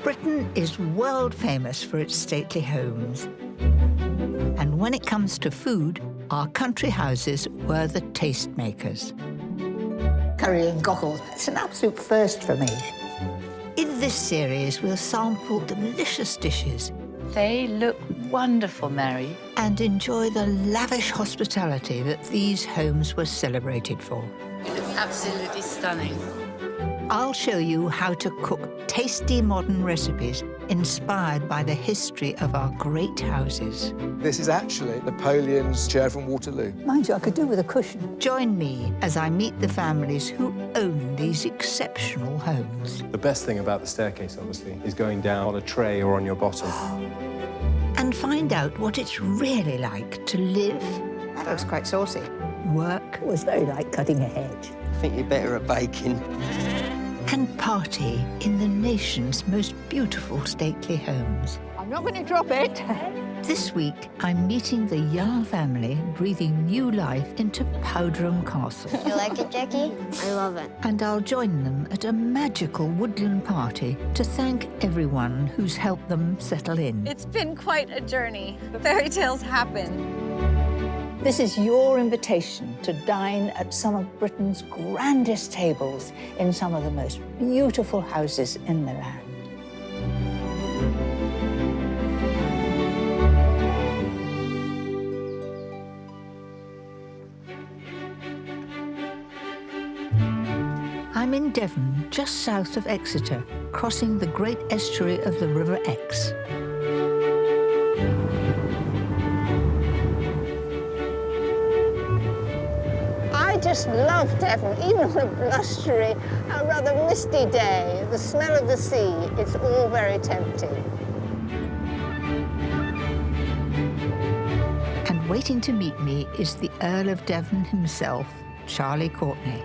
Britain is world famous for its stately homes. And when it comes to food, our country houses were the tastemakers. Curry and cockles, it's an absolute first for me. In this series, we'll sample delicious dishes. They look wonderful, Mary. And enjoy the lavish hospitality that these homes were celebrated for. It's absolutely stunning. I'll show you how to cook tasty modern recipes inspired by the history of our great houses. This is actually Napoleon's chair from Waterloo. Mind you, I could do with a cushion. Join me as I meet the families who own these exceptional homes. The best thing about the staircase, obviously, is going down on a tray or on your bottom. And find out what it's really like to live, That looks quite saucy. work, It was very like cutting a hedge. I think you're better at baking. and party in the nation's most beautiful stately homes. I'm not going to drop it. This week, I'm meeting the young family breathing new life into Powderham Castle. You like it, Jackie? I love it. And I'll join them at a magical woodland party to thank everyone who's helped them settle in. It's been quite a journey. Fairy tales happen. This is your invitation to dine at some of Britain's grandest tables in some of the most beautiful houses in the land. I'm in Devon, just south of Exeter, crossing the great estuary of the River Exe. I just love Devon, even on a blustery, a rather misty day. The smell of the sea, it's all very tempting. And waiting to meet me is the Earl of Devon himself, Charlie Courtenay.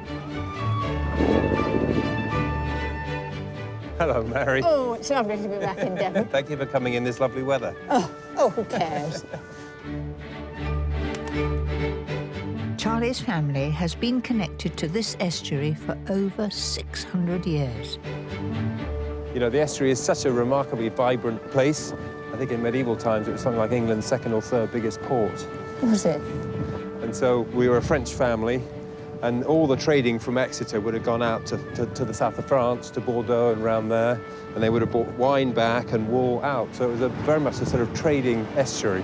Hello, Mary. Oh, it's lovely to be back in Devon. Thank you for coming in this lovely weather. Oh, who cares? Charlie's family has been connected to this estuary for over 600 years. You know, the estuary is such a remarkably vibrant place. I think in medieval times it was something like England's second or third biggest port. Was it? And so we were a French family, and all the trading from Exeter would have gone out to the south of France, to Bordeaux and around there, and they would have brought wine back and wool out. So it was very much a sort of trading estuary.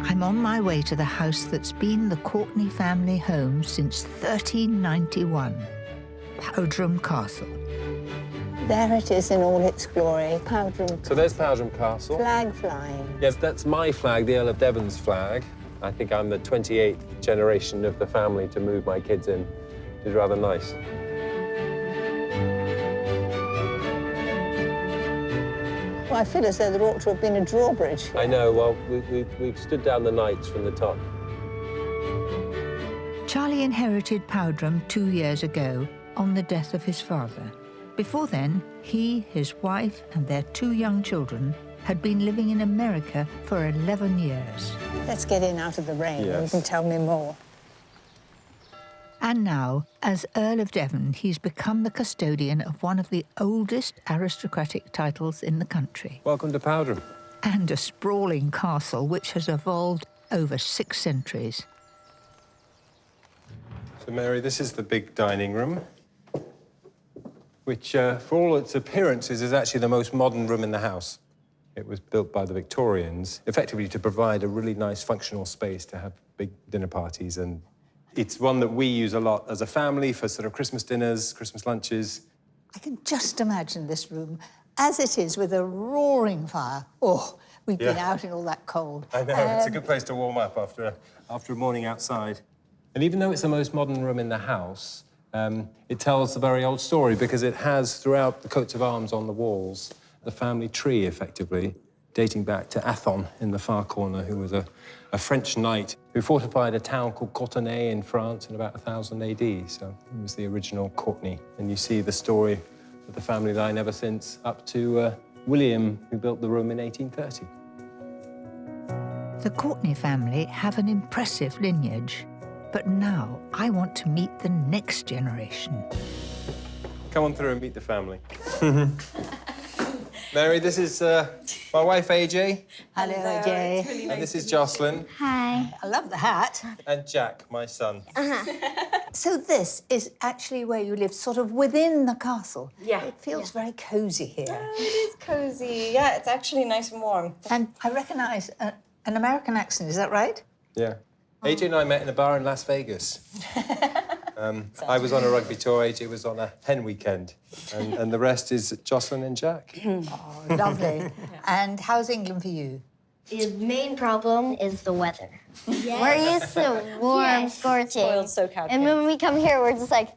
I'm on my way to the house that's been the Courtenay family home since 1391, Powderham Castle. There it is in all its glory, Powderham. So there's Powderham Castle. Flag flying. Yes, that's my flag, the Earl of Devon's flag. I think I'm the 28th generation of the family to move my kids in, which is rather nice. Well, I feel as though there ought to have been a drawbridge here. I know, well, we've stood down the knights from the top. Charlie inherited Powderham 2 years ago on the death of his father. Before then, he, his wife, and their 2 young children had been living in America for 11 years. Let's get in out of the rain. Yes. You can tell me more. And now, as Earl of Devon, he's become the custodian of one of the oldest aristocratic titles in the country. Welcome to Powderham. And a sprawling castle which has evolved over 6 centuries. So, Mary, this is the big dining room, which, for all its appearances, is actually the most modern room in the house. It was built by the Victorians, effectively to provide a really nice functional space to have big dinner parties, and it's one that we use a lot as a family for sort of Christmas dinners, Christmas lunches. I can just imagine this room as it is with a roaring fire. Oh, we've been out in all that cold. I know, it's a good place to warm up after a morning outside. And even though it's the most modern room in the house, it tells a very old story because it has, throughout the coats of arms on the walls, the family tree, effectively, dating back to Athon in the far corner, who was a French knight who fortified a town called Courtenay in France in about 1000 AD. So he was the original Courtenay. And you see the story of the family line ever since, up to William, who built the room in 1830. The Courtenay family have an impressive lineage, but now I want to meet the next generation. Come on through and meet the family. Mary, this is my wife, AJ. Hello, AJ. And this is Jocelyn. Hi. I love the hat. And Jack, my son. So this is actually where you live, sort of within the castle. Yeah. It feels very cosy here. It is cozy. Yeah, it's actually nice and warm. And I recognise an American accent, is that right? Yeah. AJ and I met in a bar in Las Vegas. I was on a rugby tour, AJ was on a hen weekend. And the rest is Jocelyn and Jack. Oh, lovely. And how's England for you? The main problem is the weather. We're used to warm, scorching. Spoiled SoCal And when we come here, we're just like...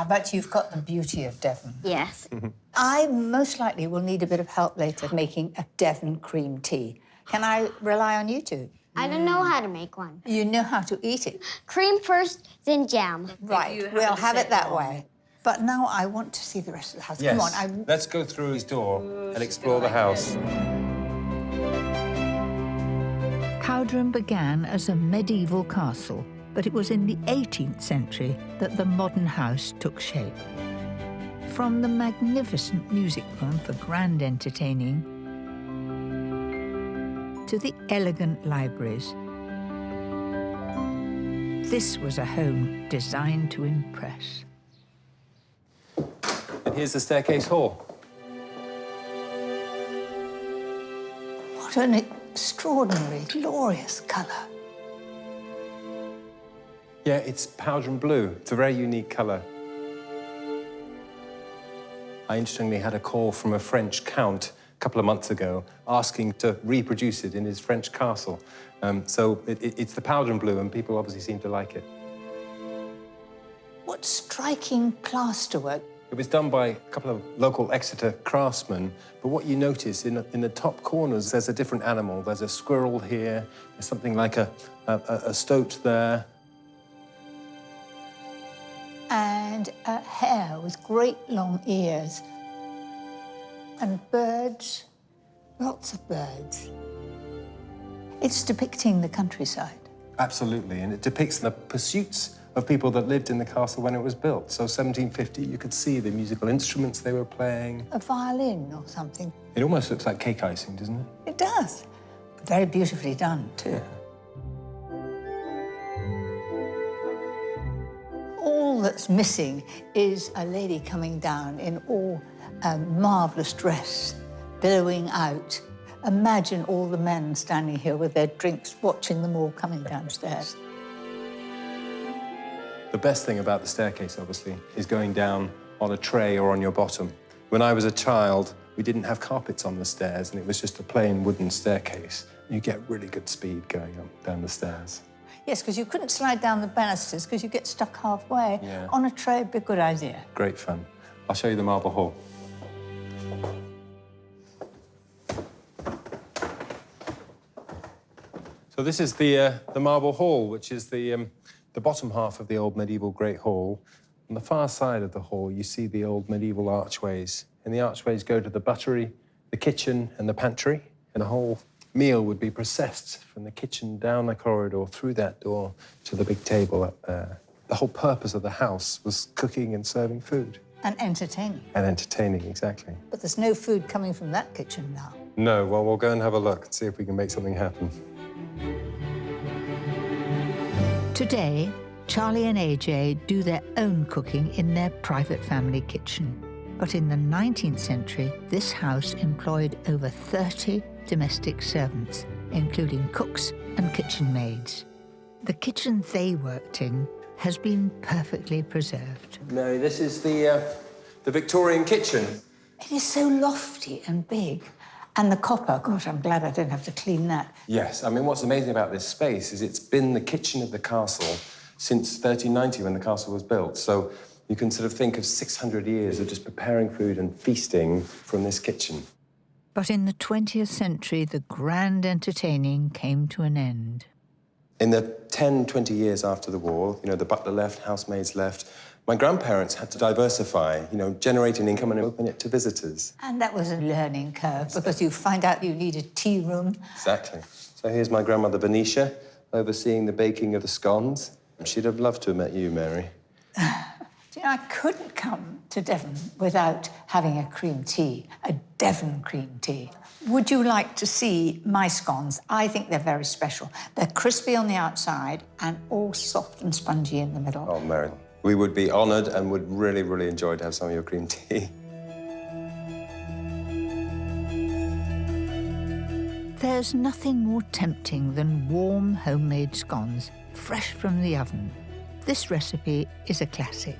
But you've got the beauty of Devon. Yes. I most likely will need a bit of help later making a Devon cream tea. Can I rely on you two? I don't know how to make one. You know how to eat it. Cream first, then jam. Right, we'll have it that way. But now I want to see the rest of the house. Yes. Come on, Let's go through his door and explore the house. Powderham began as a medieval castle, but it was in the 18th century that the modern house took shape. From the magnificent music room for grand entertaining to the elegant libraries, this was a home designed to impress. And here's the staircase hall. what an extraordinary, glorious colour. Yeah, it's powder and blue. It's a very unique colour. I interestingly had a call from a French count a couple of months ago asking to reproduce it in his French castle. So it's the powder and blue, and people obviously seem to like it. What striking plasterwork. It was done by a couple of local Exeter craftsmen, but what you notice in the top corners, there's a different animal. There's a squirrel here, there's something like a stoat there. And a hare with great long ears. And birds, lots of birds. It's depicting the countryside. Absolutely, and it depicts the pursuits of people that lived in the castle when it was built. So 1750, you could see the musical instruments they were playing. A violin or something. It almost looks like cake icing, doesn't it? It does. Very beautifully done, too. All that's missing is a lady coming down in all marvellous dress, billowing out. Imagine all the men standing here with their drinks, watching them all coming downstairs. The best thing about the staircase, obviously, is going down on a tray or on your bottom. When I was a child, we didn't have carpets on the stairs, and it was just a plain wooden staircase. You get really good speed going up down the stairs. Yes, because you couldn't slide down the banisters because you get stuck halfway. Yeah. On a tray would be a good idea. Great fun. I'll show you the marble hall. So this is the marble hall, which is the bottom half of the old medieval Great Hall. On the far side of the hall, you see the old medieval archways. And the archways go to the buttery, the kitchen, and the pantry. And the whole meal would be processed from the kitchen down the corridor, through that door, to the big table up there. The whole purpose of the house was cooking and serving food. And entertaining. And entertaining, exactly. But there's no food coming from that kitchen now. No, well, we'll go and have a look and see if we can make something happen. Today, Charlie and AJ do their own cooking in their private family kitchen. But in the 19th century, this house employed over 30 domestic servants, including cooks and kitchen maids. The kitchen they worked in has been perfectly preserved. Mary, this is the Victorian kitchen. It is so lofty and big. And the copper, gosh, I'm glad I don't have to clean that. Yes, I mean, what's amazing about this space is it's been the kitchen of the castle since 1390, when the castle was built. So you can sort of think of 600 years of just preparing food and feasting from this kitchen. But in the 20th century, the grand entertaining came to an end. In the 10, 20 years after the war, you know, the butler left, housemaids left, my grandparents had to diversify, you know, generate an income and open it to visitors. And that was a learning curve, because you find out you need a tea room. Exactly. So here's my grandmother, Benicia, overseeing the baking of the scones. She'd have loved to have met you, Mary. Do you know, I couldn't come to Devon without having a cream tea, a Devon cream tea. Would you like to see my scones? I think they're very special. They're crispy on the outside and all soft and spongy in the middle. Oh, Mary, we would be honoured and would really, really enjoy to have some of your cream tea. There's nothing more tempting than warm homemade scones, fresh from the oven. This recipe is a classic.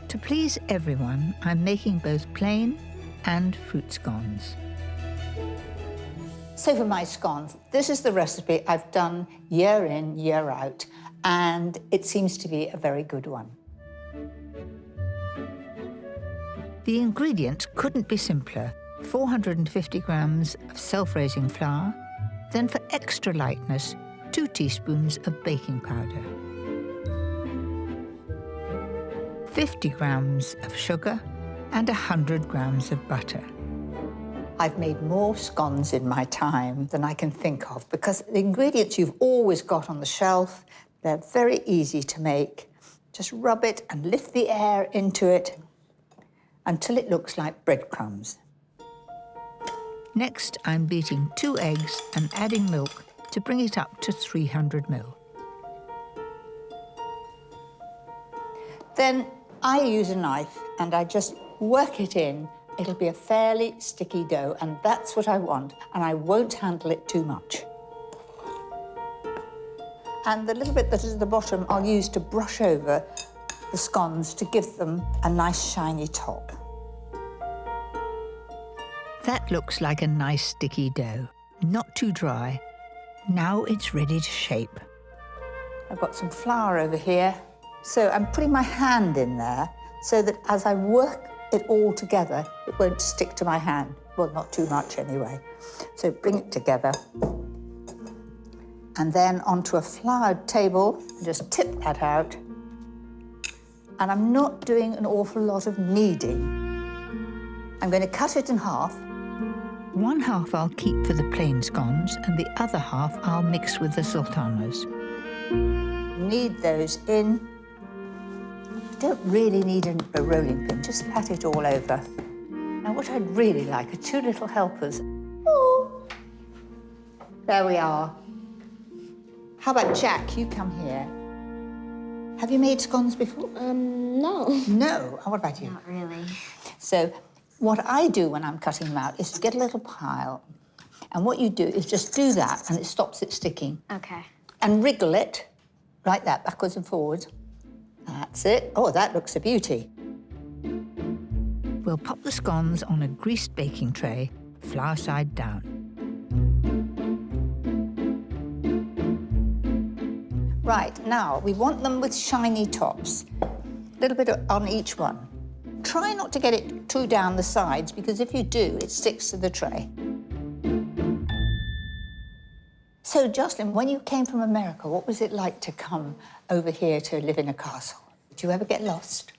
To please everyone, I'm making both plain and fruit scones. So for my scones, this is the recipe I've done year in, year out, and it seems to be a very good one. The ingredients couldn't be simpler. 450 grams of self-raising flour, then for extra lightness, 2 teaspoons of baking powder, 50 grams of sugar, and 100 grams of butter. I've made more scones in my time than I can think of, because the ingredients you've always got on the shelf, they're very easy to make. Just rub it and lift the air into it until it looks like breadcrumbs. Next, I'm beating 2 eggs and adding milk to bring it up to 300 ml. Then I use a knife and I just work it in. It'll be a fairly sticky dough, and that's what I want, and I won't handle it too much. And the little bit that is at the bottom I'll use to brush over the scones to give them a nice shiny top. That looks like a nice sticky dough, not too dry. Now it's ready to shape. I've got some flour over here, so I'm putting my hand in there so that as I work it all together, it won't stick to my hand. Well, not too much anyway. So bring it together. And then onto a floured table, just tip that out. And I'm not doing an awful lot of kneading. I'm going to cut it in half. 1 half I'll keep for the plain scones, and the other half I'll mix with the sultanas. Knead those in. You don't really need a rolling pin, just pat it all over. Now, what I'd really like are 2 little helpers. Oh, there we are. How about Jack? You come here. Have you made scones before? No. No? Oh, what about you? Not really. So what I do when I'm cutting them out is to get a little pile. And what you do is just do that, and it stops it sticking. Okay. And wriggle it, like that, backwards and forwards. That's it. Oh, that looks a beauty. We'll pop the scones on a greased baking tray, flour side down. Right, now, we want them with shiny tops. A little bit on each one. Try not to get it too down the sides, because if you do, it sticks to the tray. So, Jocelyn, when you came from America, what was it like to come over here to live in a castle? Did you ever get lost?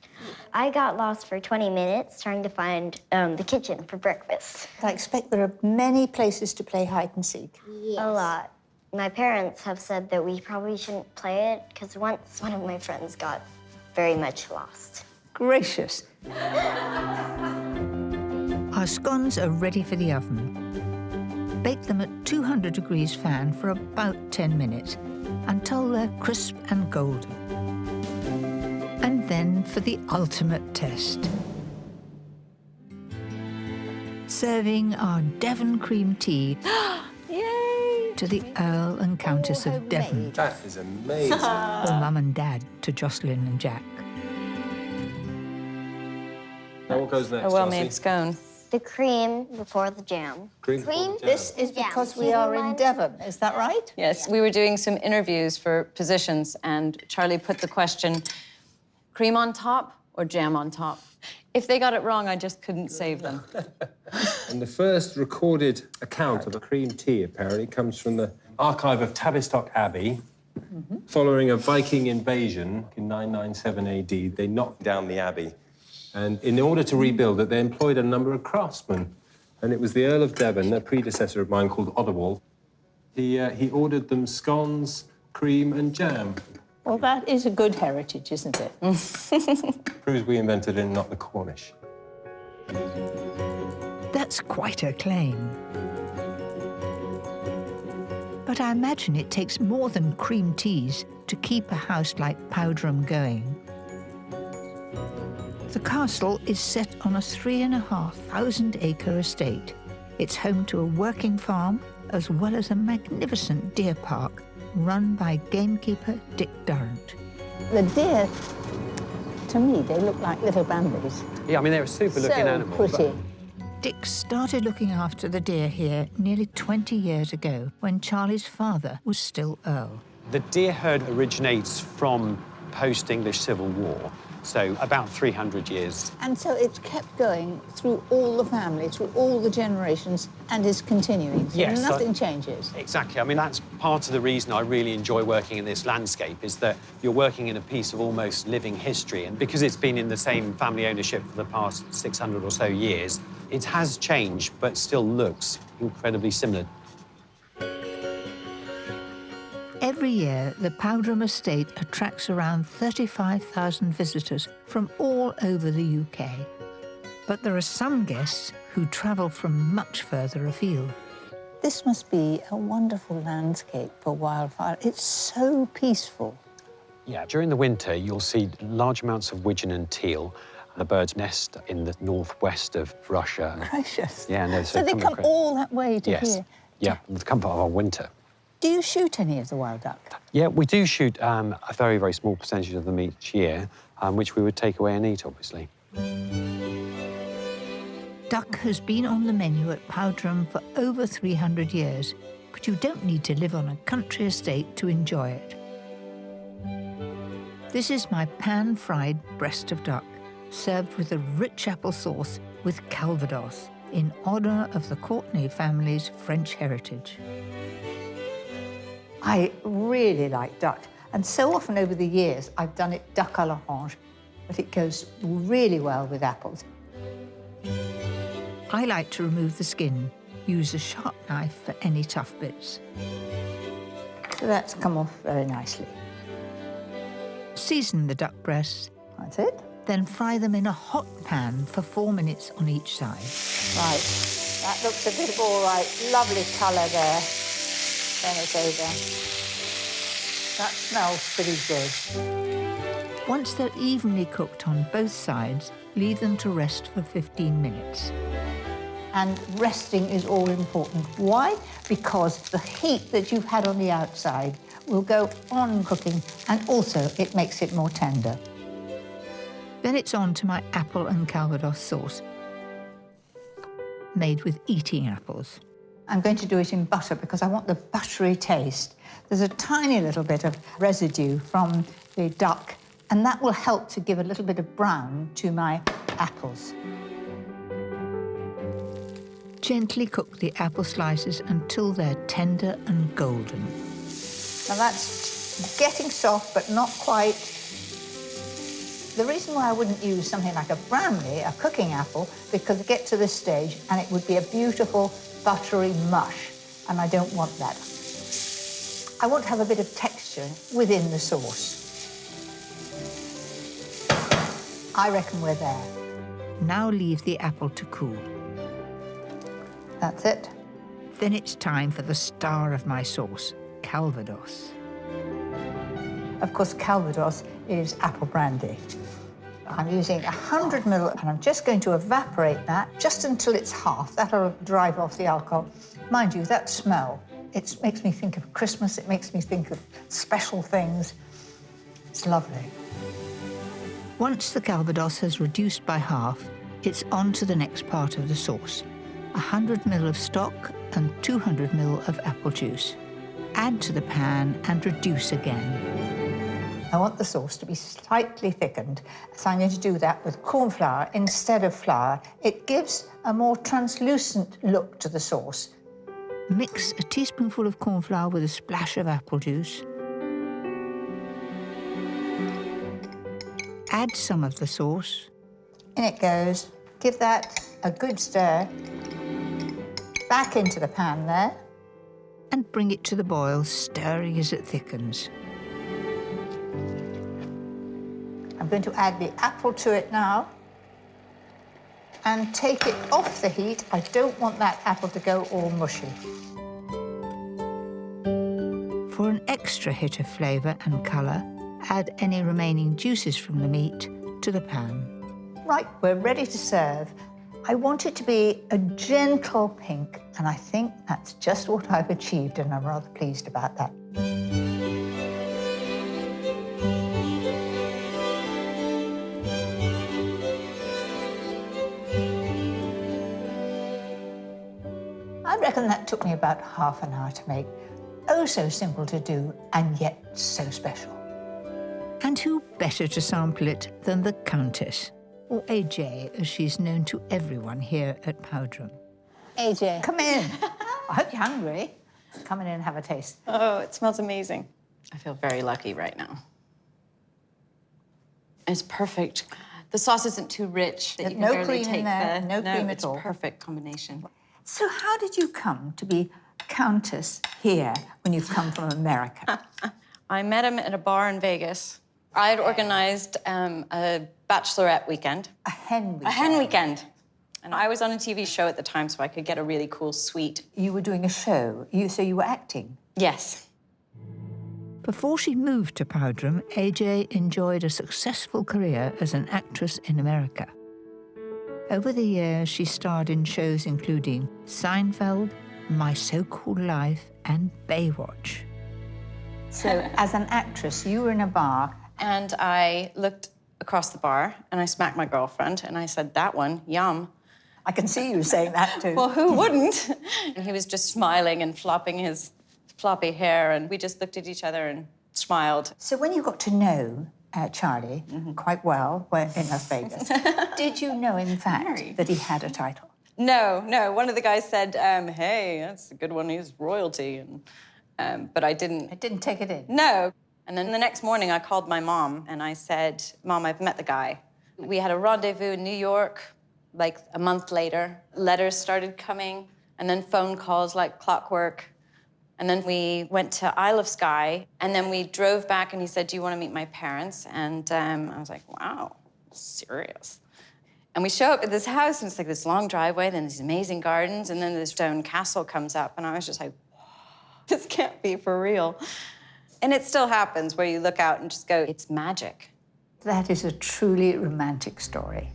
I got lost for 20 minutes trying to find the kitchen for breakfast. I expect there are many places to play hide and seek. Yes. A lot. My parents have said that we probably shouldn't play it because once one of my friends got very much lost. Gracious. Our scones are ready for the oven. Bake them at 200 degrees fan for about 10 minutes until they're crisp and golden. And then for the ultimate test. Serving our Devon cream tea Yay! to the Earl and Countess of Devon. That is amazing. Or Mum and Dad to Jocelyn and Jack. Now what goes next, A well-made Darcy? scone. The cream before the jam. Cream before the jam. This is because we are in Devon, is that right? Yes, we were doing some interviews for positions, and Charlie put the question, cream on top or jam on top? If they got it wrong, I just couldn't save them. And the first recorded account of a cream tea, apparently, comes from the archive of Tavistock Abbey. Following a Viking invasion in 997 AD, they knocked down the abbey. And in order to rebuild it, they employed a number of craftsmen. And it was the Earl of Devon, a predecessor of mine called Otherwald. He ordered them scones, cream and jam. Well, that is a good heritage, isn't it? Proves we invented it, not the Cornish. That's quite a claim. But I imagine it takes more than cream teas to keep a house like Powderham going. The castle is set on a 3,500-acre estate. It's home to a working farm as well as a magnificent deer park run by gamekeeper Dick Durrant. The deer, to me, they look like little Bambis. Yeah, I mean, they're a super-looking animal. So pretty. Dick started looking after the deer here nearly 20 years ago when Charlie's father was still Earl. The deer herd originates from post-English Civil War, so about 300 years. And so it's kept going through all the families, through all the generations, and is continuing. So Yes, nothing changes. Exactly. I mean, that's part of the reason I really enjoy working in this landscape, is that you're working in a piece of almost living history. And because it's been in the same family ownership for the past 600 or so years, it has changed, but still looks incredibly similar. Every year, the Powderham estate attracts around 35,000 visitors from all over the UK. But there are some guests who travel from much further afield. This must be a wonderful landscape for wildfire. It's so peaceful. Yeah, during the winter, you'll see large amounts of widgeon and teal. The birds nest in the northwest of Russia. Gracious. Yeah, no, So they come all that way to Yes. here? Yeah, the comfort of our winter. Do you shoot any of the wild duck? Yeah, we do shoot a very, very small percentage of them each year, which we would take away and eat, obviously. Duck has been on the menu at Powderham for over 300 years, but you don't need to live on a country estate to enjoy it. This is my pan-fried breast of duck, served with a rich apple sauce with calvados, in honour of the Courtenay family's French heritage. I really like duck, and so often over the years I've done it duck à l'orange, but it goes really well with apples. I like to remove the skin, use a sharp knife for any tough bits. So that's come off very nicely. Season the duck breasts, That's it. then fry them in a hot pan for 4 minutes on each side. Right, that looks a bit all right. Lovely colour there. Then it's over. That smells pretty good. Once they're evenly cooked on both sides, leave them to rest for 15 minutes. And resting is all important. Why? Because the heat that you've had on the outside will go on cooking, and also it makes it more tender. Then it's on to my apple and calvados sauce, made with eating apples. I'm going to do it in butter because I want the buttery taste. There's a tiny little bit of residue from the duck, and that will help to give a little bit of brown to my apples. Gently cook the apple slices until they're tender and golden. Now that's getting soft, but not quite. The reason why I wouldn't use something like a Bramley, a cooking apple, because get to this stage and it would be a beautiful buttery mush, and I don't want that. I want to have a bit of texture within the sauce. I reckon we're there. Now leave the apple to cool. That's it. Then it's time for the star of my sauce, calvados. Of course, calvados is apple brandy. I'm using 100 ml, and I'm just going to evaporate that just until it's half. That'll drive off the alcohol. Mind you, that smell, it makes me think of Christmas. It makes me think of special things. It's lovely. Once the calvados has reduced by half, it's on to the next part of the sauce. 100 ml of stock and 200 ml of apple juice. Add to the pan and reduce again. I want the sauce to be slightly thickened, so I'm going to do that with corn flour instead of flour. It gives a more translucent look to the sauce. Mix a teaspoonful of corn flour with a splash of apple juice. add some of the sauce. In it goes. Give that a good stir. Back into the pan there. And bring it to the boil, stirring as it thickens. I'm going to add the apple to it now and take it off the heat. I don't want that apple to go all mushy. For an extra hit of flavour and colour, add any remaining juices from the meat to the pan. Right, we're ready to serve. I want it to be a gentle pink, and I think that's just what I've achieved, and I'm rather pleased about that. I reckon that took me about half an hour to make. Oh, so simple to do, and yet so special. And who better to sample it than the Countess, or AJ, as she's known to everyone here at Powderham. AJ, come in. I hope you're hungry. Come in and have a taste. Oh, it smells amazing. I feel very lucky right now. It's perfect. The sauce isn't too rich. That you can No barely cream take in there, no cream it's at all. a perfect combination. So how did you come to be Countess here when you've come from America? I met him at a bar in Vegas. I had organized a bachelorette weekend. A hen weekend. A hen weekend. And I was on a TV show at the time, so I could get a really cool suite. You were doing a show, so you were acting? Yes. Before she moved to Powderham, AJ enjoyed a successful career as an actress in America. Over the years, she starred in shows including Seinfeld, My So-Called Life, and Baywatch. So, as an actress, you were in a bar. And I looked across the bar, and I smacked my girlfriend, and I said, "That one, yum." I can see you saying that too. Well, who wouldn't? And he was just smiling and flopping his floppy hair, and we just looked at each other and smiled. So when you got to know Charlie quite well in Las Vegas, did you know, in fact, that he had a title? No. One of the guys said, "Hey, that's a good one. He's royalty." And but I didn't. I didn't take it in. No. And then the next morning, I called my mom and I said, "Mom, I've met the guy." We had a rendezvous in New York. Like a month later, letters started coming, and then phone calls like clockwork. And then we went to Isle of Skye, and then we drove back, and he said, "Do you want to meet my parents?" And I was like, "Wow, serious." And we show up at this house, and it's like this long driveway, then these amazing gardens, and then this stone castle comes up, and I was just like, this can't be for real. And it still happens, where you look out and just go, it's magic. That is a truly romantic story.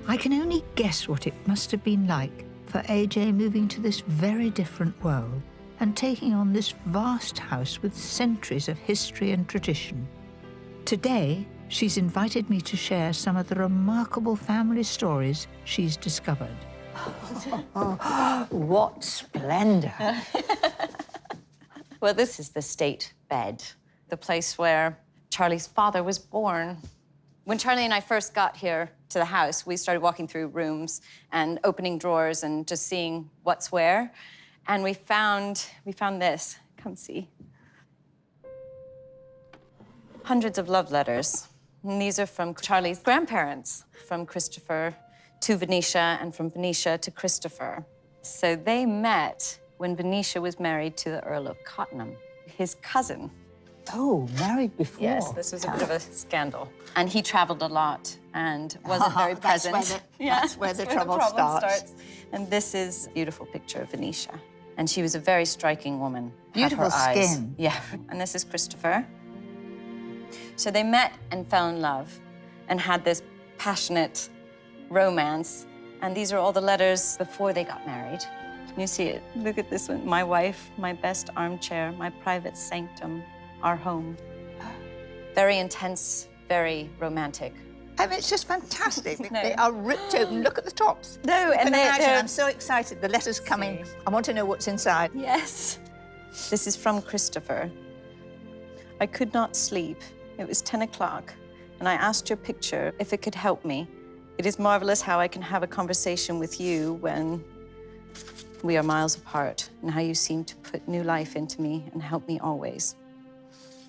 I can only guess what it must have been like for AJ moving to this very different world and taking on this vast house with centuries of history and tradition. Today, she's invited me to share some of the remarkable family stories she's discovered. What splendor. Well, this is the state bed, the place where Charlie's father was born. When Charlie and I first got here to the house, we started walking through rooms and opening drawers and just seeing what's where. And we found this. Come see. Hundreds of love letters. And these are from Charlie's grandparents, from Christopher to Venetia and from Venetia to Christopher. So they met when Venetia was married to the Earl of Courtenay, his cousin. Oh, married before. Yes, this was a bit of a scandal. And he traveled a lot and wasn't very present. That's where the trouble starts. And this is a beautiful picture of Venetia. And she was a very striking woman. Beautiful Had her eyes. skin. Yeah. And this is Christopher. So they met and fell in love and had this passionate romance. And these are all the letters before they got married. You see it. Look at this one. My wife, my best armchair, my private sanctum, our home. Very intense, very romantic. I mean, it's just fantastic. No. They are ripped open. Look at the tops. No, You and can imagine, they're... I'm so excited. The letters coming. I want to know what's inside. Yes. This is from Christopher. I could not sleep. It was 10 o'clock, and I asked your picture if it could help me. It is marvelous how I can have a conversation with you when we are miles apart, and how you seem to put new life into me and help me always.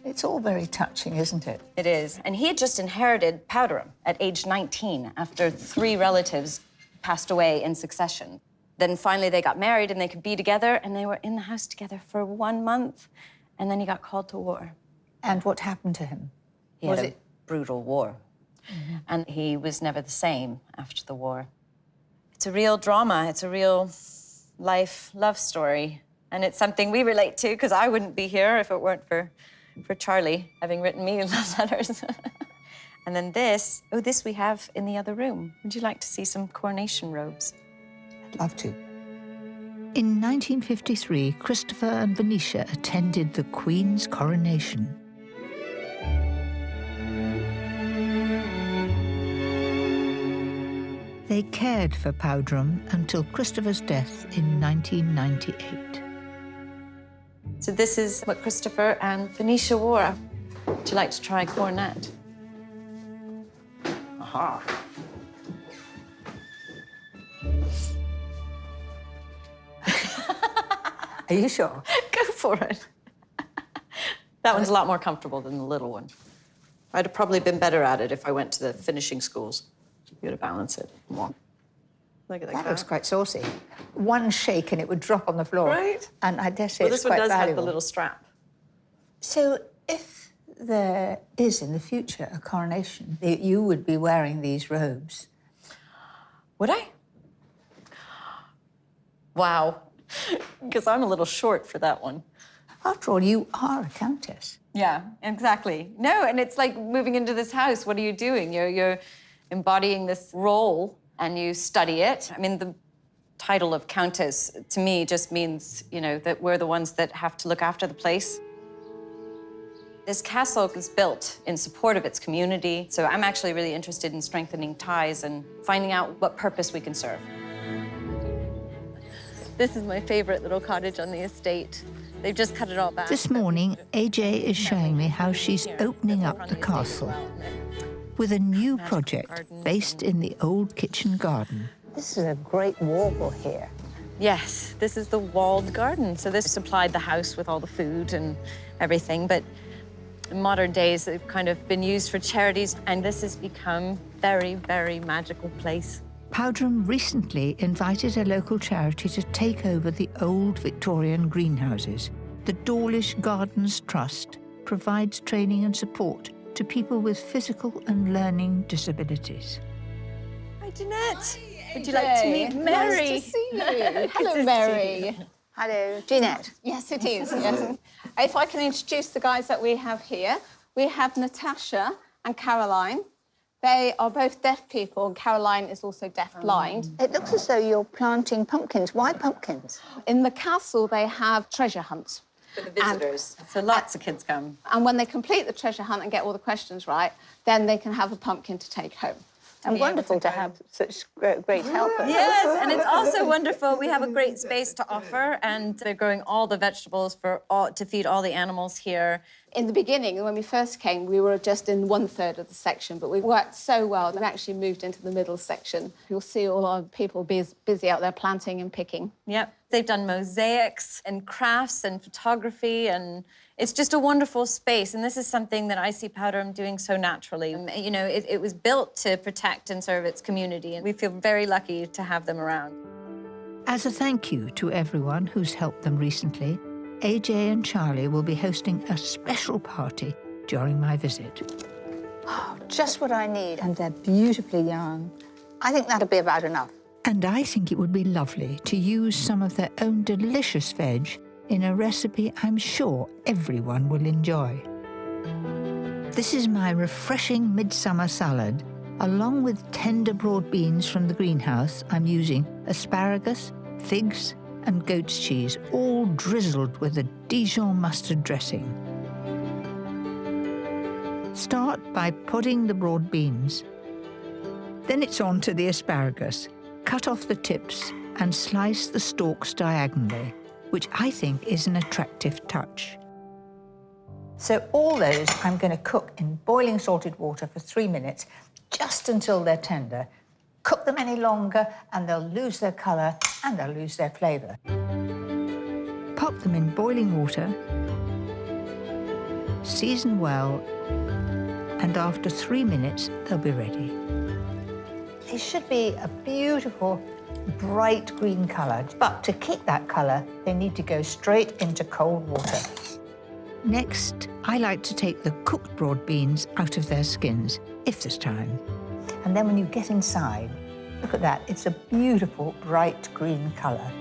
It's all very touching, isn't it? It is. And he had just inherited Powderham at age 19 after 3 relatives passed away in succession. Then finally they got married and they could be together, and they were in the house together for 1 month, and then he got called to war. And what happened to him? Was it a brutal war? And he was never the same after the war. It's a real drama. It's a real life love story. And it's something we relate to, because I wouldn't be here if it weren't for Charlie having written me love letters. And then this we have in the other room. Would you like to see some coronation robes? I'd love to. In 1953, Christopher and Venetia attended the Queen's coronation. They cared for Powderham until Christopher's death in 1998. So this is what Christopher and Venetia wore. Would you like to try coronet? Aha. Are you sure? Go for it. That one's a lot more comfortable than the little one. I'd have probably been better at it if I went to the finishing schools. You would balance it more. Look at That looks quite saucy. One shake and it would drop on the floor. Right. And I dare say Well, it's this one quite does have valuable. the little strap. So if there is in the future a coronation, you would be wearing these robes. Would I? Wow. Because I'm a little short for that one. After all, you are a countess. Yeah, exactly. No, and it's like moving into this house. What are you doing? You're embodying this role and you study it. I mean, the title of countess to me just means, you know, that we're the ones that have to look after the place. This castle was built in support of its community, so I'm actually really interested in strengthening ties and finding out what purpose we can serve. This is my favorite little cottage on the estate. They've just cut it all back. This morning, AJ is showing me how she's opening up the castle with a new project based in the old kitchen garden. This is a great warble here. Yes, this is the walled garden. So this supplied the house with all the food and everything, but in modern days, they've kind of been used for charities, and this has become a very, very magical place. Powderham recently invited a local charity to take over the old Victorian greenhouses. The Dawlish Gardens Trust provides training and support to people with physical and learning disabilities. Hi, Jeanette. Would you like to meet Mary? Nice to see you. Good Hello, to see Mary. you. Hello, Jeanette. Yes, it is. Yes. If I can introduce the guys that we have here. We have Natasha and Caroline. They are both deaf people, and Caroline is also deaf-blind. It looks as though you're planting pumpkins. Why pumpkins? In the castle, they have treasure hunts. For the visitors. So lots of kids come. And when they complete the treasure hunt and get all the questions right, then they can have a pumpkin to take home. And wonderful to have such great helpers. Yes, and it's also wonderful. We have a great space to offer, and they're growing all the vegetables to feed all the animals here. In the beginning, when we first came, we were just in 1/3 of the section, but we worked so well that we actually moved into the middle section. You'll see all our people busy out there planting and picking. Yep. They've done mosaics and crafts and photography, and it's just a wonderful space. And this is something that I see Powderham doing so naturally. You know, it was built to protect and serve its community, and we feel very lucky to have them around. As a thank you to everyone who's helped them recently, AJ and Charlie will be hosting a special party during my visit. Oh, just what I need. And they're beautifully young. I think that'll be about enough. And I think it would be lovely to use some of their own delicious veg in a recipe I'm sure everyone will enjoy. This is my refreshing midsummer salad. Along with tender broad beans from the greenhouse, I'm using asparagus, figs, and goat's cheese, all drizzled with a Dijon mustard dressing. Start by podding the broad beans. Then it's on to the asparagus. Cut off the tips and slice the stalks diagonally, which I think is an attractive touch. So all those I'm going to cook in boiling salted water for 3 minutes, just until they're tender. Cook them any longer and they'll lose their colour and they'll lose their flavour. Pop them in boiling water season well, and after 3 minutes, they'll be ready. They should be a beautiful, bright green colour, but to keep that colour, they need to go straight into cold water. Next, I like to take the cooked broad beans out of their skins, if there's time. And then when you get inside, look at that, it's a beautiful, bright green colour.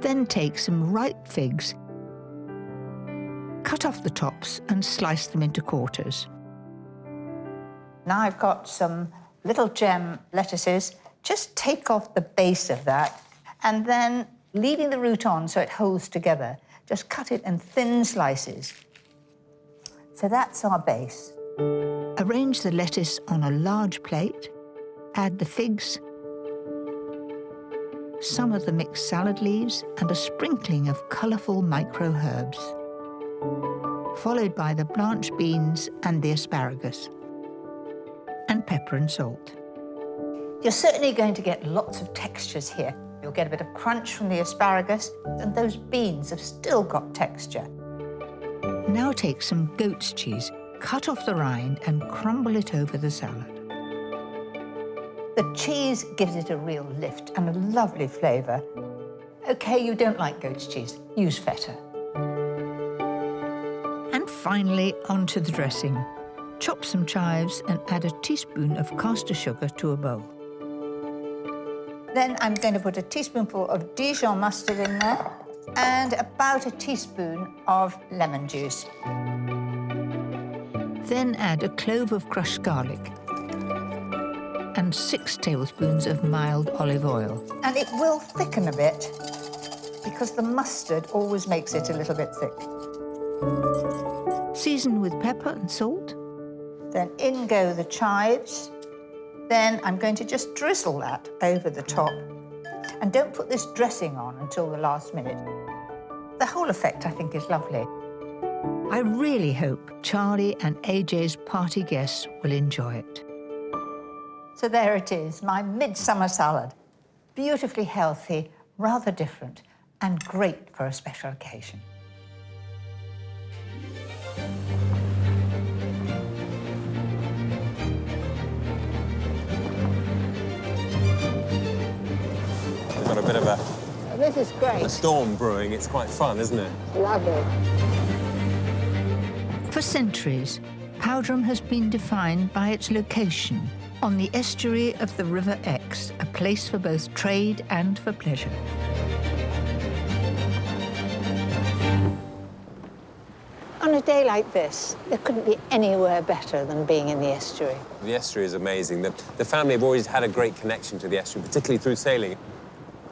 Then take some ripe figs, cut off the tops and slice them into quarters. Now I've got some little gem lettuces. Just take off the base of that, and then leaving the root on so it holds together, just cut it in thin slices. So that's our base. Arrange the lettuce on a large plate, add the figs, some of the mixed salad leaves, and a sprinkling of colourful micro-herbs, followed by the blanched beans and the asparagus, and pepper and salt. You're certainly going to get lots of textures here. You'll get a bit of crunch from the asparagus, and those beans have still got texture. Now take some goat's cheese, cut off the rind and crumble it over the salad. The cheese gives it a real lift and a lovely flavour. OK, you don't like goat's cheese, use feta. And finally, onto the dressing. Chop some chives and add a teaspoon of caster sugar to a bowl. Then I'm going to put a teaspoonful of Dijon mustard in there and about a teaspoon of lemon juice. Then add a clove of crushed garlic and 6 tablespoons of mild olive oil. And it will thicken a bit because the mustard always makes it a little bit thick. Season with pepper and salt. Then in go the chives. Then I'm going to just drizzle that over the top. And don't put this dressing on until the last minute. The whole effect, I think, is lovely. I really hope Charlie and AJ's party guests will enjoy it. So there it is, my midsummer salad. Beautifully healthy, rather different, and great for a special occasion. We've got a bit of This is great. a storm brewing. It's quite fun, isn't it? Lovely. For centuries, Powderham has been defined by its location on the estuary of the River Exe, a place for both trade and for pleasure. On a day like this, there couldn't be anywhere better than being in the estuary. The estuary is amazing. The family have always had a great connection to the estuary, particularly through sailing.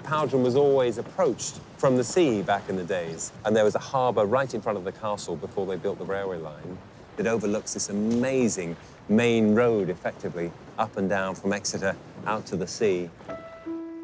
Powderham was always approached from the sea back in the days, and there was a harbour right in front of the castle before they built the railway line. It overlooks this amazing main road, effectively, up and down from Exeter out to the sea.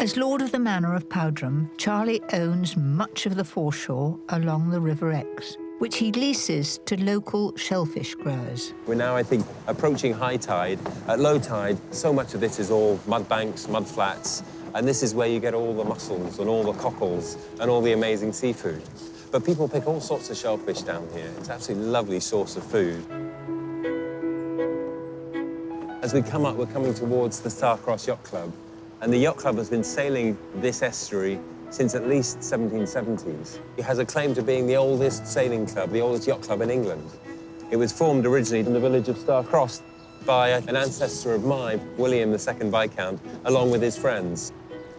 As Lord of the Manor of Powderham, Charlie owns much of the foreshore along the River Exe, which he leases to local shellfish growers. We're now, I think, approaching high tide. At low tide, so much of this is all mud banks, mud flats, and this is where you get all the mussels and all the cockles and all the amazing seafood. But people pick all sorts of shellfish down here. It's an absolutely lovely source of food. As we come up, we're coming towards the Star-Crossed Yacht Club, and the Yacht Club has been sailing this estuary since at least 1770s. It has a claim to being the oldest sailing club, the oldest yacht club in England. It was formed originally in the village of Star-Crossed by an ancestor of mine, William II Viscount, along with his friends.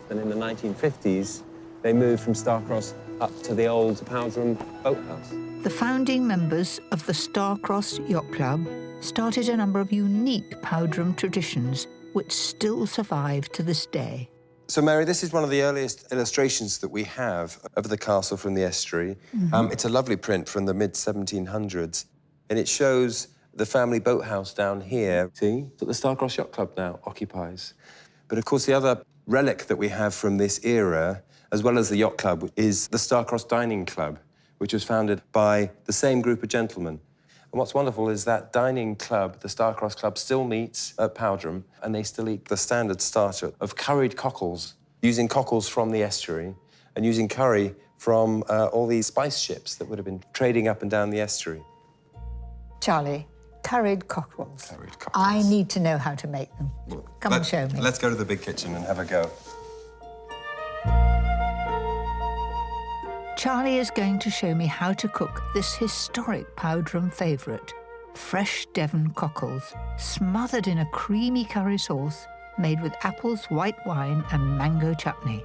And in the 1950s, they moved from Star-Crossed up to the old Powderham boathouse. The founding members of the Star-Crossed Yacht Club started a number of unique Powderham traditions which still survive to this day. So, Mary, this is one of the earliest illustrations that we have of the castle from the estuary. It's a lovely print from the mid-1700s, and it shows the family boathouse down here, see, that the Star-Crossed Yacht Club now occupies. But, of course, the other relic that we have from this era, as well as the yacht club, is the Star-Crossed Dining Club, which was founded by the same group of gentlemen. And what's wonderful is that dining club, the Star-Crossed Club, still meets at Powderham, and they still eat the standard starter of curried cockles, using cockles from the estuary and using curry from all these spice ships that would have been trading up and down the estuary. Charlie, curried cockles. Curried cockles. I need to know how to make them. Come and show me. Let's go to the big kitchen and have a go. Charlie is going to show me how to cook this historic Powderham favourite, fresh Devon cockles, smothered in a creamy curry sauce made with apples, white wine and mango chutney.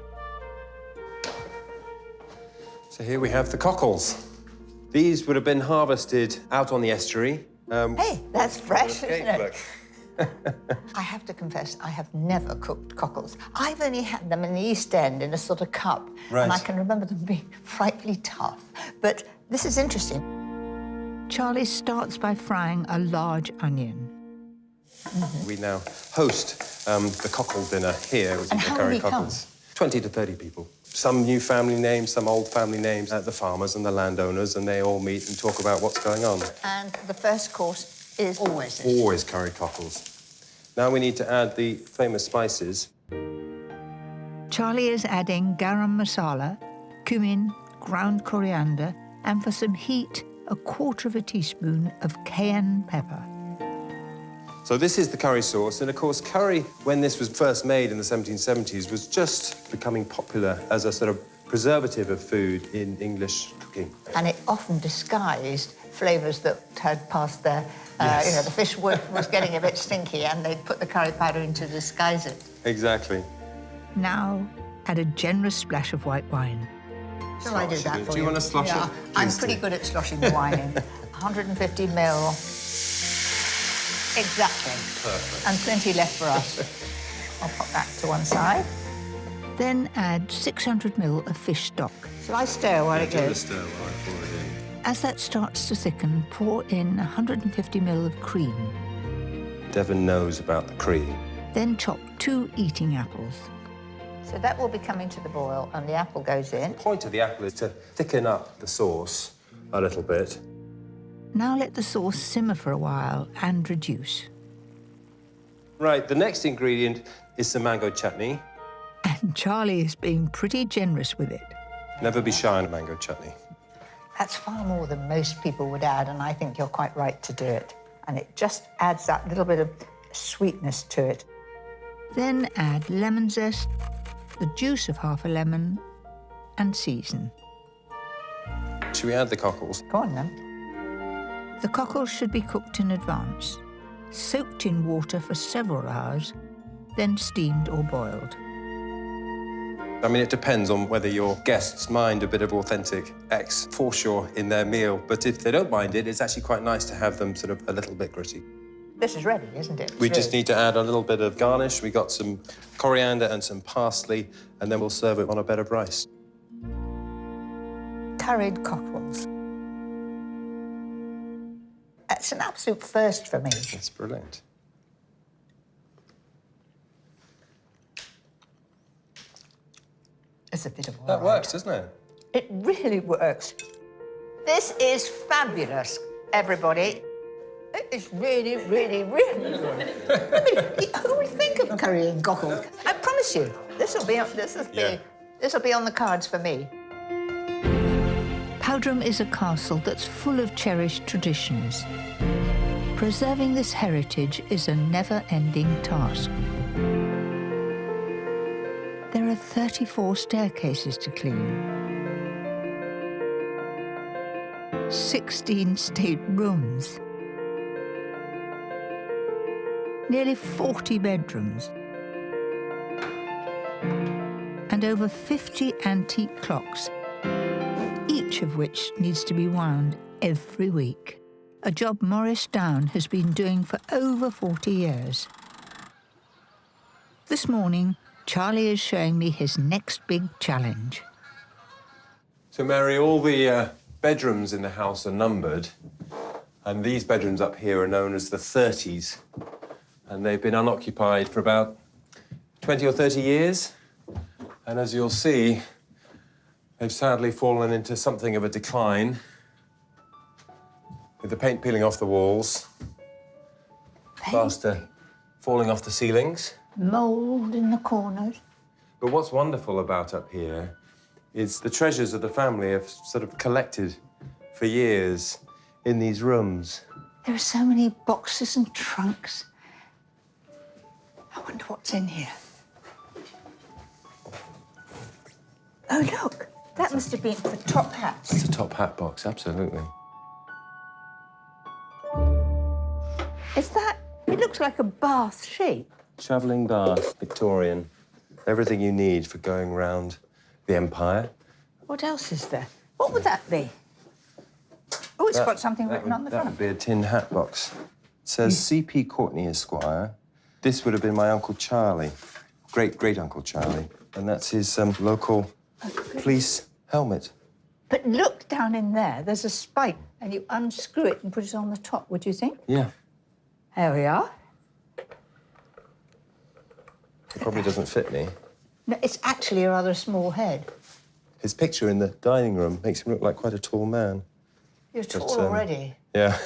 So here we have the cockles. These would have been harvested out on the estuary. Hey, that's fresh, isn't it? Look. I have to confess, I have never cooked cockles. I've only had them in the East End in a sort of cup, and I can remember them being frightfully tough. But this is interesting. Charlie starts by frying a large onion. We now host the cockle dinner here with the how curry many come? cockles. 20 to 30 people. Some new family names, some old family names, the farmers and the landowners, and they all meet and talk about what's going on. And the first course is always this. Always curried cockles. Now we need to add the famous spices. Charlie is adding garam masala, cumin, ground coriander, and for some heat, a quarter of a teaspoon of cayenne pepper. So this is the curry sauce, and of course curry, when this was first made in the 1770s, was just becoming popular as a sort of preservative of food in English cooking. And it often disguised flavours that had passed their... Yes. You know, the fish was getting a bit stinky, and they'd put the curry powder in to disguise it. Exactly. Now, add a generous splash of white wine. Shall I do that for you? Do you want to slosh Yeah, it? I'm Please pretty do. good at sloshing the wine in. 150 ml. Exactly. Perfect. And plenty left for us. I'll pop that to one side. Then add 600 ml of fish stock. Shall I stir while it Give it a goes? stir while I pour it in. As that starts to thicken, pour in 150 ml of cream. Devon knows about the cream. Then chop 2 eating apples. So that will be coming to the boil, and the apple goes in. The point of the apple is to thicken up the sauce a little bit. Now let the sauce simmer for a while and reduce. Right, the next ingredient is some mango chutney. And Charlie is being pretty generous with it. Never be shy on a mango chutney. That's far more than most people would add, and I think you're quite right to do it. And it just adds that little bit of sweetness to it. Then add lemon zest, the juice of half a lemon, and season. Should we add the cockles? Go on, then. The cockles should be cooked in advance, soaked in water for several hours, then steamed or boiled. I mean, it depends on whether your guests mind a bit of authentic ex-foreshore in their meal, but if they don't mind it, it's actually quite nice to have them sort of a little bit gritty. This is ready, isn't it? We just need to add a little bit of garnish. We got some coriander and some parsley, and then we'll serve it on a bed of rice. Curried cockles. That's an absolute first for me. That's brilliant. It's a bit of That works, doesn't it? It really works. This is fabulous, everybody. It is really, really, really good. I mean, who would think of currying cockles? I promise you, this will be on the cards for me. Powderham is a castle that's full of cherished traditions. Preserving this heritage is a never-ending task. There are 34 staircases to clean, 16 state rooms, nearly 40 bedrooms, and over 50 antique clocks, each of which needs to be wound every week, a job Maurice Down has been doing for over 40 years. This morning, Charlie is showing me his next big challenge. So, Mary, all the bedrooms in the house are numbered, and these bedrooms up here are known as the 30s, and they've been unoccupied for about 20 or 30 years. And as you'll see, they've sadly fallen into something of a decline, with the paint peeling off the walls, plaster falling off the ceilings. Mould in the corners. But what's wonderful about up here is the treasures of the family have sort of collected for years in these rooms. There are so many boxes and trunks. I wonder what's in here. Oh, look, that must have been for top hats. It's a top hat box, absolutely. Is that... It looks like a bath shape. Travelling bath, Victorian. Everything you need for going round the Empire. What else is there? What would that be? Oh, it's got something written on the front. That would be a tin hat box. It says C.P. Courtenay, Esquire. This would have been my Uncle Charlie, great-great-uncle Charlie. And that's his local police helmet. But look down in there, there's a spike, and you unscrew it and put it on the top, would you think? Yeah. There we are. It probably doesn't fit me. No, it's actually a rather small head. His picture in the dining room makes him look like quite a tall man. You're tall already. Yeah.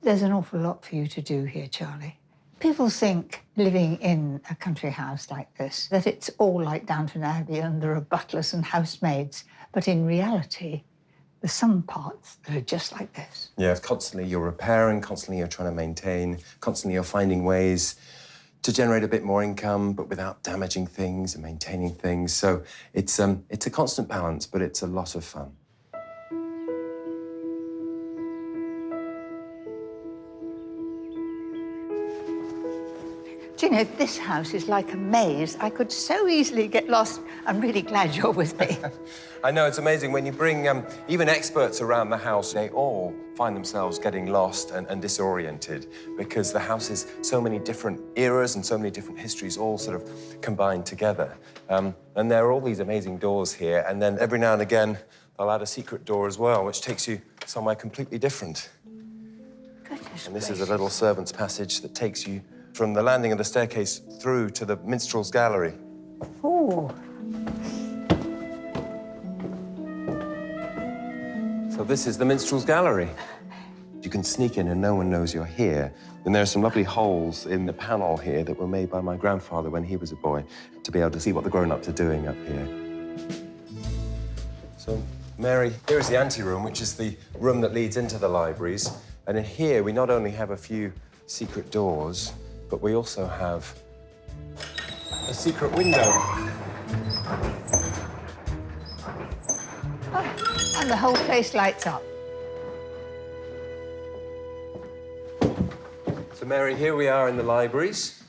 There's an awful lot for you to do here, Charlie. People think, living in a country house like this, that it's all like Downton Abbey and there are butlers and housemaids. But in reality, there's some parts that are just like this. Yeah, constantly you're repairing, constantly you're trying to maintain, constantly you're finding ways to generate a bit more income, but without damaging things and maintaining things. So it's a constant balance, but it's a lot of fun. Do you know, this house is like a maze. I could so easily get lost. I'm really glad you're with me. I know, it's amazing. When you bring even experts around the house, they all find themselves getting lost and disoriented because the house is so many different eras and so many different histories all sort of combined together. And there are all these amazing doors here, and then every now and again, they'll add a secret door as well, which takes you somewhere completely different. Goodness And this is a little servant's passage that takes you from the landing of the staircase through to the minstrel's gallery. Oh. So this is the minstrel's gallery. You can sneak in and no one knows you're here. And there are some lovely holes in the panel here that were made by my grandfather when he was a boy to be able to see what the grown-ups are doing up here. So, Mary, here is the anteroom, which is the room that leads into the libraries. And in here, we not only have a few secret doors, but we also have a secret window. Oh, and the whole place lights up. So, Mary, here we are in the libraries.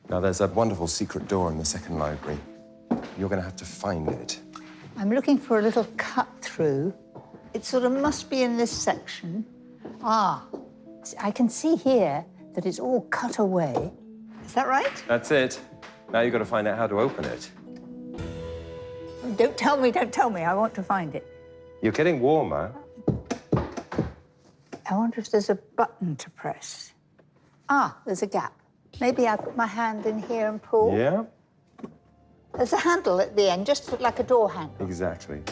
Now, there's a wonderful secret door in the second library. You're going to have to find it. I'm looking for a little cut-through. It sort of must be in this section. Ah, I can see here that it's all cut away. Is that right? That's it. Now you've got to find out how to open it. Don't tell me. I want to find it. You're getting warmer. I wonder if there's a button to press. Ah, there's a gap. Maybe I put my hand in here and pull. Yeah? There's a handle at the end, just like a door handle. Exactly.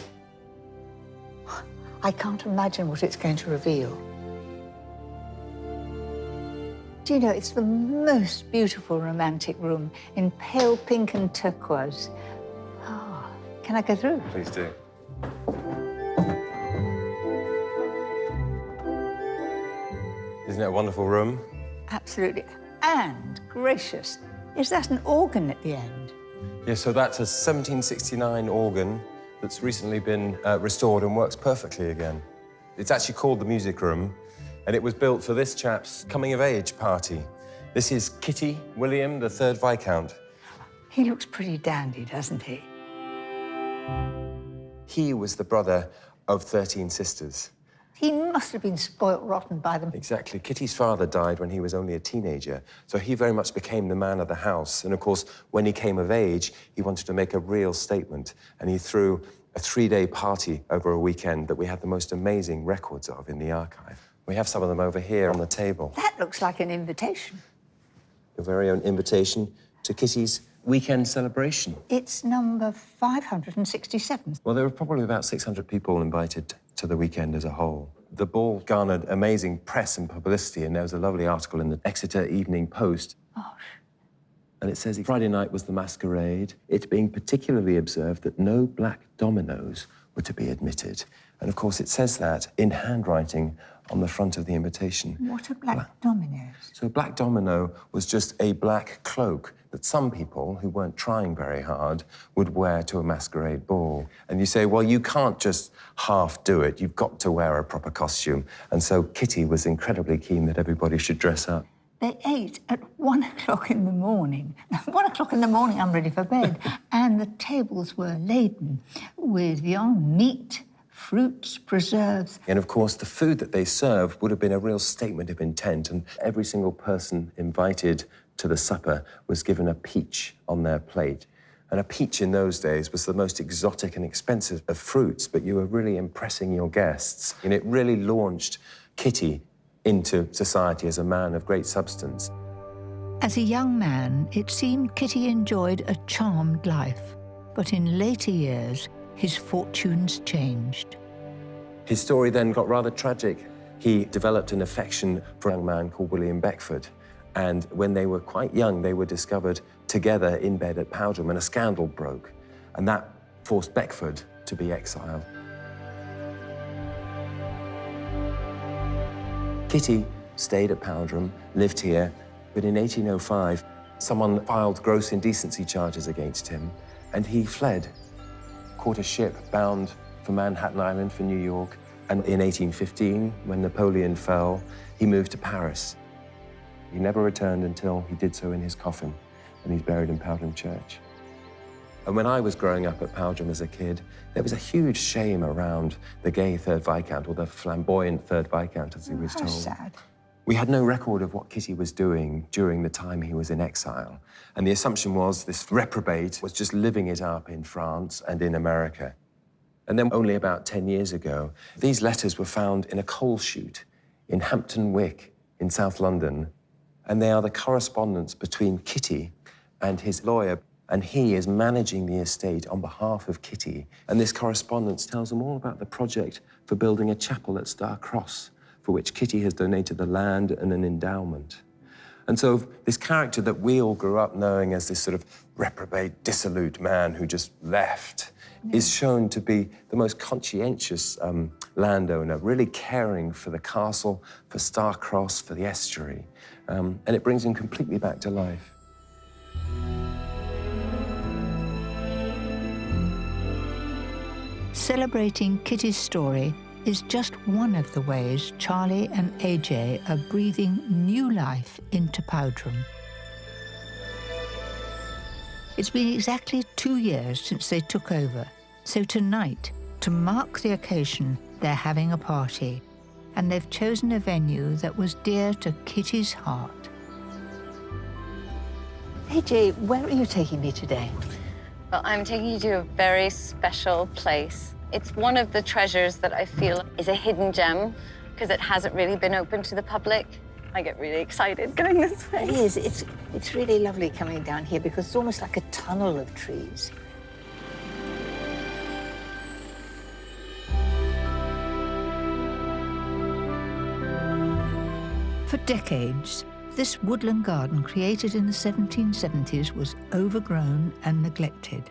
I can't imagine what it's going to reveal. Do you know, it's the most beautiful romantic room in pale pink and turquoise. Oh, can I go through? Please do. Isn't it a wonderful room? Absolutely. And gracious, is that an organ at the end? Yeah, so that's a 1769 organ that's recently been restored and works perfectly again. It's actually called the music room, and it was built for this chap's coming-of-age party. This is Kitty William, the 3rd Viscount. He looks pretty dandy, doesn't he? He was the brother of 13 sisters. He must have been spoilt rotten by them. Exactly. Kitty's father died when he was only a teenager, so he very much became the man of the house. And, of course, when he came of age, he wanted to make a real statement, and he threw a 3-day party over a weekend that we have the most amazing records of in the archive. We have some of them over here on the table. That looks like an invitation. Your very own invitation to Kitty's weekend celebration. It's number 567. Well, there were probably about 600 people invited to the weekend as a whole. The ball garnered amazing press and publicity, and there was a lovely article in the Exeter Evening Post. Gosh. And it says Friday night was the masquerade, it being particularly observed that no black dominoes were to be admitted. And of course, it says that in handwriting on the front of the invitation. What are black dominoes? So a black domino was just a black cloak that some people who weren't trying very hard would wear to a masquerade ball. And you say, well, you can't just half do it. You've got to wear a proper costume. And so Kitty was incredibly keen that everybody should dress up. They ate at 1 o'clock in the morning. 1 o'clock in the morning, I'm ready for bed. And the tables were laden with young meat, fruits, preserves. And of course, the food that they served would have been a real statement of intent, and every single person invited to the supper was given a peach on their plate. And a peach in those days was the most exotic and expensive of fruits, but you were really impressing your guests. And it really launched Kitty into society as a man of great substance. As a young man, it seemed Kitty enjoyed a charmed life. But in later years, his fortunes changed. His story then got rather tragic. He developed an affection for a young man called William Beckford. And when they were quite young, they were discovered together in bed at Powderham, and a scandal broke. And that forced Beckford to be exiled. Kitty stayed at Powderham, lived here, but in 1805, someone filed gross indecency charges against him, and he fled, caught a ship bound for Manhattan Island for New York, and in 1815, when Napoleon fell, he moved to Paris. He never returned until he did so in his coffin, and he's buried in Powderham Church. And when I was growing up at Powderham as a kid, there was a huge shame around the gay third Viscount, or the flamboyant third Viscount, as he was told. Sad. We had no record of what Kitty was doing during the time he was in exile. And the assumption was this reprobate was just living it up in France and in America. And then only about 10 years ago, these letters were found in a coal chute in Hampton Wick in South London. And they are the correspondence between Kitty and his lawyer. And he is managing the estate on behalf of Kitty. And this correspondence tells them all about the project for building a chapel at Star Cross, for which Kitty has donated the land and an endowment. And so this character that we all grew up knowing as this sort of reprobate, dissolute man who just left is shown to be the most conscientious landowner, really caring for the castle, for Star Cross, for the estuary. And it brings him completely back to life. Celebrating Kitty's story is just one of the ways Charlie and AJ are breathing new life into Powderham. It's been exactly 2 years since they took over, so tonight, to mark the occasion, they're having a party, and they've chosen a venue that was dear to Kitty's heart. AJ, where are you taking me today? Well, I'm taking you to a very special place. It's one of the treasures that I feel is a hidden gem because it hasn't really been open to the public. I get really excited going this way. It is. It's really lovely coming down here because it's almost like a tunnel of trees. For decades, this woodland garden created in the 1770s was overgrown and neglected.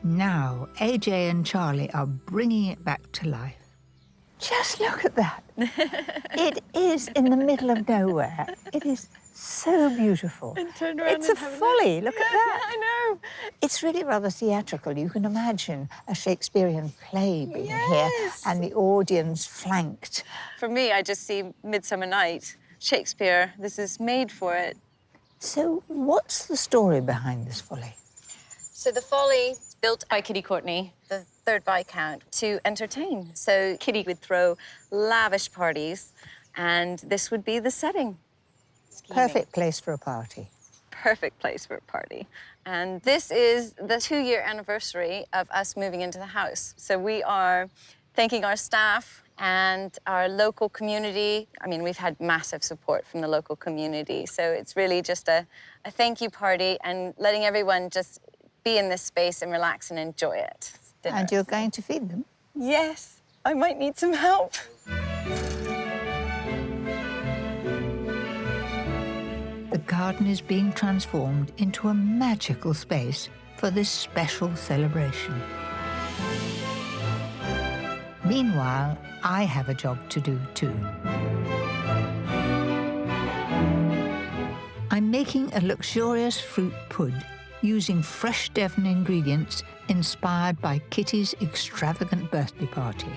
Now, AJ and Charlie are bringing it back to life. Just look at that. It is in the middle of nowhere. It is so beautiful. And turn around It's a folly. Look at that. I know. It's really rather theatrical. You can imagine a Shakespearean play being here and the audience flanked. For me, I just see Midsummer Night. Shakespeare, this is made for it. So what's the story behind this folly? So the folly is built by Kitty Courtenay, the third Viscount, to entertain. So Kitty would throw lavish parties, and this would be the setting. Perfect place for a party. Perfect place for a party. And this is the 2-year anniversary of us moving into the house. So we are thanking our staff and our local community. I mean, we've had massive support from the local community. So it's really just a thank you party and letting everyone just be in this space and relax and enjoy it. Dinner. And you're going to feed them? Yes, I might need some help. The garden is being transformed into a magical space for this special celebration. Meanwhile, I have a job to do too. I'm making a luxurious fruit pud using fresh Devon ingredients inspired by Kitty's extravagant birthday party.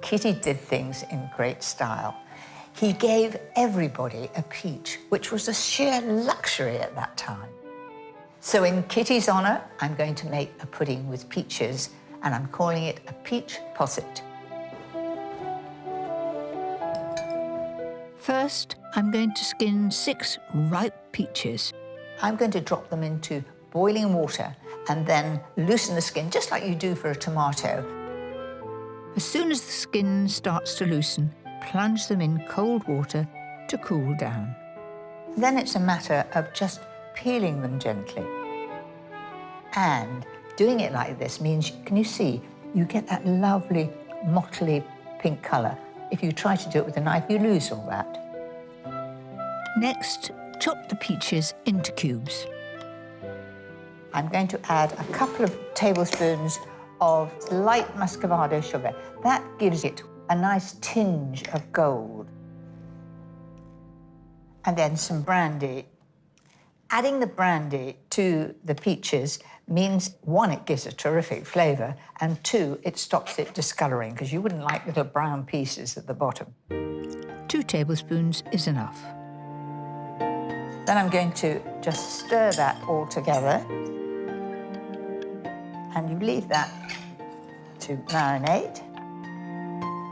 Kitty did things in great style. He gave everybody a peach, which was a sheer luxury at that time. So in Kitty's honour, I'm going to make a pudding with peaches, and I'm calling it a peach posset. First, I'm going to skin 6 ripe peaches. I'm going to drop them into boiling water and then loosen the skin, just like you do for a tomato. As soon as the skin starts to loosen, plunge them in cold water to cool down. Then it's a matter of just peeling them gently. And doing it like this means, can you see, you get that lovely mottly pink colour. If you try to do it with a knife, you lose all that. Next, chop the peaches into cubes. I'm going to add a couple of tablespoons of light muscovado sugar. That gives it a nice tinge of gold. And then some brandy. Adding the brandy to the peaches means, 1, it gives a terrific flavour, and 2, it stops it discolouring, because you wouldn't like little brown pieces at the bottom. 2 tablespoons is enough. Then I'm going to just stir that all together. And you leave that to marinate.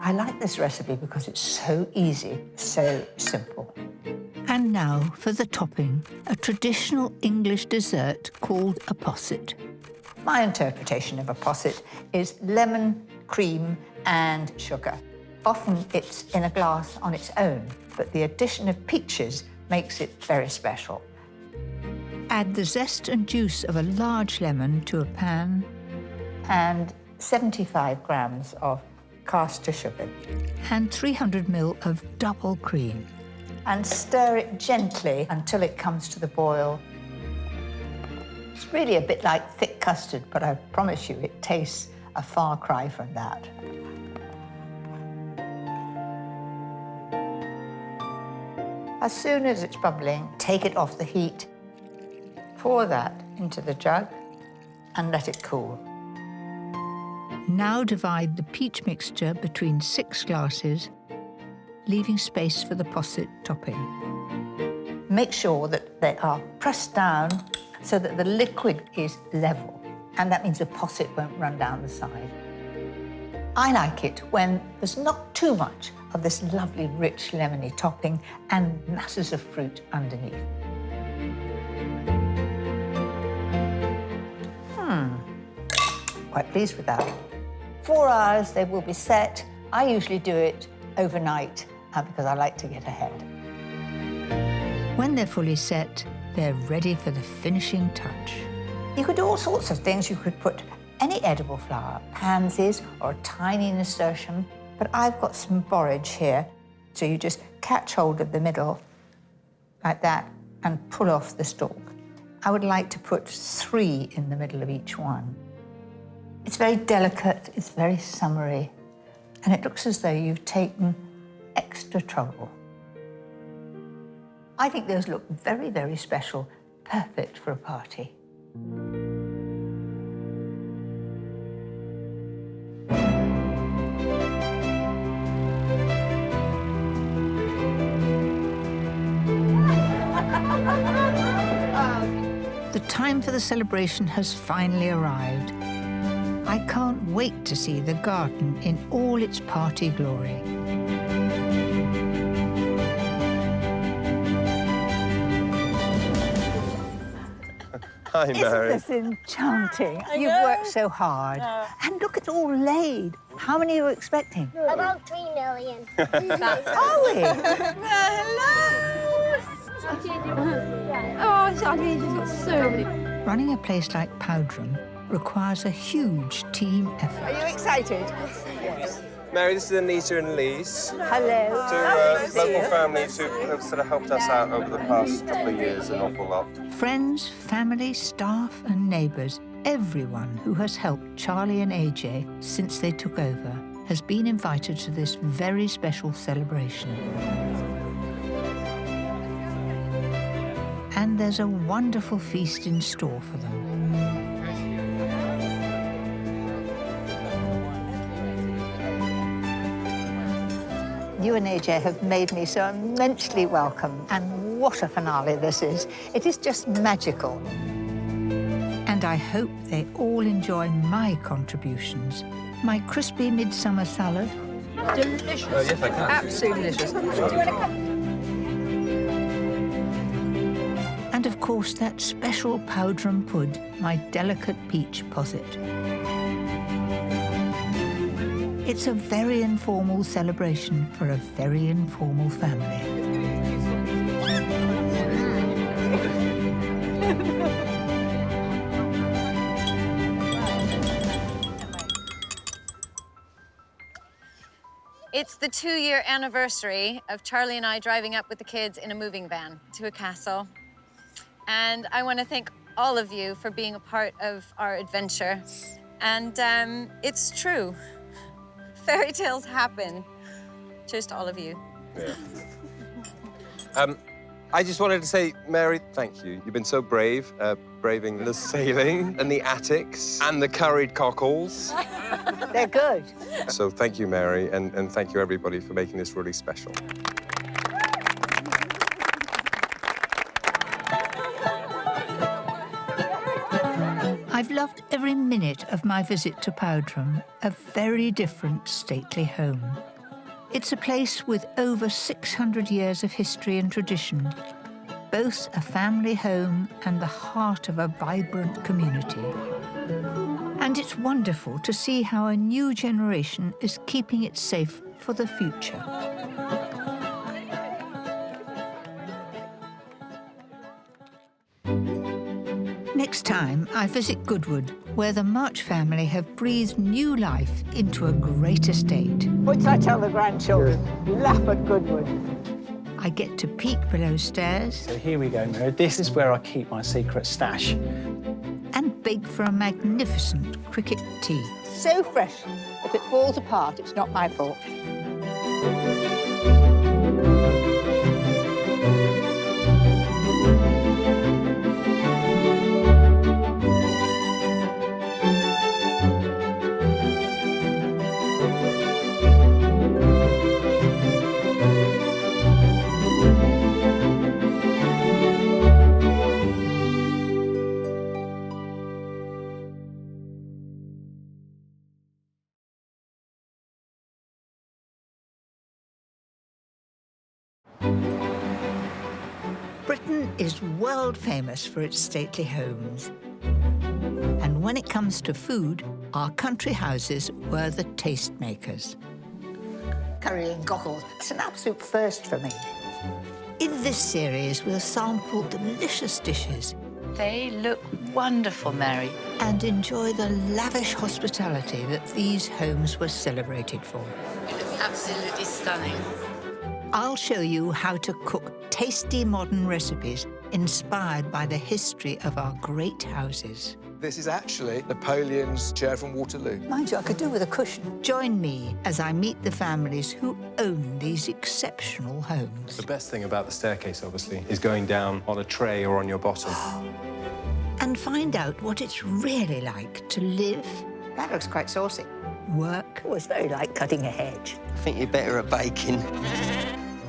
I like this recipe because it's so easy, so simple. And now for the topping, a traditional English dessert called a posset. My interpretation of a posset is lemon, cream, and sugar. Often it's in a glass on its own, but the addition of peaches makes it very special. Add the zest and juice of a large lemon to a pan. And 75 grams of caster sugar. And 300 ml of double cream. And stir it gently until it comes to the boil. It's really a bit like thick custard, but I promise you it tastes a far cry from that. As soon as it's bubbling, take it off the heat, pour that into the jug and let it cool. Now divide the peach mixture between 6 glasses, leaving space for the posset topping. Make sure that they are pressed down so that the liquid is level, and that means the posset won't run down the side. I like it when there's not too much of this lovely, rich, lemony topping and masses of fruit underneath. Quite pleased with that. 4 hours, they will be set. I usually do it overnight because I like to get ahead. When they're fully set, they're ready for the finishing touch. You could do all sorts of things. You could put any edible flower, pansies or a tiny nasturtium, but I've got some borage here. So you just catch hold of the middle like that and pull off the stalk. I would like to put 3 in the middle of each one. It's very delicate, it's very summery, and it looks as though you've taken extra trouble. I think those look very, very special, perfect for a party. The time for the celebration has finally arrived. I can't wait to see the garden in all its party glory. Hi, Mary. Isn't this enchanting? You've worked so hard. And look, it's all laid. How many are you expecting? About 3 million. Are we? Running a place like Powderham requires a huge team effort. Are you excited? Yes. Mary, this is Anita and Lise. Hello. Two local families who have sort of helped us out over the past couple of years an awful lot. Friends, family, staff and neighbours, everyone who has helped Charlie and AJ since they took over has been invited to this very special celebration. And there's a wonderful feast in store for them. You and AJ have made me so immensely welcome, and what a finale this is. It is just magical. And I hope they all enjoy my contributions. My crispy midsummer salad. Delicious. Yes, I can. Absolutely delicious. And of course, that special Powderham Pud, my delicate peach posset. It's a very informal celebration for a very informal family. It's the 2-year anniversary of Charlie and I driving up with the kids in a moving van to a castle. And I want to thank all of you for being a part of our adventure. And it's true. Fairy tales happen. Cheers to all of you. Yeah. I just wanted to say, Mary, thank you. You've been so brave, braving the sailing and the attics and the curried cockles. They're good. So thank you, Mary, and thank you, everybody, for making this really special. I've loved every minute of my visit to Powderham, a very different stately home. It's a place with over 600 years of history and tradition, both a family home and the heart of a vibrant community. And it's wonderful to see how a new generation is keeping it safe for the future. Next time, I visit Goodwood, where the March family have breathed new life into a great estate. Which I tell the grandchildren, laugh at Goodwood. I get to peek below stairs. So here we go, Mary. This is where I keep my secret stash. And bake for a magnificent cricket tea. So fresh. If it falls apart, it's not my fault. Britain is world famous for its stately homes. And when it comes to food, our country houses were the tastemakers. Curry and cockles, it's an absolute first for me. In this series, we'll sample delicious dishes. They look wonderful, Mary. And enjoy the lavish hospitality that these homes were celebrated for. Absolutely stunning. I'll show you how to cook tasty modern recipes inspired by the history of our great houses. This is actually Napoleon's chair from Waterloo. Mind you, I could do with a cushion. Join me as I meet the families who own these exceptional homes. The best thing about the staircase, obviously, is going down on a tray or on your bottom. And find out what it's really like to live, That looks quite saucy. work, Oh, it's very like cutting a hedge. I think you're better at baking.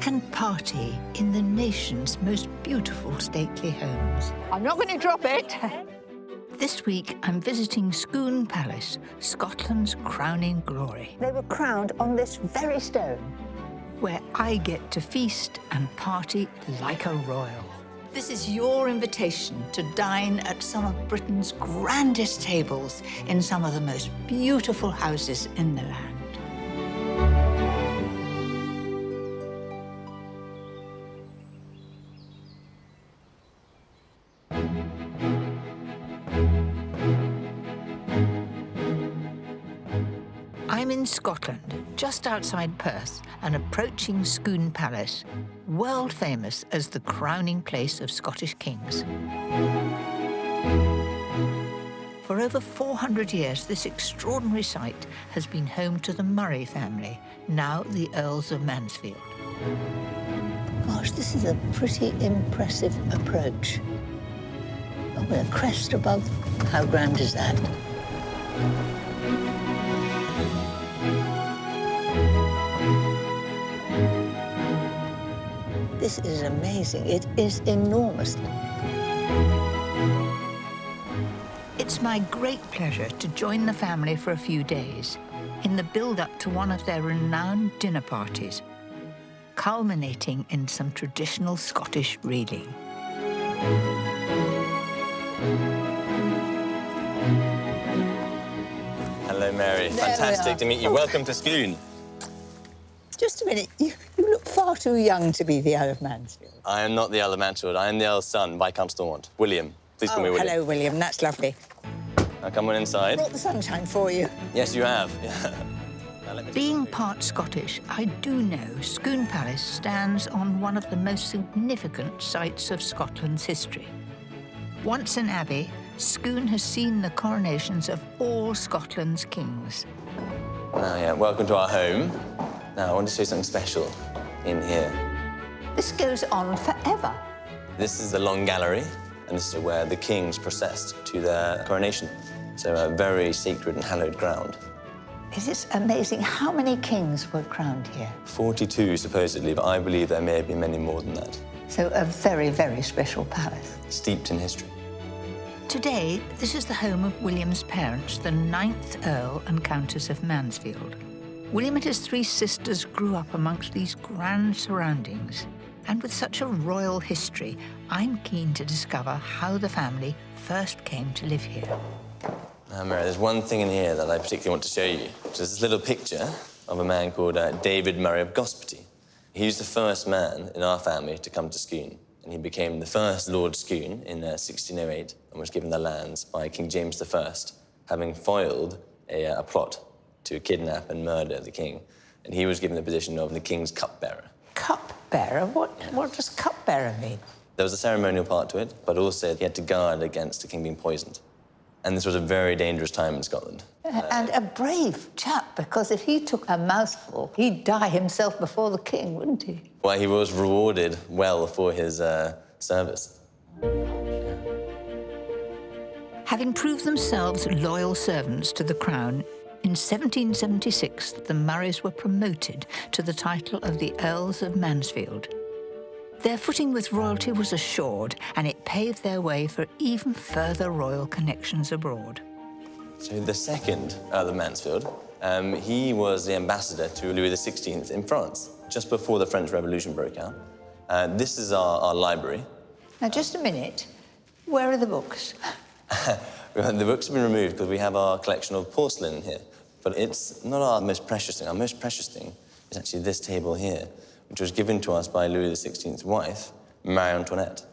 and party in the nation's most beautiful stately homes. I'm not going to drop it. This week, I'm visiting Scone Palace, Scotland's crowning glory, They were crowned on this very stone. where I get to feast and party like a royal. This is your invitation to dine at some of Britain's grandest tables in some of the most beautiful houses in the land. I'm in Scotland, just outside Perth, and approaching Scone Palace, world famous as the crowning place of Scottish kings. For over 400 years, this extraordinary site has been home to the Murray family, now the Earls of Mansfield. Gosh, this is a pretty impressive approach. Oh, with a crest above. How grand is that? This is amazing. It is enormous. It's my great pleasure to join the family for a few days in the build-up to one of their renowned dinner parties, culminating in some traditional Scottish reeling. Hello, Mary. Fantastic to meet you. Welcome to Scone. Just a minute. You look far too young to be the Earl of Mansfield. I am not the Earl of Mansfield. I am the Earl's son, Viscount Stormont. William. Please call me William. Hello, William. That's lovely. Now come on inside. Brought the sunshine for you. Yes, you have. Being part Scottish, I do know Scone Palace stands on one of the most significant sites of Scotland's history. Once an abbey, Scone has seen the coronations of all Scotland's kings. Now, yeah, welcome to our home. Now, I want to show you something special in here. This goes on forever. This is the Long Gallery, and this is where the kings processed to their coronation. So a very sacred and hallowed ground. It is amazing. How many kings were crowned here? 42, supposedly, but I believe there may have been many more than that. So a very, very special palace. Steeped in history. Today, this is the home of William's parents, the 9th Earl and Countess of Mansfield. William and his 3 sisters grew up amongst these grand surroundings. And with such a royal history, I'm keen to discover how the family first came to live here. Now, Mary, there's one thing in here that I particularly want to show you, which is this little picture of a man called David Murray of Gospety. He was the first man in our family to come to Scone, and he became the first Lord Scone in 1608 and was given the lands by King James I, having foiled a plot to kidnap and murder the king. And he was given the position of the king's cupbearer. Cupbearer? What does cupbearer mean? There was a ceremonial part to it, but also he had to guard against the king being poisoned. And this was a very dangerous time in Scotland. And a brave chap, because if he took a mouthful, he'd die himself before the king, wouldn't he? Well, he was rewarded well for his service. Having proved themselves loyal servants to the crown, in 1776, the Murrays were promoted to the title of the Earls of Mansfield. Their footing with royalty was assured, and it paved their way for even further royal connections abroad. So the second Earl of Mansfield, he was the ambassador to Louis XVI in France, just before the French Revolution broke out. This is our library. Now, just a minute. Where are the books? The books have been removed because we have our collection of porcelain in here. But it's not our most precious thing. Our most precious thing is actually this table here, which was given to us by Louis XVI's wife, Marie Antoinette,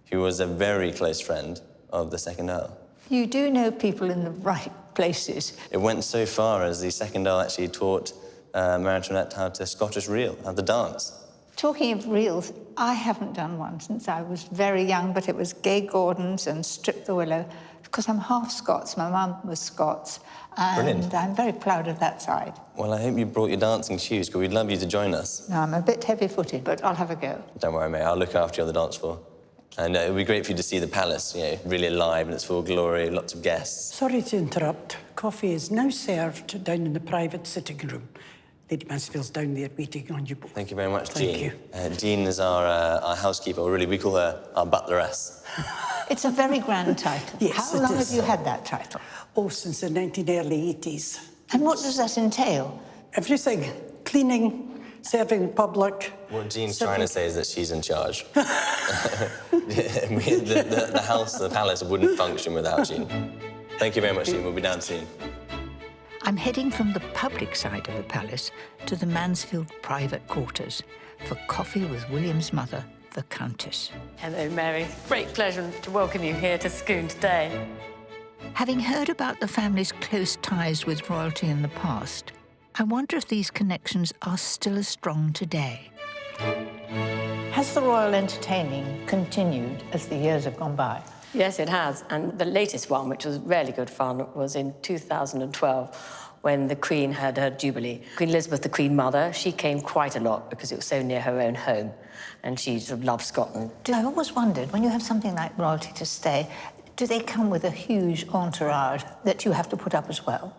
who was a very close friend of the second Earl. You do know people in the right places. It went so far as the second Earl actually taught Marie Antoinette how to Scottish reel, how to dance. Talking of reels, I haven't done one since I was very young, but it was Gay Gordon's and Strip the Willow, because I'm half Scots. My mum was Scots, and Brilliant. I'm very proud of that side. Well, I hope you brought your dancing shoes, because we'd love you to join us. No, I'm a bit heavy-footed, but I'll have a go. Don't worry, mate. I'll look after you on the dance floor. And it would be great for you to see the palace, you know, really alive in its full glory, lots of guests. Sorry to interrupt. Coffee is now served down in the private sitting room. Lady Mansfield's down there waiting on you both. Thank you very much, Jean. Thank you. Jean is our housekeeper, or really, we call her our butleress. It's a very grand title. Yes, How long it is. have you had that title? Oh, since the early 80s. And what does that entail? Everything. Cleaning, serving public. What Jean's trying to say is that she's in charge. the house, the palace wouldn't function without Jean. Thank you very much, Jean. We'll be down soon. I'm heading from the public side of the palace to the Mansfield private quarters for coffee with William's mother, the Countess. Hello, Mary. Great pleasure to welcome you here to Scone today. Having heard about the family's close ties with royalty in the past, I wonder if these connections are still as strong today. Has the royal entertaining continued as the years have gone by? Yes, it has. And the latest one, which was really good fun, was in 2012, when the Queen had her Jubilee. Queen Elizabeth, the Queen Mother, she came quite a lot because it was so near her own home, and she sort of loved Scotland. I've always wondered, when you have something like royalty to stay, do they come with a huge entourage that you have to put up as well?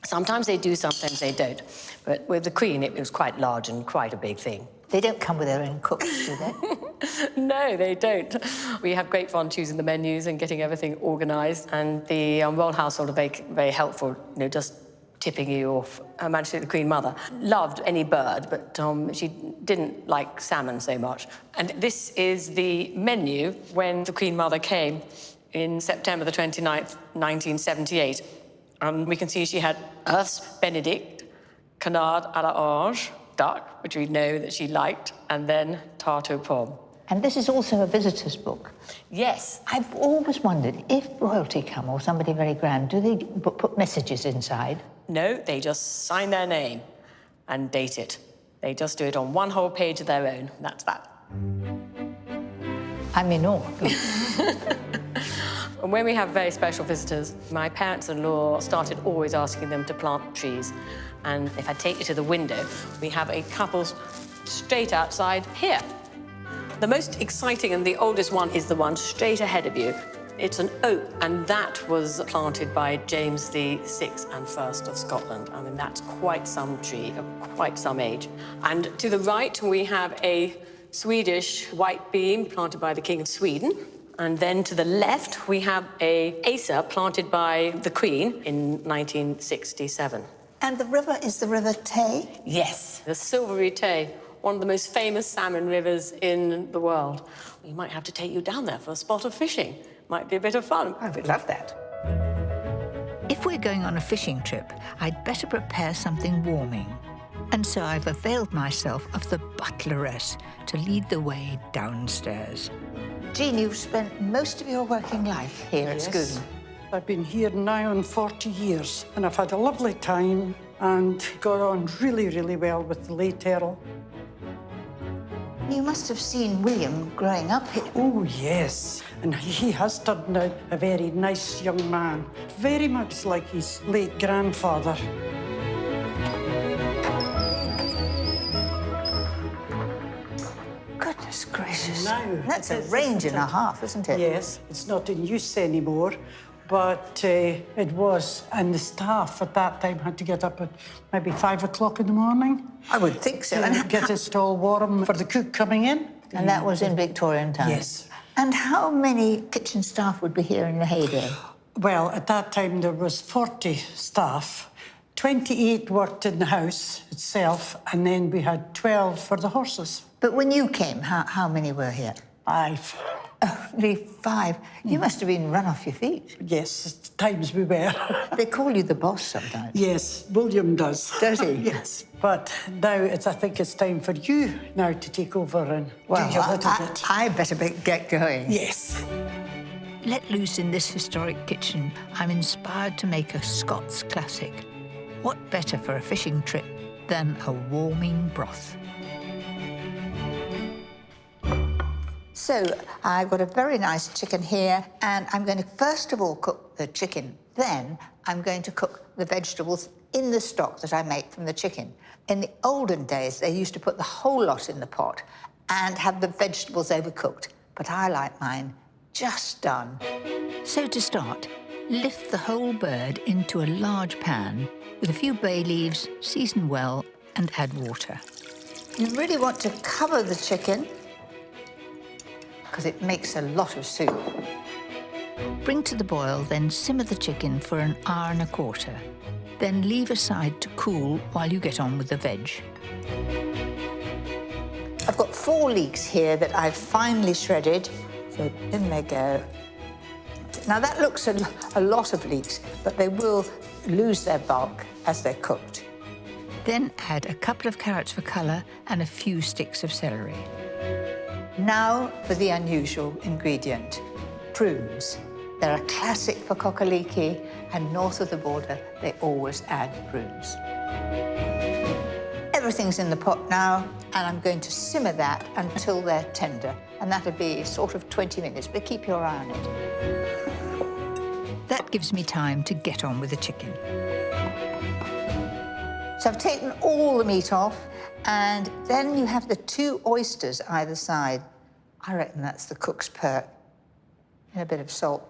Sometimes they do, sometimes they don't. But with the Queen, it was quite large and quite a big thing. They don't come with their own cooks, do they? No, they don't. We have great fun choosing the menus and getting everything organised, and the royal household are very, very helpful, you know, just tipping you off. Her Majesty the Queen Mother loved any bird, but she didn't like salmon so much. And this is the menu when the Queen Mother came in September the 29th, 1978. We can see she had Earth's Benedict, canard à la orange, duck, which we know that she liked, and then tarte aux pommes. And this is also a visitor's book. Yes. I've always wondered, if royalty come or somebody very grand, do they put messages inside? No, they just sign their name and date it. They just do it on one whole page of their own. That's that. I'm in awe. And when we have very special visitors, my parents-in-law started always asking them to plant trees. And if I take you to the window, we have a couple straight outside here. The most exciting and the oldest one is the one straight ahead of you. It's an oak, and that was planted by James VI and First of Scotland. I mean, that's quite some tree of quite some age. And to the right, we have a Swedish white beam planted by the King of Sweden. And then to the left, we have a Acer planted by the Queen in 1967. And the river is the River Tay? Yes, the Silvery Tay, one of the most famous salmon rivers in the world. We might have to take you down there for a spot of fishing. Might be a bit of fun. I would love that. If we're going on a fishing trip, I'd better prepare something warming. And so I've availed myself of the butleress to lead the way downstairs. Jean, you've spent most of your working life here at Scooten. I've been here now on 40 years, and I've had a lovely time and got on really, really well with the late Earl. You must have seen William growing up here. Oh, yes. And he has turned out a very nice young man, very much like his late grandfather. Goodness gracious. Now, that's a range and a half, isn't it? Yes, it's not in use anymore, but it was. And the staff at that time had to get up at maybe 5 o'clock in the morning. I would think so. And get it all warm for the cook coming in. And that was in Victorian times? Yes. And how many kitchen staff would be here in the heyday? Well, at that time there was 40 staff. 28 worked in the house itself, and then we had 12 for the horses. But when you came, how many were here? 5. Only 5? You must have been run off your feet. Yes, at times we were. They call you the boss sometimes. Yes, William does. Does he? Yes. But now I think it's time for you now to take over and do your little bit. I better get going. Yes. Let loose in this historic kitchen, I'm inspired to make a Scots classic. What better for a fishing trip than a warming broth? So I've got a very nice chicken here, and I'm going to first of all cook the chicken. Then I'm going to cook the vegetables in the stock that I make from the chicken. In the olden days, they used to put the whole lot in the pot and have the vegetables overcooked. But I like mine just done. So to start, lift the whole bird into a large pan with a few bay leaves, season well, and add water. You really want to cover the chicken because it makes a lot of soup. Bring to the boil, then simmer the chicken for an hour and a quarter. Then leave aside to cool while you get on with the veg. I've got 4 leeks here that I've finely shredded. So in they go. Now that looks a lot of leeks, but they will lose their bulk as they're cooked. Then add a couple of carrots for colour and a few sticks of celery. Now for the unusual ingredient, prunes. They're a classic for cockaliki, And north of the border, they always add prunes. Everything's in the pot now, and I'm going to simmer that until they're tender. And that'll be sort of 20 minutes, but keep your eye on it. That gives me time to get on with the chicken. So I've taken all the meat off, and then you have the 2 oysters either side. I reckon that's the cook's perk. And a bit of salt.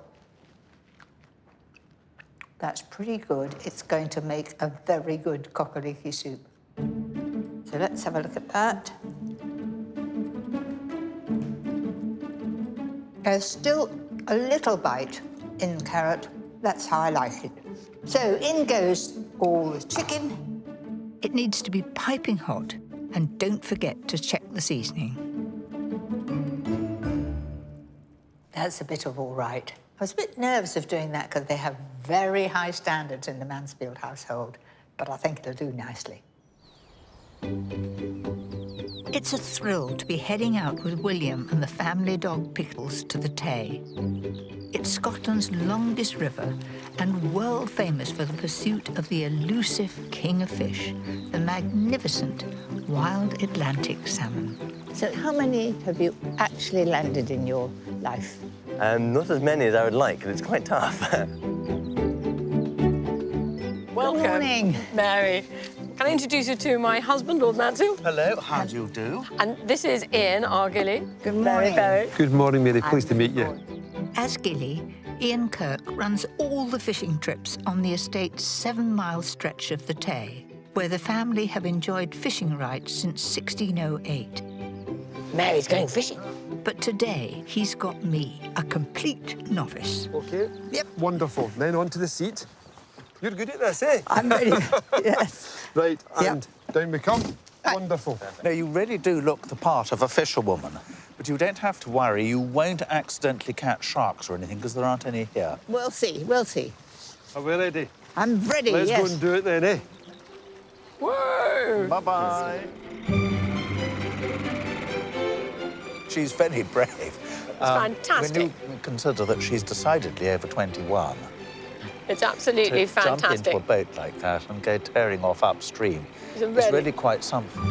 That's pretty good. It's going to make a very good cockleiki soup. So let's have a look at that. There's still a little bite in the carrot. That's how I like it. So in goes all the chicken. It needs to be piping hot, and don't forget to check the seasoning. That's a bit of all right. I was a bit nervous of doing that because they have very high standards in the Mansfield household, but I think it'll do nicely. It's a thrill to be heading out with William and the family dog Pickles to the Tay. It's Scotland's longest river and world famous for the pursuit of the elusive king of fish, the magnificent wild Atlantic salmon. So how many have you actually landed in your life? Not as many as I would like, and it's quite tough. Welcome, Good morning, Mary. Can I introduce you to my husband, Lord Mansfield? Hello, how do you do? And this is Ian, our gilly. Good morning. Good morning, Mary. Pleased to meet you. As Gilly, Ian Kirk runs all the fishing trips on the estate's 7-mile stretch of the Tay, where the family have enjoyed fishing rights since 1608. Mary's going fishing. But today, he's got me, a complete novice. OK? Yep. Wonderful. Then on to the seat. You're good at this, eh? I'm ready, yes. Right, and down we come. Wonderful. Now, you really do look the part of a fisherwoman, but you don't have to worry. You won't accidentally catch sharks or anything, because there aren't any here. We'll see, we'll see. Are we ready? I'm ready, Let's yes. go and do it then, eh? Whoa! Bye-bye. She's very brave. It's fantastic. When you consider that she's decidedly over 21. It's absolutely to jump fantastic. into a boat like that and go tearing off upstream It's is really quite something.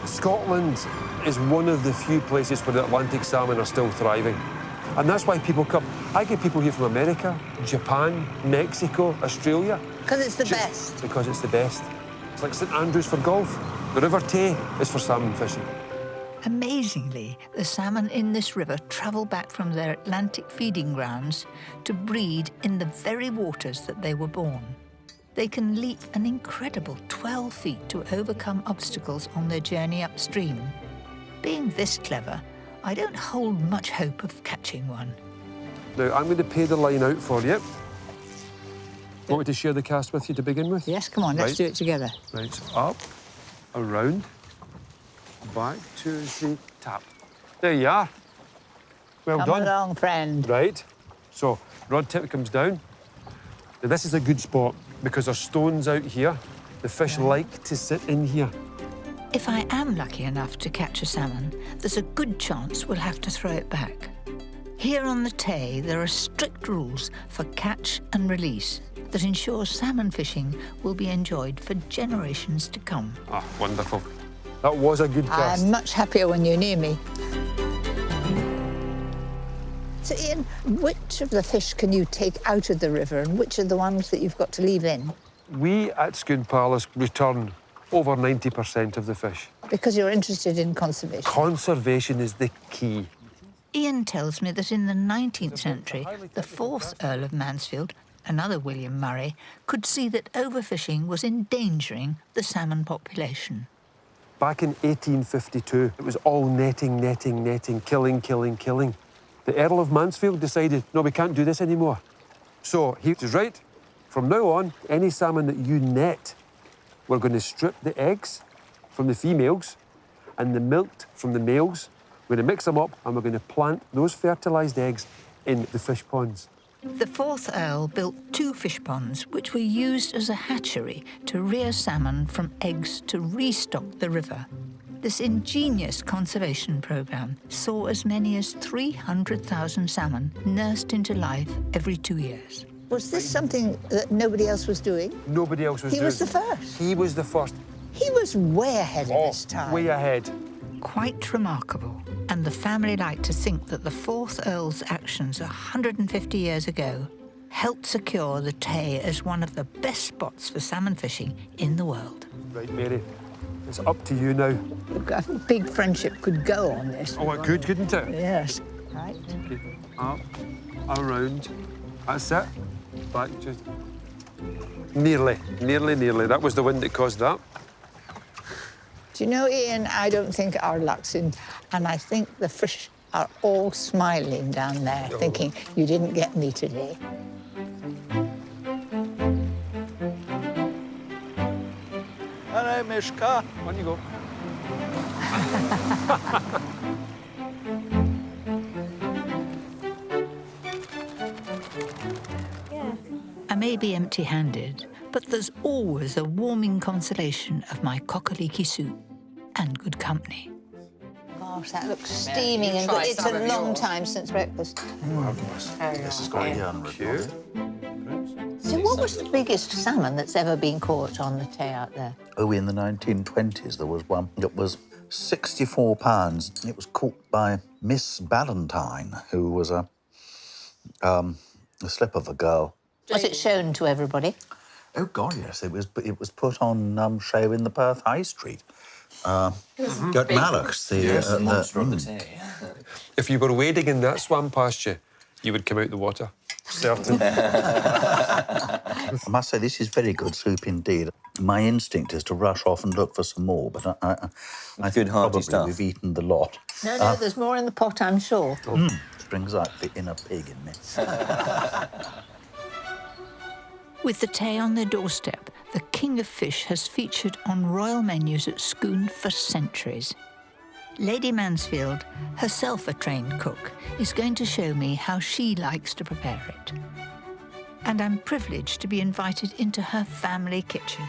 Scotland is one of the few places where the Atlantic salmon are still thriving. And that's why people come. I get people here from America, Japan, Mexico, Australia. Because it's the best. Because it's the best. It's like St Andrews for golf. The River Tay is for salmon fishing. Amazingly, the salmon in this river travel back from their Atlantic feeding grounds to breed in the very waters that they were born. They can leap an incredible 12 feet to overcome obstacles on their journey upstream. Being this clever, I don't hold much hope of catching one. Now, I'm going to pay the line out for you. Want me to share the cast with you to begin with? Yes, come on, let's do it together. Right, so up, around, back, 2, 3, tap. There you are. Well Come done. along, friend. Right, so rod tip comes down. Now, this is a good spot because there's stones out here. The fish like to sit in here. If I am lucky enough to catch a salmon, there's a good chance we'll have to throw it back. Here on the Tay, there are strict rules for catch and release that ensure salmon fishing will be enjoyed for generations to come. Ah, wonderful. That was a good cast. I'm much happier when you're near me. So, Ian, which of the fish can you take out of the river and which are the ones that you've got to leave in? We at Scone Palace return over 90% of the fish. Because you're interested in conservation. Conservation is the key. Ian tells me that in the 19th century, the 4th Earl of Mansfield, another William Murray, could see that overfishing was endangering the salmon population. Back in 1852, it was all netting, netting, netting, killing, killing, killing. The Earl of Mansfield decided, no, we can't do this anymore. So he was right. From now on, any salmon that you net, we're going to strip the eggs from the females and the milk from the males. We're going to mix them up and we're going to plant those fertilised eggs in the fish ponds. The 4th Earl built 2 fish ponds which were used as a hatchery to rear salmon from eggs to restock the river. This ingenious conservation programme saw as many as 300,000 salmon nursed into life every 2 years. Was this something that nobody else was doing? Nobody else was doing it. He was the first. He was the first. He was way ahead of his time. Way ahead. Quite remarkable. And the family like to think that the 4th Earl's actions 150 years ago helped secure the Tay as one of the best spots for salmon fishing in the world. Right, Mary, it's up to you now. A big friendship could go on this. Oh, it could, couldn't it? Yes. Right. Okay. Up, around. That's it. Back just... Nearly. That was the wind that caused that. Do you know, Ian, I don't think our luck's in, and I think the fish are all smiling down there, thinking, you didn't get me today. Hello, Mishka. On you go. I may be empty-handed, but there's always a warming consolation of my cockaliki soup and good company. Gosh, that looks steaming and good. It's a long time since breakfast. This has got a yarn cute. So what was the biggest salmon that's ever been caught on the Tay out there? Oh, in the 1920s, there was one that was 64 pounds. It was caught by Miss Ballantyne, who was a slip of a girl. Was it shown to everybody? Oh, God, yes. It was put on show in the Perth High Street. Got Malloch's, the monster of the Tay. If you were wading in that swam past you, you would come out the water. Certain. I must say, this is very good soup indeed. My instinct is to rush off and look for some more, but I think probably we've eaten the lot. No, there's more in the pot, I'm sure. Brings out the inner pig in me. With the Tay on their doorstep, the king of fish has featured on royal menus at Scone for centuries. Lady Mansfield, herself a trained cook, is going to show me how she likes to prepare it. And I'm privileged to be invited into her family kitchen.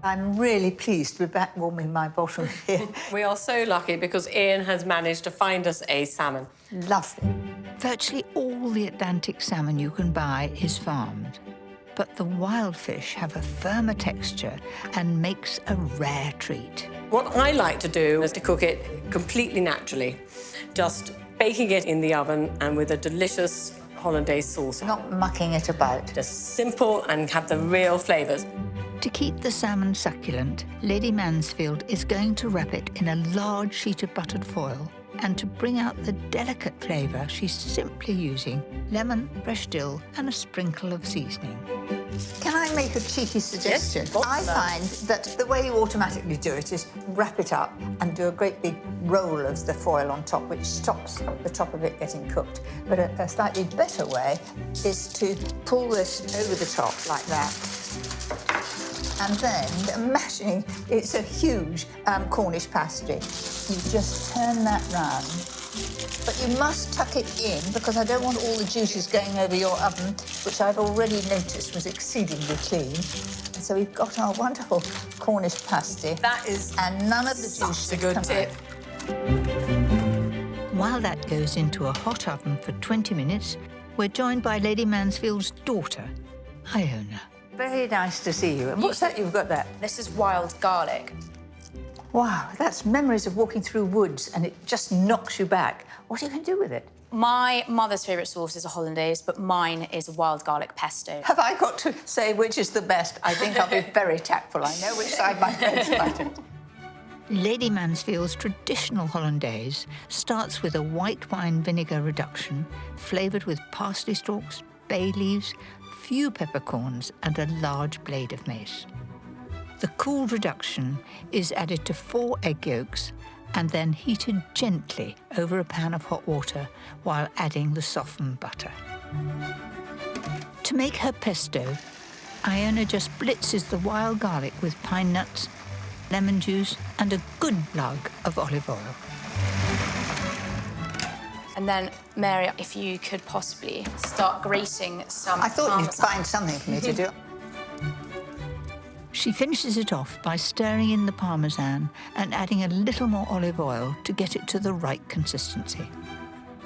I'm really pleased to be back warming my bottom here. We are so lucky because Ian has managed to find us a salmon. Lovely. Virtually all the Atlantic salmon you can buy is farmed. But the wild fish have a firmer texture and makes a rare treat. What I like to do is to cook it completely naturally, just baking it in the oven and with a delicious hollandaise sauce. Not mucking it about. Just simple and have the real flavours. To keep the salmon succulent, Lady Mansfield is going to wrap it in a large sheet of buttered foil, and to bring out the delicate flavour, she's simply using lemon, fresh dill and a sprinkle of seasoning. Can I make a cheeky suggestion? Yes, I find that the way you automatically do it is wrap it up and do a great big roll of the foil on top, which stops the top of it getting cooked. But a slightly better way is to pull this over the top like that. And then, imagining it's a huge Cornish pasty, you just turn that round. But you must tuck it in, because I don't want all the juices going over your oven, which I've already noticed was exceedingly clean. And so we've got our wonderful Cornish pasty. That is and none of the juices a good tip. While that goes into a hot oven for 20 minutes, we're joined by Lady Mansfield's daughter, Iona. Very nice to see you. And what's that you've got there? This is wild garlic. Wow, that's memories of walking through woods and it just knocks you back. What are you going to do with it? My mother's favourite sauce is a hollandaise, but mine is a wild garlic pesto. Have I got to say which is the best? I think I'll be very tactful. I know which side my friends fight it. Lady Mansfield's traditional hollandaise starts with a white wine vinegar reduction, flavoured with parsley stalks, bay leaves, few peppercorns and a large blade of mace. The cooled reduction is added to 4 egg yolks and then heated gently over a pan of hot water while adding the softened butter. To make her pesto, Iona just blitzes the wild garlic with pine nuts, lemon juice and a good lug of olive oil. And then, Mary, if you could possibly start grating some I thought you'd parmesan. find something for me to do. She finishes it off by stirring in the parmesan and adding a little more olive oil to get it to the right consistency.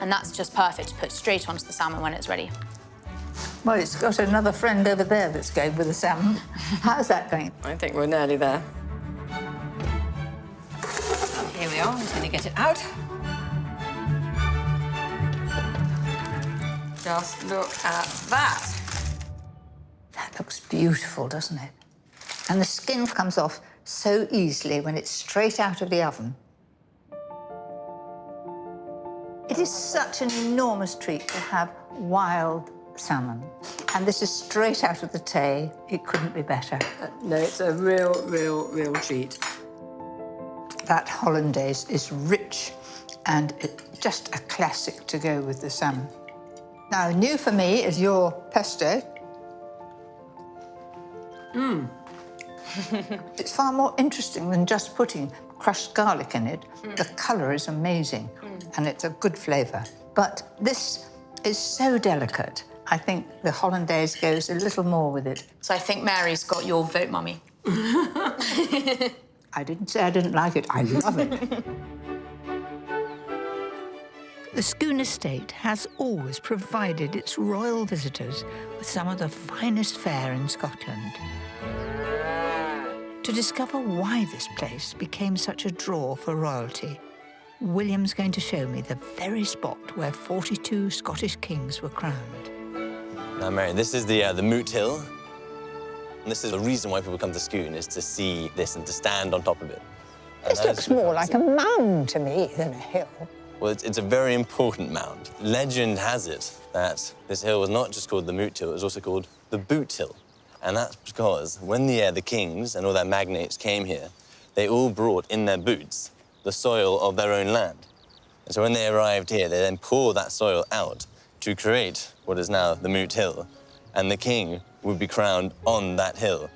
And that's just perfect to put straight onto the salmon when it's ready. Well, it's got another friend over there that's going with the salmon. How's that going? I think we're nearly there. Here we are. I'm just going to get it out. Just look at that. That looks beautiful, doesn't it? And the skin comes off so easily when it's straight out of the oven. It is such an enormous treat to have wild salmon. And this is straight out of the Tay. It couldn't be better. No, it's a real treat. That hollandaise is rich and just a classic to go with the salmon. Now, new for me is your pesto. It's far more interesting than just putting crushed garlic in it. The colour is amazing and it's a good flavour. But this is so delicate. I think the hollandaise goes a little more with it. So I think Mary's got your vote, Mummy. I didn't say I didn't like it. I love it. The Scone Estate has always provided its royal visitors with some of the finest fare in Scotland. To discover why this place became such a draw for royalty, William's going to show me the very spot where 42 Scottish kings were crowned. Now, Mary, this is the Moot Hill. And this is the reason why people come to Scone, is to see this and to stand on top of it. This looks more like a mound to me than a hill. Well, it's a very important mound. Legend has it that this hill was not just called the Moot Hill, it was also called the Boot Hill. And that's because when the kings and all their magnates came here, they all brought in their boots the soil of their own land. And so when they arrived here, they then poured that soil out to create what is now the Moot Hill. And the king would be crowned on that hill.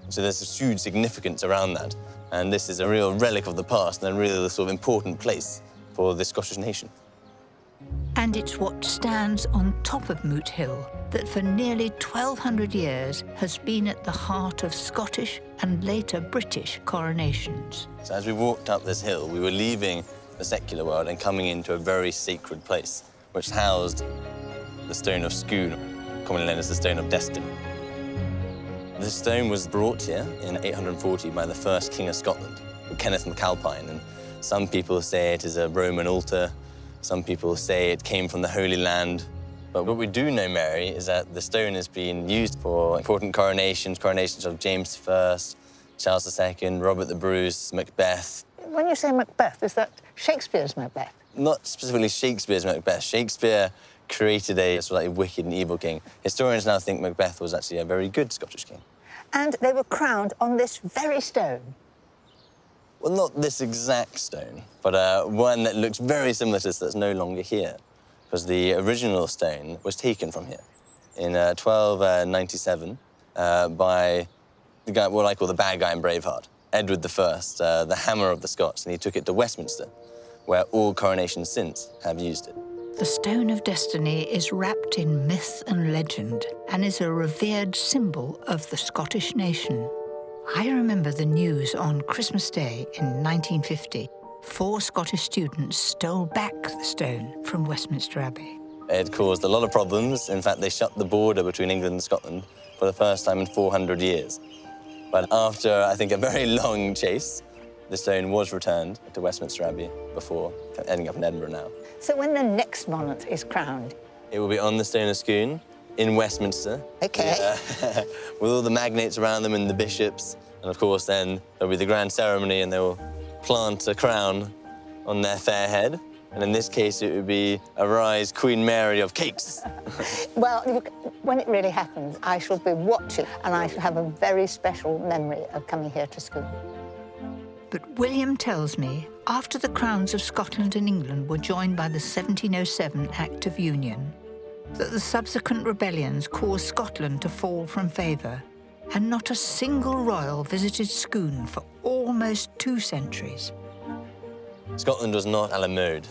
So there's a huge significance around that. And this is a real relic of the past and a real sort of important place for the Scottish nation. And it's what stands on top of Moot Hill that for nearly 1,200 years has been at the heart of Scottish and later British coronations. So as we walked up this hill, we were leaving the secular world and coming into a very sacred place, which housed the Stone of Scone, commonly known as the Stone of Destiny. This stone was brought here in 840 by the first King of Scotland, Kenneth MacAlpine, and some people say it is a Roman altar, some people say it came from the Holy Land. But what we do know, Mary, is that the stone has been used for important coronations of James I, Charles II, Robert the Bruce, Macbeth. When you say Macbeth, is that Shakespeare's Macbeth? Not specifically Shakespeare's Macbeth. Shakespeare created a sort of wicked and evil king. Historians now think Macbeth was actually a very good Scottish king. And they were crowned on this very stone. Well, not this exact stone, but one that looks very similar to this that's no longer here, because the original stone was taken from here in 1297 by the guy, what I call the bad guy in Braveheart, Edward I, the Hammer of the Scots, and he took it to Westminster, where all coronations since have used it. The Stone of Destiny is wrapped in myth and legend and is a revered symbol of the Scottish nation. I remember the news on Christmas Day in 1950. 4 Scottish students stole back the stone from Westminster Abbey. It caused a lot of problems. In fact, they shut the border between England and Scotland for the first time in 400 years. But after, I think, a very long chase, the stone was returned to Westminster Abbey before ending up in Edinburgh now. So when the next monarch is crowned? It will be on the Stone of Scone in Westminster. OK. With all the magnates around them and the bishops. And of course, then there'll be the grand ceremony and they will plant a crown on their fair head. And in this case, it would be Arise, Queen Mary of Cakes. Well, look, when it really happens, I shall be watching and I shall have a very special memory of coming here to Scone. But William tells me, after the crowns of Scotland and England were joined by the 1707 Act of Union, that the subsequent rebellions caused Scotland to fall from favour, and not a single royal visited Scone for almost 2 centuries. Scotland was not à la mode.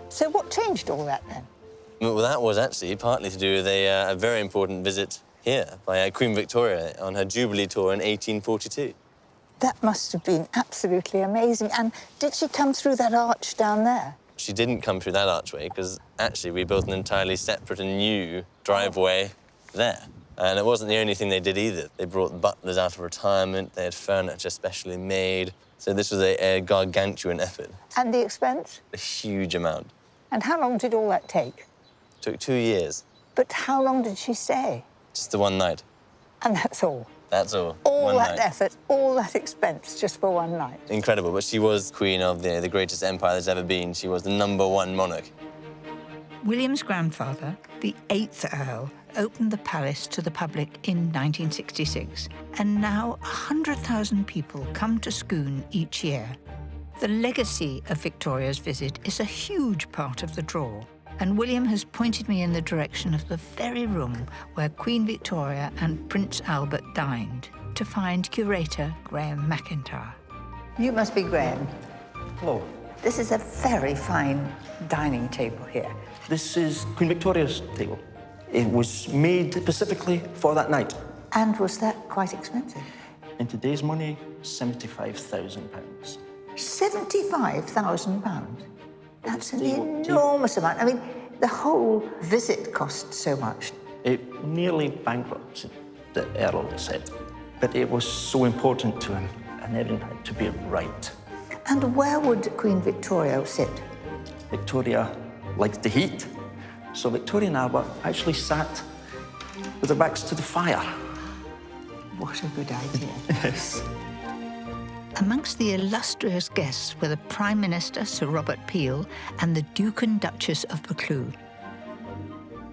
So what changed all that then? Well, that was actually partly to do with a very important visit here by Queen Victoria on her Jubilee tour in 1842. That must have been absolutely amazing. And did she come through that arch down there? She didn't come through that archway because actually we built an entirely separate and new driveway there. And it wasn't the only thing they did either. They brought butlers out of retirement, they had furniture specially made. So this was a gargantuan effort. And the expense? A huge amount. And how long did all that take? It took 2 years. But how long did she stay? Just the one night. And that's all? That's all. All one that night. effort, all that expense, just for one night? Incredible, but she was queen of the greatest empire there's ever been. She was the #1 monarch. William's grandfather, the 8th Earl, opened the palace to the public in 1966, and now 100,000 people come to Scone each year. The legacy of Victoria's visit is a huge part of the draw, and William has pointed me in the direction of the very room where Queen Victoria and Prince Albert dined, to find curator Graham McIntyre. You must be Graham. Hello. This is a very fine dining table here. This is Queen Victoria's table. It was made specifically for that night. And was that quite expensive? In today's money, £75,000. £75,000? That's an enormous amount. I mean, the whole visit cost so much. It nearly bankrupted the Earl said, but it was so important to him, and everything had to be right. And where would Queen Victoria sit? Victoria liked the heat, so Victoria and Albert actually sat with their backs to the fire. What a good idea. Yes. Amongst the illustrious guests were the Prime Minister, Sir Robert Peel, and the Duke and Duchess of Buccleuch.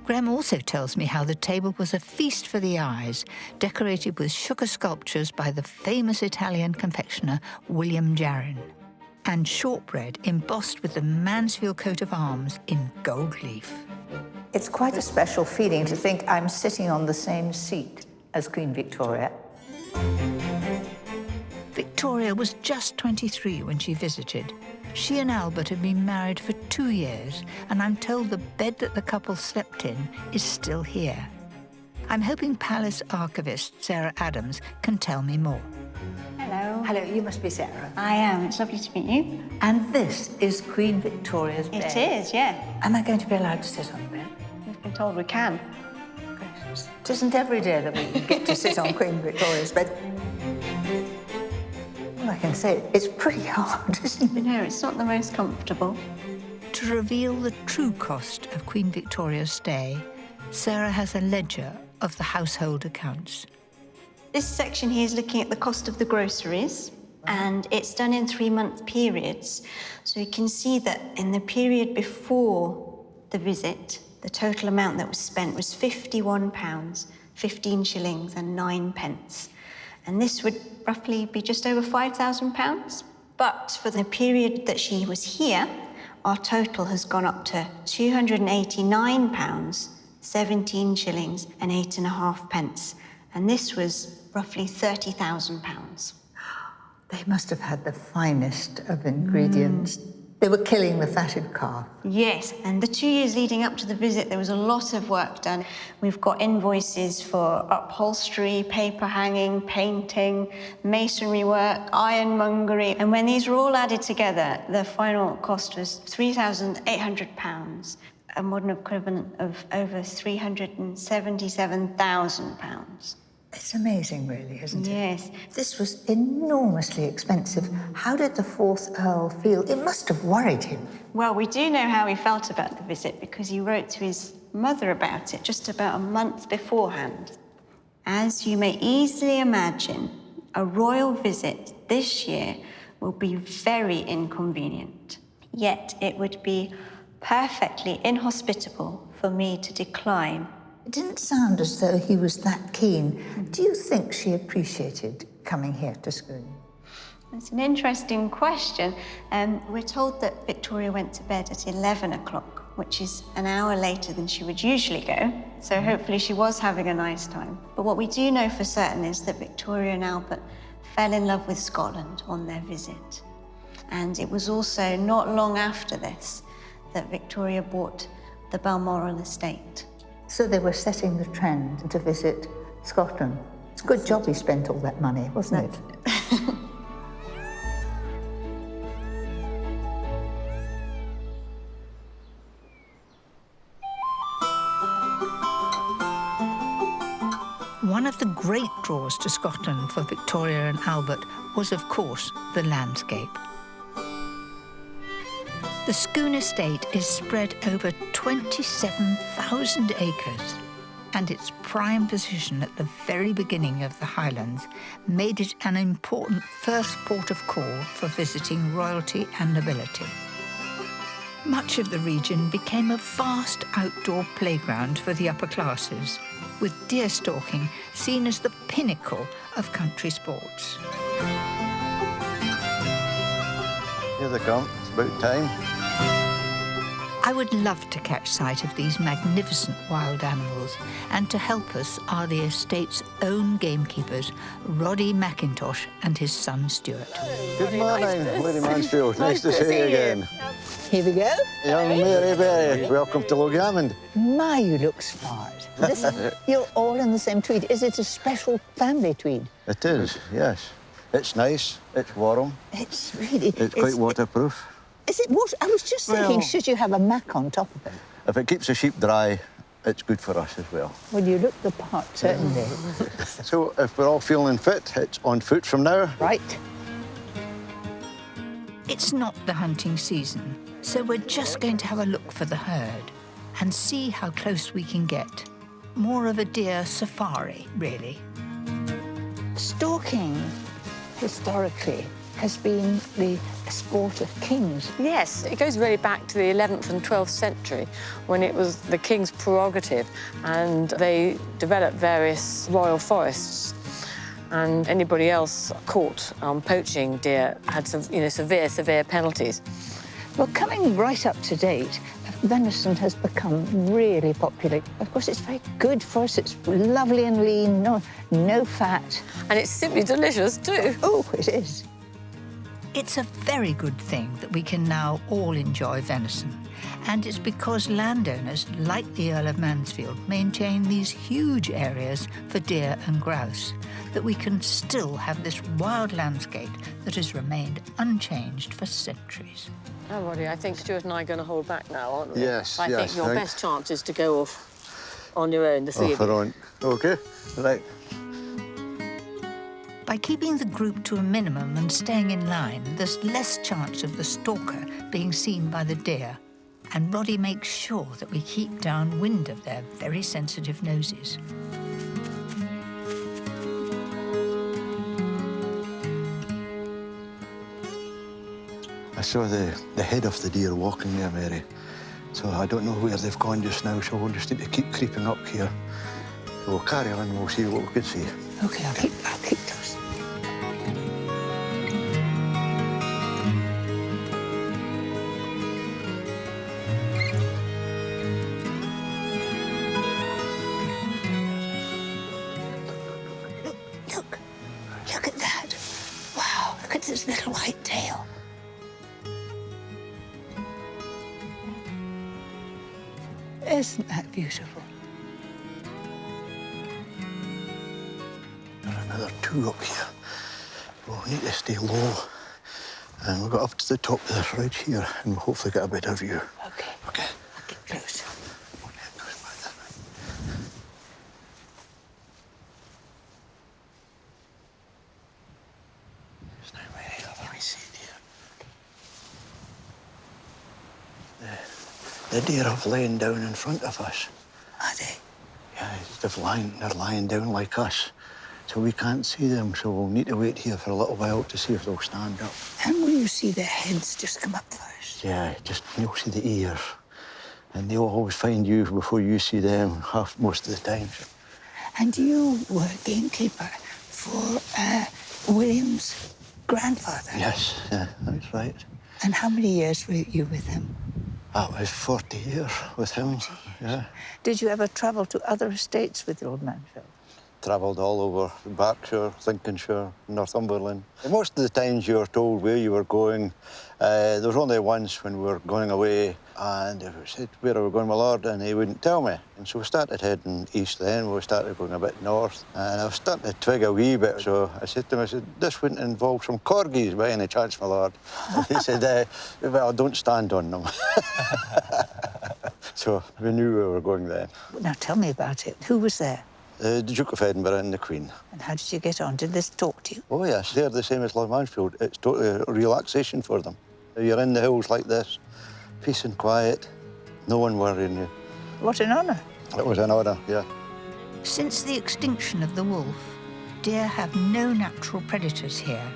Graham also tells me how the table was a feast for the eyes, decorated with sugar sculptures by the famous Italian confectioner William Jarrin, and shortbread embossed with the Mansfield coat of arms in gold leaf. It's quite a special feeling to think I'm sitting on the same seat as Queen Victoria. Victoria was just 23 when she visited. She and Albert had been married for 2 years, and I'm told the bed that the couple slept in is still here. I'm hoping Palace archivist Sarah Adams can tell me more. Hello. Hello, you must be Sarah. I am. It's lovely to meet you. And this is Queen Victoria's bed? It is, yeah. Am I going to be allowed to sit on the bed? We've been told we can. Gracious. It isn't every day that we get to sit on Queen Victoria's bed. All I can say, it's pretty hard, isn't it? No, it's not the most comfortable. To reveal the true cost of Queen Victoria's stay, Sarah has a ledger of the household accounts. This section here is looking at the cost of the groceries, and it's done in 3-month periods. So you can see that in the period before the visit, the total amount that was spent was £51, 15 shillings and 9 pence. And this would roughly be just over £5,000. But for the period that she was here, our total has gone up to £289, 17 shillings and 8.5 pence. And this was roughly £30,000. They must have had the finest of ingredients. They were killing the fatted calf. Yes, and the 2 years leading up to the visit, there was a lot of work done. We've got invoices for upholstery, paper hanging, painting, masonry work, ironmongery. And when these were all added together, the final cost was £3,800, a modern equivalent of over £377,000. It's amazing, really, isn't it? Yes. This was enormously expensive. How did the 4th Earl feel? It must have worried him. Well, we do know how he felt about the visit because he wrote to his mother about it just about a month beforehand. As you may easily imagine, a royal visit this year will be very inconvenient. Yet it would be perfectly inhospitable for me to decline. It didn't sound as though he was that keen. Do you think she appreciated coming here to Scone? That's an interesting question. We're told that Victoria went to bed at 11 o'clock, which is an hour later than she would usually go. So hopefully she was having a nice time. But what we do know for certain is that Victoria and Albert fell in love with Scotland on their visit. And it was also not long after this that Victoria bought the Balmoral estate. So they were setting the trend to visit Scotland. It's a good job he spent all that money, wasn't it? One of the great draws to Scotland for Victoria and Albert was, of course, the landscape. The Scone estate is spread over 27,000 acres, and its prime position at the very beginning of the Highlands made it an important first port of call for visiting royalty and nobility. Much of the region became a vast outdoor playground for the upper classes, with deer stalking seen as the pinnacle of country sports. Here they come. It's about time. I would love to catch sight of these magnificent wild animals, and to help us are the estate's own gamekeepers, Roddy McIntosh and his son Stuart. Good morning, Lady Mansfield. Nice to see you again. Here we go. Young Mary Berry, welcome to Logammond. My, you look smart. You're all in the same tweed. Is it a special family tweed? It is, yes. It's nice, it's warm. It's really... It's quite waterproof. Is it water? I was just thinking, should you have a mac on top of it? If it keeps the sheep dry, it's good for us as well. Well, you look the part, certainly. So if we're all feeling fit, it's on foot from now. Right. It's not the hunting season, so we're just going to have a look for the herd and see how close we can get. More of a deer safari, really. Stalking, historically, has been the sport of kings. Yes, it goes really back to the 11th and 12th century, when it was the king's prerogative, and they developed various royal forests. And anybody else caught poaching deer had some, severe penalties. Well, coming right up to date, venison has become really popular. Of course, it's very good for us. It's lovely and lean, no fat. And it's simply delicious, too. Oh, it is. It's a very good thing that we can now all enjoy venison. And it's because landowners, like the Earl of Mansfield, maintain these huge areas for deer and grouse, that we can still have this wild landscape that has remained unchanged for centuries. Oh, Roddy, I think Stuart and I are going to hold back now, aren't we? Yes, I think your best chance is to go off on your own, the three of you. On. OK, right. By keeping the group to a minimum and staying in line, there's less chance of the stalker being seen by the deer, and Roddy makes sure that we keep downwind of their very sensitive noses. I saw the head of the deer walking there, Mary. So I don't know where they've gone just now, so we'll just need to keep creeping up here. So we'll carry on and we'll see what we can see. OK, I'll keep close. Look at that. Wow, look at this little white tail. Isn't that beautiful? There's another two up here. We'll need to stay low. And we'll go up to the top of this ridge here and we'll hopefully get a better view. OK. OK. I'll get close. The deer have lain down in front of us. Are they? Yeah, they're lying down like us. So we can't see them, so we'll need to wait here for a little while to see if they'll stand up. And will you see their heads just come up first? Yeah, you'll see the ears. And they'll always find you before you see them, most of the time. And you were gamekeeper for William's grandfather? Yes, yeah, that's right. And how many years were you with him? That was 40 years with him, yeah. Did you ever travel to other estates with Lord Mansfield? travelled all over Berkshire, Lincolnshire, Northumberland. And most of the times you were told where you were going. There was only once when we were going away, and I said, "Where are we going, my lord?" And he wouldn't tell me. And so we started heading east then. We started going a bit north, and I was starting to twig a wee bit. So I said to him, I said, "This wouldn't involve some corgis by any chance, my lord?" And he said, "Well, don't stand on them." So we knew we were going there. Now, tell me about it. Who was there? The Duke of Edinburgh and the Queen. And how did you get on? Did they talk to you? Oh, yes. They're the same as Lord Mansfield. It's totally a relaxation for them. You're in the hills like this, peace and quiet, no one worrying you. What an honour. It was an honour, yeah. Since the extinction of the wolf, deer have no natural predators here.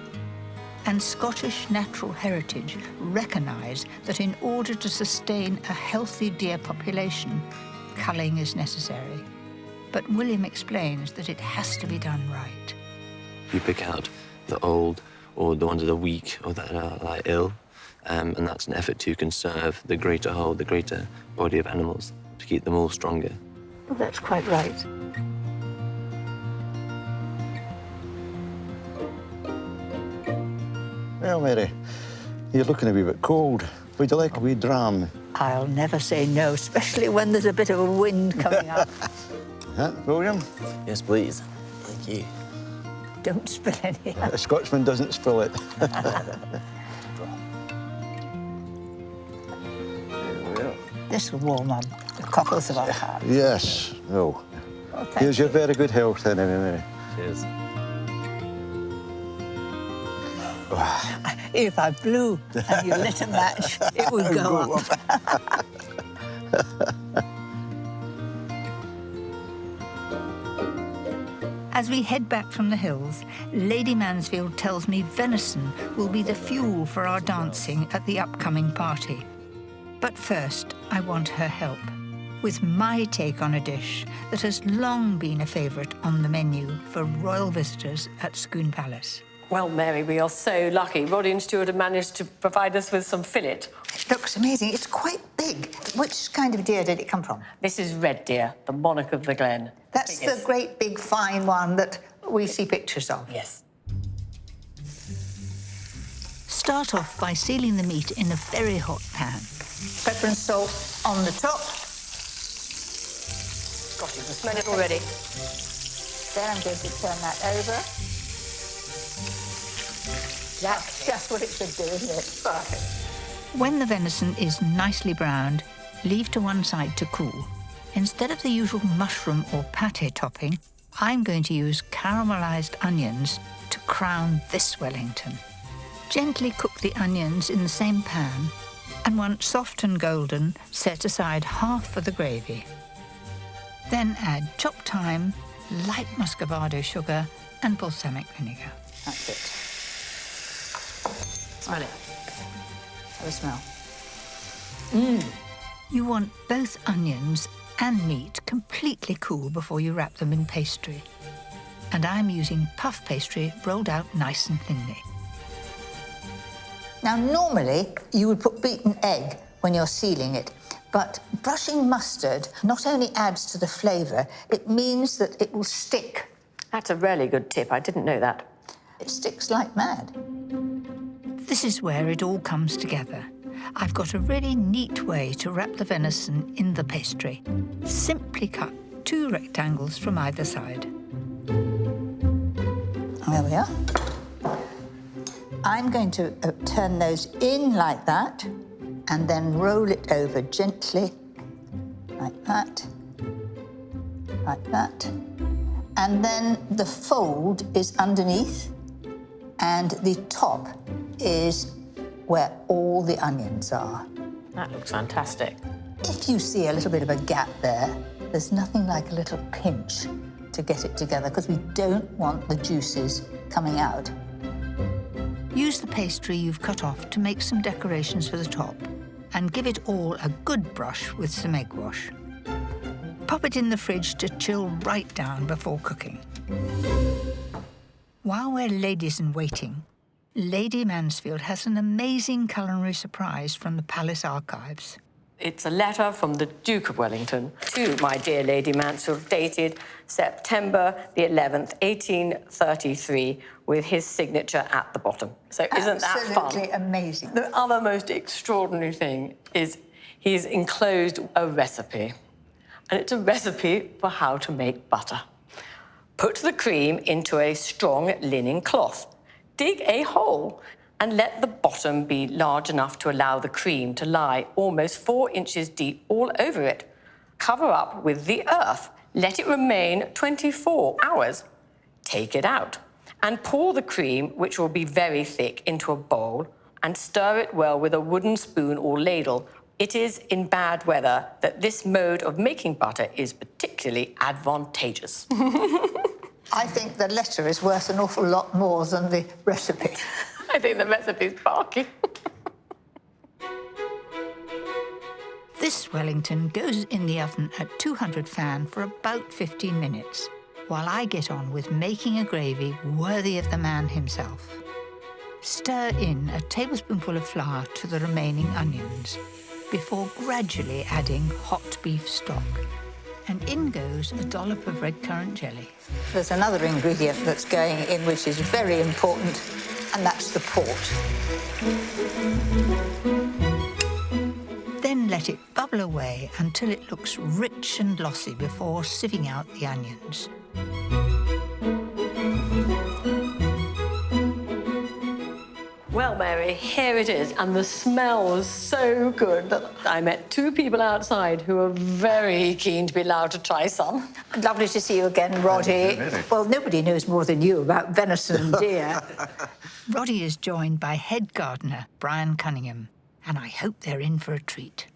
And Scottish natural heritage recognise that in order to sustain a healthy deer population, culling is necessary. But William explains that it has to be done right. You pick out the old or the ones that are weak or that are like ill, and that's an effort to conserve the greater whole, the greater body of animals, to keep them all stronger. Well, that's quite right. Well, Mary, you're looking a wee bit cold. Would you like a wee dram? I'll never say no, especially when there's a bit of a wind coming up. William? Yes, please. Thank you. Don't spill any. A Scotsman doesn't spill it. This will warm up the cockles of our hearts. Yes. Oh. Well, Here's your very good health, then, Mary. Cheers. If I blew and you lit a match, it would go up. As we head back from the hills, Lady Mansfield tells me venison will be the fuel for our dancing at the upcoming party. But first, I want her help with my take on a dish that has long been a favourite on the menu for royal visitors at Scone Palace. Well, Mary, we are so lucky. Roddy and Stuart have managed to provide us with some fillet. It looks amazing. It's quite big. Which kind of deer did it come from? This is red deer, the monarch of the glen. That's the great big fine one that we see pictures of. Yes. Start off by sealing the meat in a very hot pan. Pepper and salt on the top. Gosh, you can smell it already. Then I'm going to turn that over. That's just what it should do, isn't it? Perfect. When the venison is nicely browned, leave to one side to cool. Instead of the usual mushroom or pâté topping, I'm going to use caramelised onions to crown this Wellington. Gently cook the onions in the same pan, and once soft and golden, set aside half for the gravy. Then add chopped thyme, light muscovado sugar, and balsamic vinegar. That's it. Smell it. Have a smell. You want both onions and meat completely cool before you wrap them in pastry. And I'm using puff pastry rolled out nice and thinly. Now, normally, you would put beaten egg when you're sealing it, but brushing mustard not only adds to the flavour, it means that it will stick. That's a really good tip. I didn't know that. It sticks like mad. This is where it all comes together. I've got a really neat way to wrap the venison in the pastry. Simply cut 2 rectangles from either side. There we are. I'm going to turn those in like that and then roll it over gently, like that, like that. And then the fold is underneath and the top is where all the onions are. That looks fantastic. If you see a little bit of a gap there, there's nothing like a little pinch to get it together because we don't want the juices coming out. Use the pastry you've cut off to make some decorations for the top and give it all a good brush with some egg wash. Pop it in the fridge to chill right down before cooking. While we're ladies in waiting, Lady Mansfield has an amazing culinary surprise from the palace archives. It's a letter from the Duke of Wellington to my dear Lady Mansfield, dated September the 11th, 1833, with his signature at the bottom. So isn't that fun? Absolutely amazing. The other most extraordinary thing is he's enclosed a recipe. And it's a recipe for how to make butter. Put the cream into a strong linen cloth. Dig a hole and let the bottom be large enough to allow the cream to lie almost 4 inches deep all over it. Cover up with the earth. Let it remain 24 hours. Take it out and pour the cream, which will be very thick, into a bowl and stir it well with a wooden spoon or ladle. It is in bad weather that this mode of making butter is particularly advantageous. I think the letter is worth an awful lot more than the recipe. I think the recipe's barky. This Wellington goes in the oven at 200 fan for about 15 minutes, while I get on with making a gravy worthy of the man himself. Stir in a tablespoonful of flour to the remaining onions, before gradually adding hot beef stock. And in goes a dollop of red currant jelly. There's another ingredient that's going in which is very important, and that's the port. Then let it bubble away until it looks rich and glossy before sieving out the onions. Well, Mary, here it is, and the smell was so good that I met 2 people outside who were very keen to be allowed to try some. Lovely to see you again, Roddy. Well, nobody knows more than you about venison and deer. Roddy is joined by head gardener Brian Cunningham, and I hope they're in for a treat.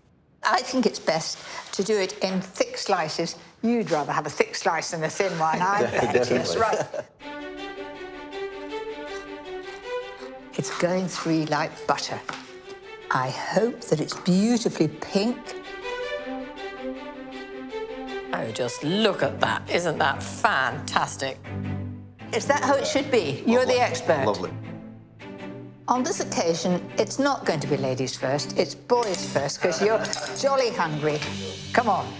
I think it's best to do it in thick slices. You'd rather have a thick slice than a thin one, I bet. Yes, right. It's going through like butter. I hope that it's beautifully pink. Oh, just look at that. Isn't that fantastic? Is that how it should be? You're the expert. Lovely. On this occasion, it's not going to be ladies first, it's boys first, because you're jolly hungry. Come on.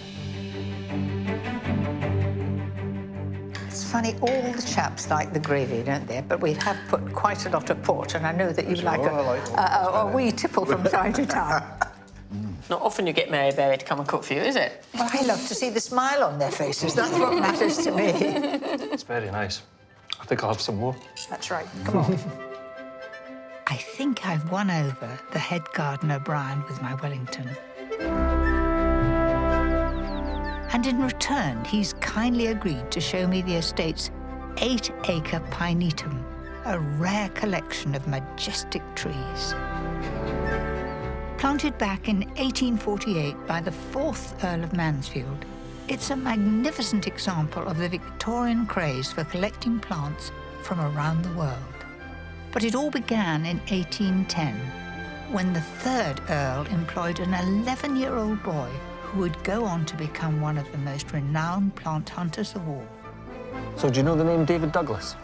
It's funny, all the chaps like the gravy, don't they? But we have put quite a lot of port, and I know that you like a wee tipple from time to time. Not often you get Mary Berry to come and cook for you, is it? Well, I love to see the smile on their faces. That's what matters to me. It's very nice. I think I'll have some more. That's right. Come on. I think I've won over the head gardener Brian with my Wellington. And in return, he's kindly agreed to show me the estate's 8-acre pinetum, a rare collection of majestic trees. Planted back in 1848 by the 4th Earl of Mansfield, it's a magnificent example of the Victorian craze for collecting plants from around the world. But it all began in 1810, when the 3rd Earl employed an 11-year-old boy who would go on to become one of the most renowned plant hunters of all. So do you know the name David Douglas?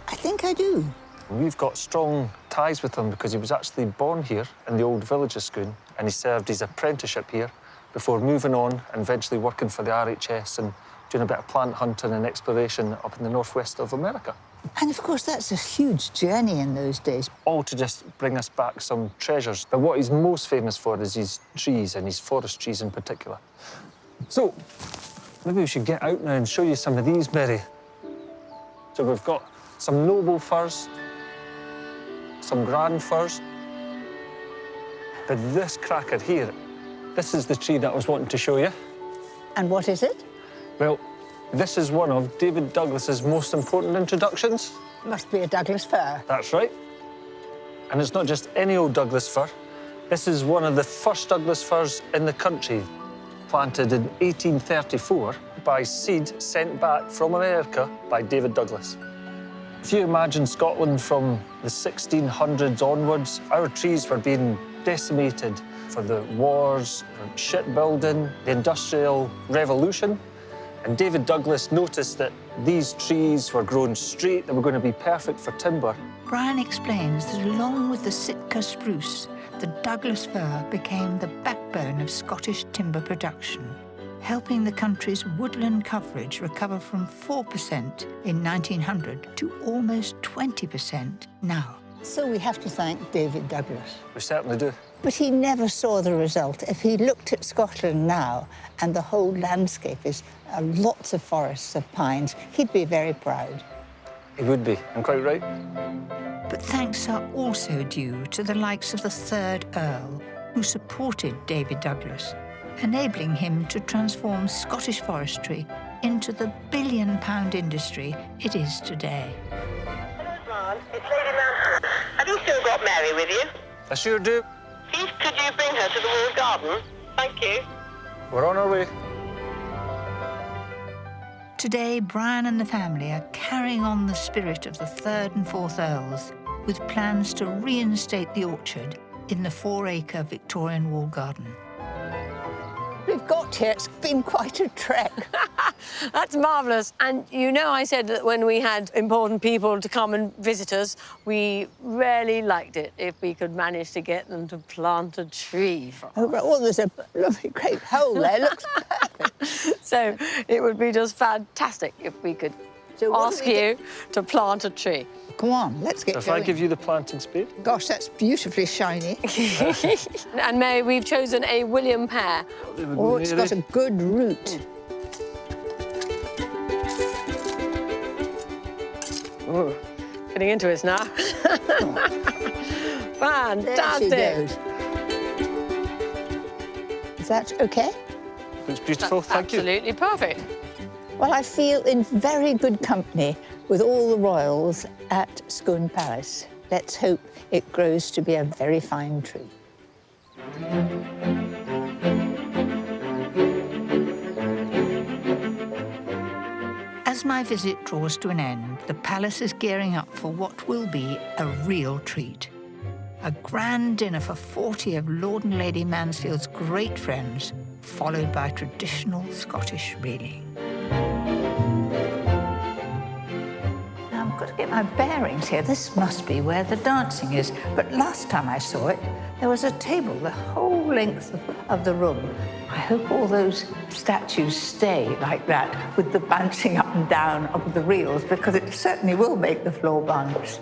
I think I do. We've got strong ties with him because he was actually born here in the old village of Scone, and he served his apprenticeship here before moving on and eventually working for the RHS and doing a bit of plant hunting and exploration up in the northwest of America. And of course, that's a huge journey in those days. All to just bring us back some treasures. But what he's most famous for is his trees, and his forest trees in particular. So, maybe we should get out now and show you some of these, Mary. So we've got some noble firs, some grand firs. But this cracker here, this is the tree that I was wanting to show you. And what is it? Well, this is one of David Douglas's most important introductions. Must be a Douglas fir. That's right. And it's not just any old Douglas fir. This is one of the first Douglas firs in the country, planted in 1834 by seed sent back from America by David Douglas. If you imagine Scotland from the 1600s onwards, our trees were being decimated for the wars, shipbuilding, the Industrial Revolution. And David Douglas noticed that these trees were grown straight, they were going to be perfect for timber. Brian explains that along with the Sitka spruce, the Douglas fir became the backbone of Scottish timber production, helping the country's woodland coverage recover from 4% in 1900 to almost 20% now. So we have to thank David Douglas. We certainly do. But he never saw the result. If he looked at Scotland now and the whole landscape is lots of forests of pines, he'd be very proud. He would be, I'm quite right. But thanks are also due to the likes of the 3rd Earl, who supported David Douglas, enabling him to transform Scottish forestry into the billion-pound industry it is today. Hello, it's Lady Manson. Have you still got Mary with you? I sure do. Please, could you bring her to the walled garden? Thank you. We're on our way. Today, Brian and the family are carrying on the spirit of the 3rd and 4th Earls, with plans to reinstate the orchard in the 4-acre Victorian walled garden. We've got here, it's been quite a trek. That's marvellous. And you know, I said that when we had important people to come and visit us, we really liked it if we could manage to get them to plant a tree for us. Oh, right. Well, there's a lovely great hole there, looks perfect. So it would be just fantastic if we could ask you to plant a tree. Come on, let's get If going. I give you the planting spade? Gosh, that's beautifully shiny. And Mary, we've chosen a William pear. Oh, it's got a good root. Ooh, getting into it now. Fantastic. There she goes. Is that OK? It's beautiful, thank you. Absolutely perfect. Well, I feel in very good company with all the royals at Scone Palace. Let's hope it grows to be a very fine tree. As my visit draws to an end, the palace is gearing up for what will be a real treat. A grand dinner for 40 of Lord and Lady Mansfield's great friends, followed by traditional Scottish reeling. Now, I've got to get my bearings here. This must be where the dancing is. But last time I saw it, there was a table the whole length of the room. I hope all those statues stay like that with the bouncing up and down of the reels, because it certainly will make the floor bounce.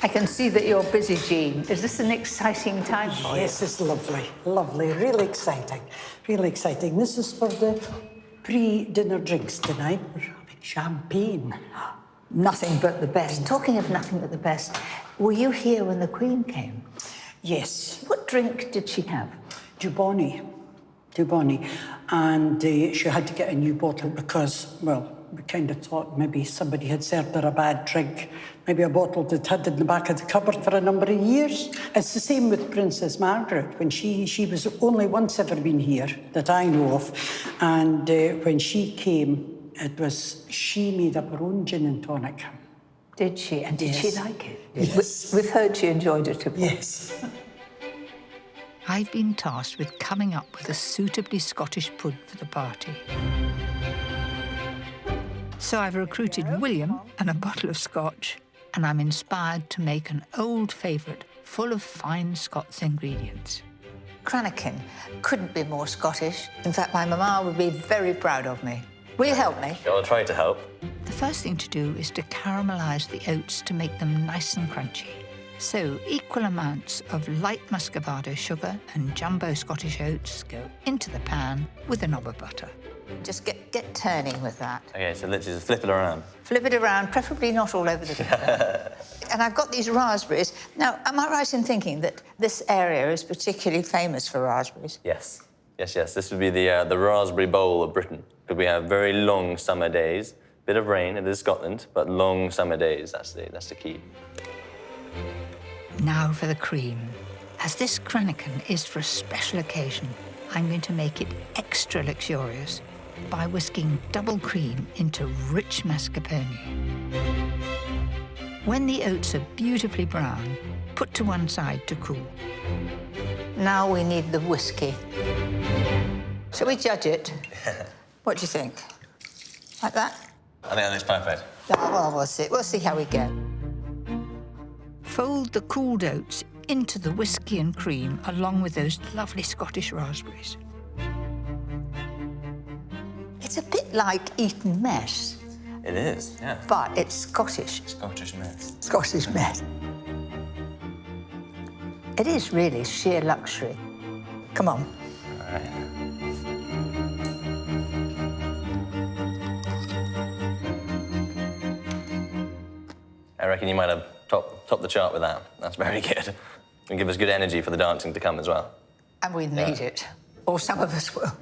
I can see that you're busy, Jean. Is this an exciting time for you? Yes, it's lovely, lovely, really exciting, really exciting. This is for the pre-dinner drinks tonight. We're having champagne. Nothing but the best. Talking of nothing but the best, were you here when the Queen came? Yes. What drink did she have? Dubonnet. And she had to get a new bottle because, well, we kind of thought maybe somebody had served her a bad drink, maybe a bottle that had in the back of the cupboard for a number of years. It's the same with Princess Margaret. When she was only once ever been here that I know of, and when she came, it was she made up her own gin and tonic. Did she? And did she like it? Yes. We've heard she enjoyed it a bit. Yes. I've been tasked with coming up with a suitably Scottish pud for the party. So I've recruited William and a bottle of scotch, and I'm inspired to make an old favourite full of fine Scots ingredients. Cranachan couldn't be more Scottish. In fact, my mama would be very proud of me. Will you help me? I'll try to help. The first thing to do is to caramelise the oats to make them nice and crunchy. So equal amounts of light muscovado sugar and jumbo Scottish oats go into the pan with a knob of butter. Just get turning with that. OK, so let's just flip it around. Flip it around, preferably not all over the place. And I've got these raspberries. Now, am I right in thinking that this area is particularly famous for raspberries? Yes. Yes. This would be the raspberry bowl of Britain. Because we have very long summer days. Bit of rain, it is Scotland, but long summer days, that's the key. Now for the cream. As this Cranachan is for a special occasion, I'm going to make it extra luxurious by whisking double cream into rich mascarpone. When the oats are beautifully brown, put to one side to cool. Now we need the whiskey. Shall we judge it? What do you think? Like that? I think that looks perfect. Oh, well, we'll see how we go. Fold the cooled oats into the whiskey and cream, along with those lovely Scottish raspberries. It's a bit like Eton mess. It is, yeah. But it's Scottish. Scottish mess. Scottish mess. It is really sheer luxury. Come on. All right. I reckon you might have topped the chart with that. That's very good. And give us good energy for the dancing to come as well. And we need it. Or some of us will.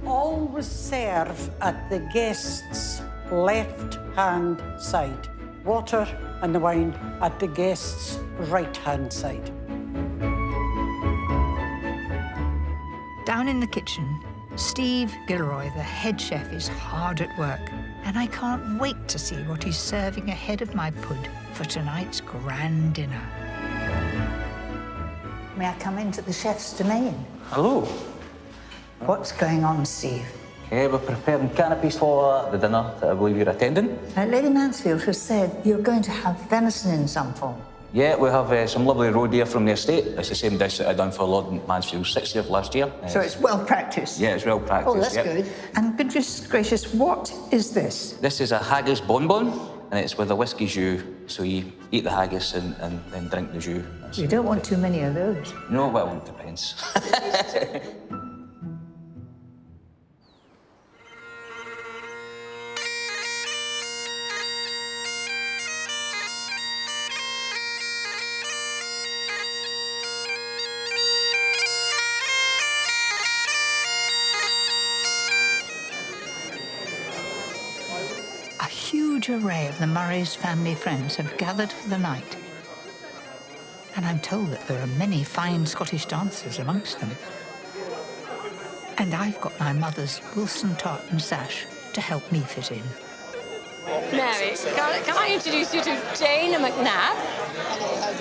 Always serve at the guest's left-hand side. Water and the wine at the guest's right-hand side. Down in the kitchen, Steve Gilroy, the head chef, is hard at work, and I can't wait to see what he's serving ahead of my pud for tonight's grand dinner. May I come into the chef's domain? Hello. What's going on, Steve? Okay, we're preparing canopies for the dinner that I believe you're attending. Lady Mansfield has said you're going to have venison in some form. Yeah, we have some lovely roe deer from the estate. It's the same dish that I done for Lord Mansfield's 60th last year. So it's well practiced? Yeah, it's well practiced. Oh, that's yep. good. And goodness gracious, what is this? This is a haggis bonbon, and it's with a whiskey jus. So you eat the haggis and then drink the jus. You don't want too many of those. No, well, it depends. A huge array of the Murray's family friends have gathered for the night. And I'm told that there are many fine Scottish dancers amongst them. And I've got my mother's Wilson tartan sash to help me fit in. Mary, can I introduce you to Jane McNabb?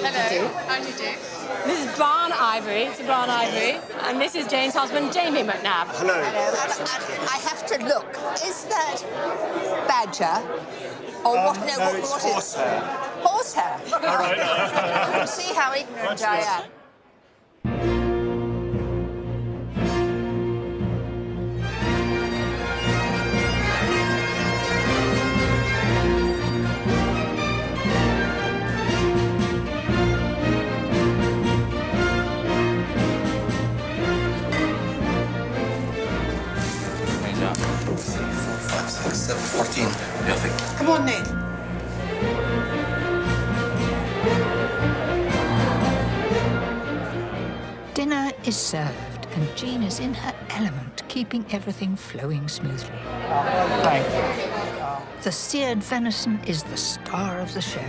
Hello, how do you do? This is Barn Ivory, it's Barn Ivory, and this is Jane's husband, Jamie McNabb. Hello. I have to look. Is that badger? Or what? No, what is it? Horsehair. Horsehair. All right. You can see how ignorant I am. Seven, 14. Perfect. Come on, Ned. Dinner is served, and Jean is in her element, keeping everything flowing smoothly. Thank you. The seared venison is the star of the show.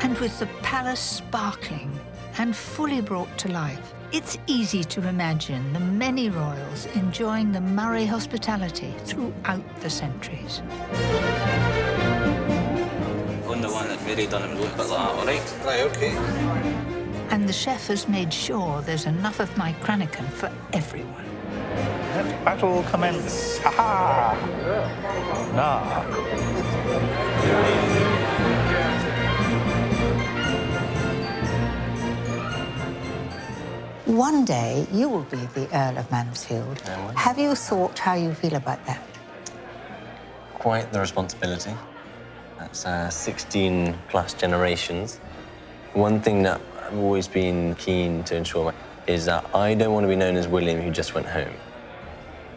And with the palace sparkling and fully brought to life, it's easy to imagine the many royals enjoying the Murray hospitality throughout the centuries. On the one that Mary done and look like that, all right? Right, OK. And the chef has made sure there's enough of my Cranachan for everyone. Let battle commence. Ha-ha! One day you will be the Earl of Mansfield. Have you thought how you feel about that? Quite the responsibility. That's 16 plus generations. One thing that I've always been keen to ensure is that I don't want to be known as William who just went home.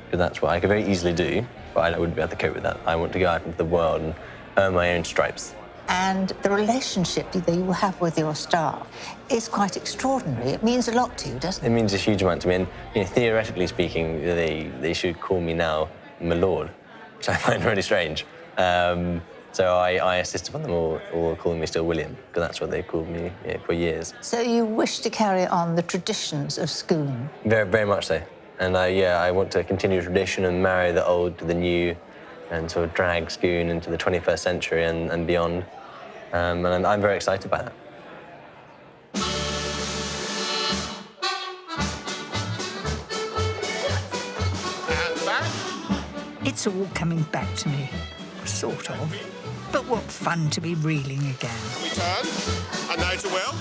Because that's what I could very easily do, but I wouldn't be able to cope with that. I want to go out into the world and earn my own stripes. And the relationship that you have with your staff is quite extraordinary. It means a lot to you, doesn't it? It means a huge amount to me. And theoretically speaking, they should call me now my lord, which I find really strange. So I insisted on them all calling me still William, because that's what they called me for years. So you wish to carry on the traditions of Scone? Very, very much so. And I want to continue tradition and marry the old to the new and sort of drag Scone into the 21st century and beyond. And I'm very excited by that. It's all coming back to me, sort of. But what fun to be reeling again. Can we turn? And now to Will.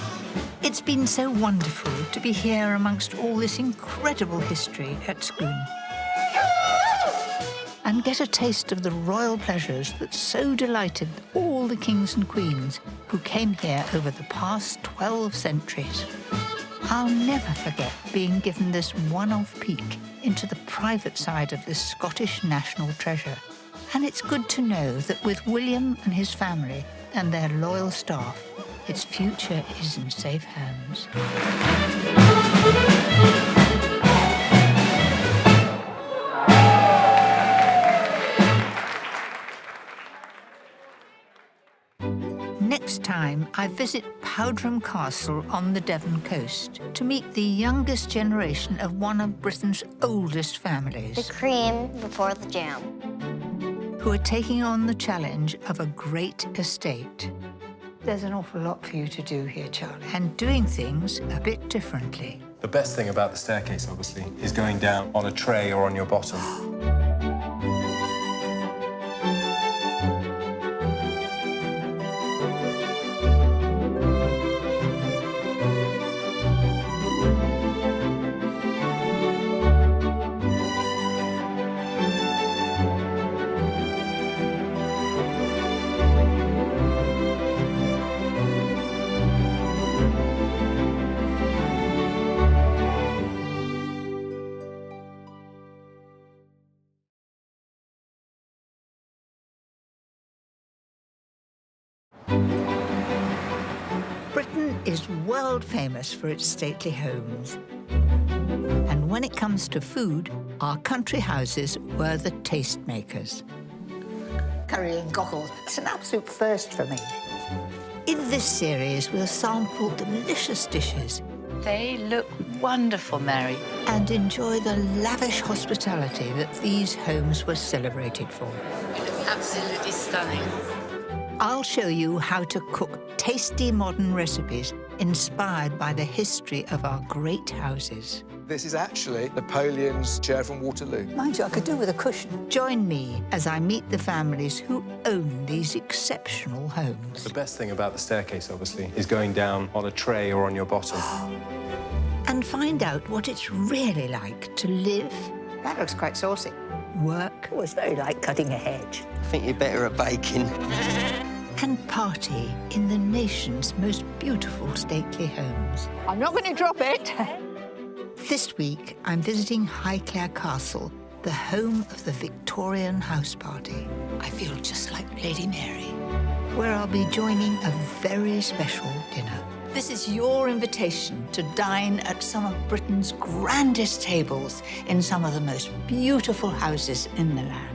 It's been so wonderful to be here amongst all this incredible history at Scone and get a taste of the royal pleasures that so delighted all the kings and queens who came here over the past 12 centuries. I'll never forget being given this one-off peek into the private side of this Scottish national treasure. And it's good to know that with William and his family and their loyal staff, its future is in safe hands. Next time, I visit Powderham Castle on the Devon coast to meet the youngest generation of one of Britain's oldest families. The cream before the jam. Who are taking on the challenge of a great estate. There's an awful lot for you to do here, Charlie. And doing things a bit differently. The best thing about the staircase, obviously, is going down on a tray or on your bottom. Britain is world famous for its stately homes. And when it comes to food, our country houses were the tastemakers. Curry and cockles, it's an absolute first for me. In this series, we'll sample delicious dishes. They look wonderful, Mary. And enjoy the lavish hospitality that these homes were celebrated for. Absolutely stunning. I'll show you how to cook tasty modern recipes inspired by the history of our great houses. This is actually Napoleon's chair from Waterloo. Mind you, I could do with a cushion. Join me as I meet the families who own these exceptional homes. The best thing about the staircase, obviously, is going down on a tray or on your bottom. And find out what it's really like to live. That looks quite saucy. Work. Oh, it's very like cutting a hedge. I think you're better at baking. And party in the nation's most beautiful stately homes. I'm not going to drop it. This week, I'm visiting Highclere Castle, the home of the Victorian house party. I feel just like Lady Mary. Where I'll be joining a very special dinner. This is your invitation to dine at some of Britain's grandest tables in some of the most beautiful houses in the land.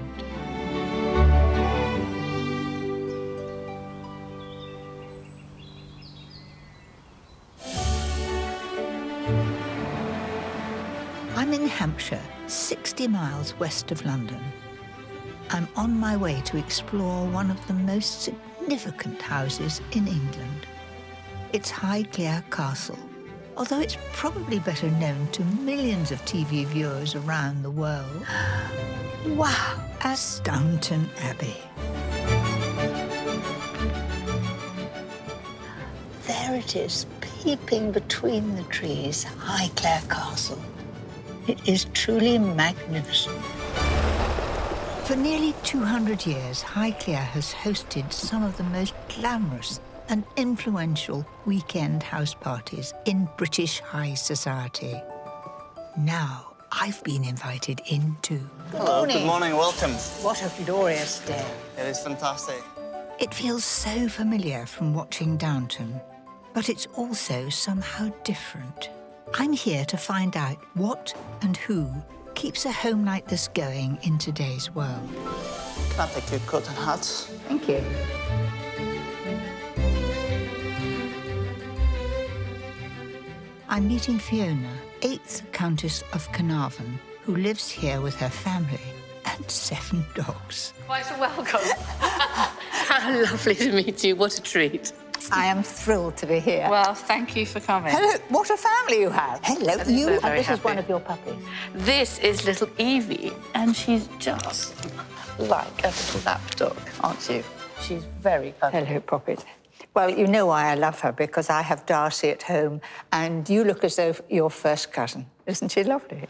I'm in Hampshire, 60 miles west of London. I'm on my way to explore one of the most significant houses in England. It's Highclere Castle, although it's probably better known to millions of TV viewers around the world. Wow, as Downton Abbey. There it is, peeping between the trees, Highclere Castle. It is truly magnificent. For nearly 200 years, Highclere has hosted some of the most glamorous and influential weekend house parties in British high society. Now, I've been invited in too. Hello, good morning, welcome. What a glorious day. It is fantastic. It feels so familiar from watching Downton, but it's also somehow different. I'm here to find out what and who keeps a home like this going in today's world. Can I pick your coat and hats? Thank you. I'm meeting Fiona, 8th Countess of Carnarvon, who lives here with her family and 7 dogs. Quite a welcome. How lovely to meet you. What a treat. I am thrilled to be here. Well, thank you for coming. Hello, what a family you have. Hello, I'm you. so And very this is happy. one of your puppies. This is little Evie, and she's just like a little lapdog, aren't you? She's very cuddly. Hello, Poppet. Well, you know why I love her, because I have Darcy at home, and you look as though you're first cousin. Isn't she lovely?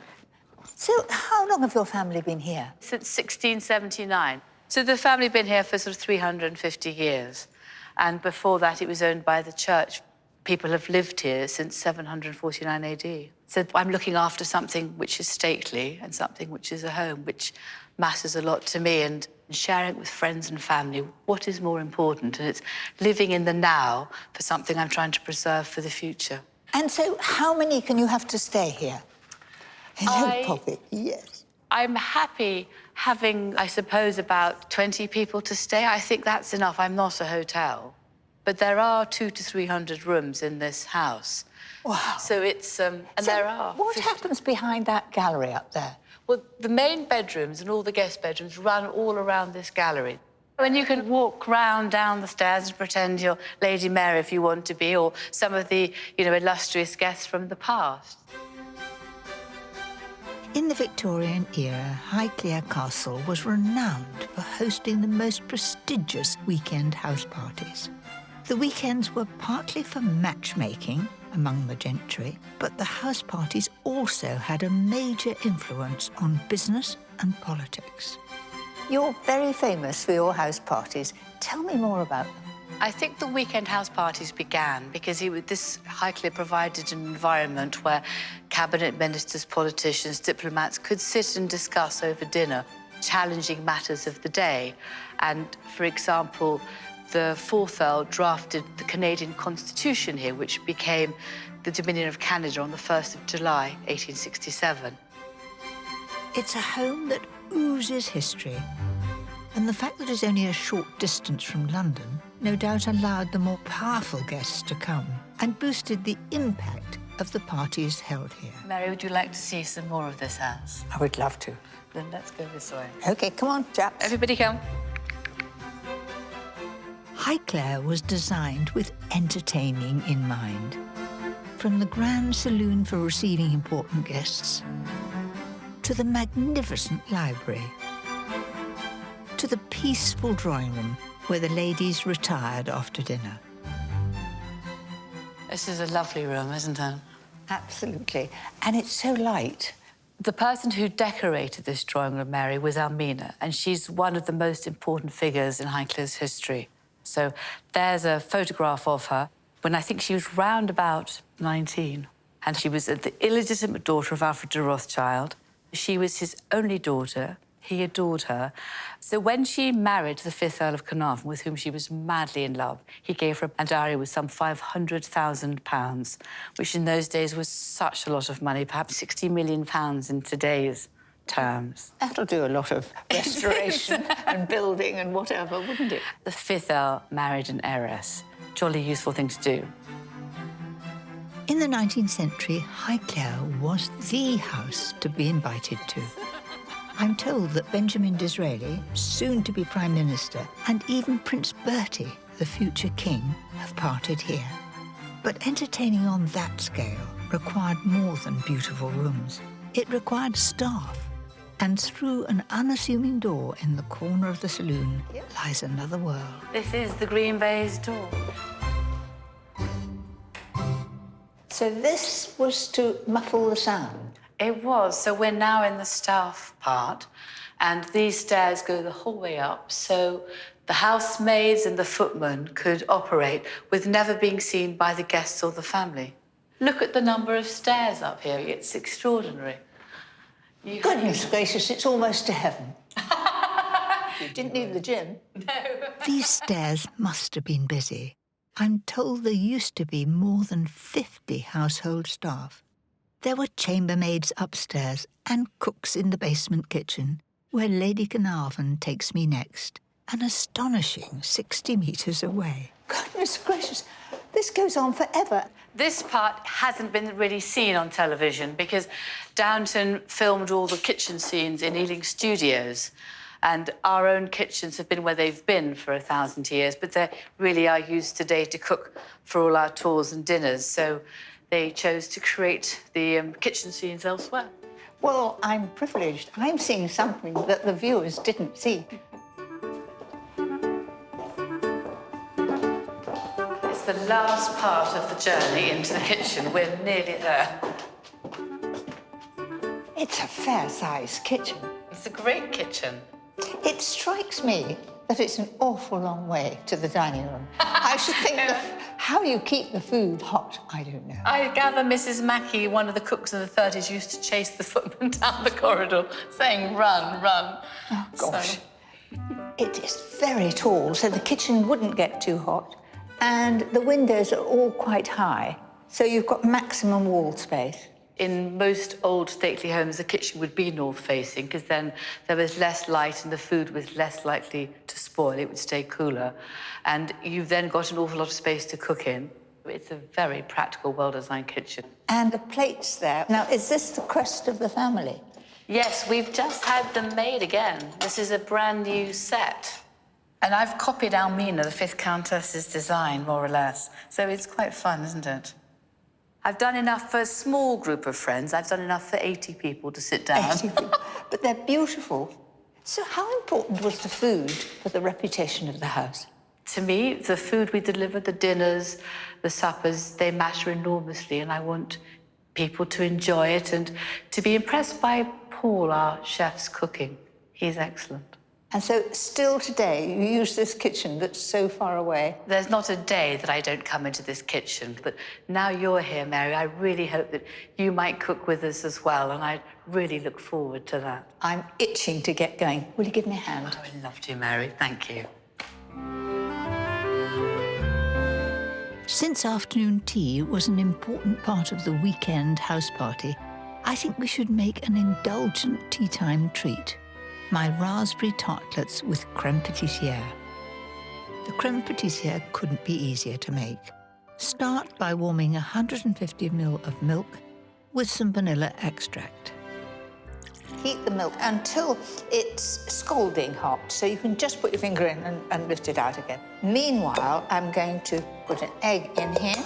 So how long have your family been here? Since 1679. So the family been here for sort of 350 years. And before that, it was owned by the church. People have lived here since 749 AD. So I'm looking after something which is stately and something which is a home, which matters a lot to me, and sharing it with friends and family. What is more important? And it's living in the now for something I'm trying to preserve for the future. And so how many can you have to stay here? Hello, Poppet. Yes. I'm happy having, I suppose, about 20 people to stay. I think that's enough. I'm not a hotel. But there are 200 to 300 rooms in this house. Wow. So it's, and there are. What happens behind that gallery up there? Well, the main bedrooms and all the guest bedrooms run all around this gallery. And you can walk round down the stairs and pretend you're Lady Mary if you want to be, or some of the, illustrious guests from the past. In the Victorian era, Highclere Castle was renowned for hosting the most prestigious weekend house parties. The weekends were partly for matchmaking among the gentry, but the house parties also had a major influence on business and politics. You're very famous for your house parties. Tell me more about them. I think the weekend house parties began because this Highclere provided an environment where cabinet ministers, politicians, diplomats could sit and discuss over dinner challenging matters of the day. And, for example, the fourth Earl drafted the Canadian Constitution here, which became the Dominion of Canada on the 1st of July, 1867. It's a home that oozes history. And the fact that it's only a short distance from London no doubt allowed the more powerful guests to come and boosted the impact of the parties held here. Mary, would you like to see some more of this house? I would love to. Then let's go this way. OK, come on, chaps. Everybody come. Highclere was designed with entertaining in mind. From the grand saloon for receiving important guests, to the magnificent library, to the peaceful drawing room where the ladies retired after dinner. This is a lovely room, isn't it? Absolutely. And it's so light. The person who decorated this drawing room, Mary, was Almina, and she's one of the most important figures in Highclere's history. So there's a photograph of her when I think she was round about 19. And she was the illegitimate daughter of Alfred de Rothschild. She was his only daughter. He adored her. So when she married the 5th Earl of Carnarvon, with whom she was madly in love, he gave her a dowry with some £500,000, which in those days was such a lot of money, perhaps £60 million in today's terms. That'll do a lot of restoration and building and whatever, wouldn't it? The 5th Earl married an heiress. Jolly useful thing to do. In the 19th century, Highclere was the house to be invited to. I'm told that Benjamin Disraeli, soon to be Prime Minister, and even Prince Bertie, the future king, have parted here. But entertaining on that scale required more than beautiful rooms. It required staff. And through an unassuming door in the corner of the saloon lies another world. This is the green baize door. So this was to muffle the sound? It was. So we're now in the staff part, and these stairs go the whole way up, so the housemaids and the footmen could operate with never being seen by the guests or the family. Look at the number of stairs up here. It's extraordinary. Goodness gracious, it's almost to heaven. You didn't need the gym. No. These stairs must have been busy. I'm told there used to be more than 50 household staff. There were chambermaids upstairs and cooks in the basement kitchen, where Lady Carnarvon takes me next, an astonishing 60 metres away. Goodness gracious, this goes on forever. This part hasn't been really seen on television because Downton filmed all the kitchen scenes in Ealing Studios, and our own kitchens have been where they've been for 1,000 years, but they really are used today to cook for all our tours and dinners, so they chose to create the kitchen scenes elsewhere. Well, I'm privileged. I'm seeing something that the viewers didn't see. the last part of the journey into the kitchen. We're nearly there. It's a fair-sized kitchen. It's a great kitchen. It strikes me that it's an awful long way to the dining room. I should think how you keep the food hot, I don't know. I gather Mrs. Mackey, one of the cooks in the 30s, used to chase the footman down the corridor saying, run, run. Oh, gosh. It is very tall, so the kitchen wouldn't get too hot. And the windows are all quite high, so you've got maximum wall space. In most old stately homes, the kitchen would be north-facing because then there was less light and the food was less likely to spoil. It would stay cooler. And you've then got an awful lot of space to cook in. It's a very practical, well-designed kitchen. And the plates there. Now, is this the crest of the family? Yes, we've just had them made again. This is a brand new set. And I've copied Almina, the 5th Countess's design, more or less. So it's quite fun, isn't it? I've done enough for a small group of friends. I've done enough for 80 people to sit down. 80 people. But they're beautiful. So how important was the food for the reputation of the house? To me, the food we deliver, the dinners, the suppers, they matter enormously, and I want people to enjoy it and to be impressed by Paul, our chef's cooking. He's excellent. And so still today, you use this kitchen that's so far away? There's not a day that I don't come into this kitchen. But now you're here, Mary, I really hope that you might cook with us as well, and I really look forward to that. I'm itching to get going. Will you give me a hand? I would love to, Mary. Thank you. Since afternoon tea was an important part of the weekend house party, I think we should make an indulgent tea time treat. My raspberry tartlets with crème pâtissière. The crème pâtissière couldn't be easier to make. Start by warming 150 ml of milk with some vanilla extract. Heat the milk until it's scalding hot, so you can just put your finger in and lift it out again. Meanwhile, I'm going to put an egg in here.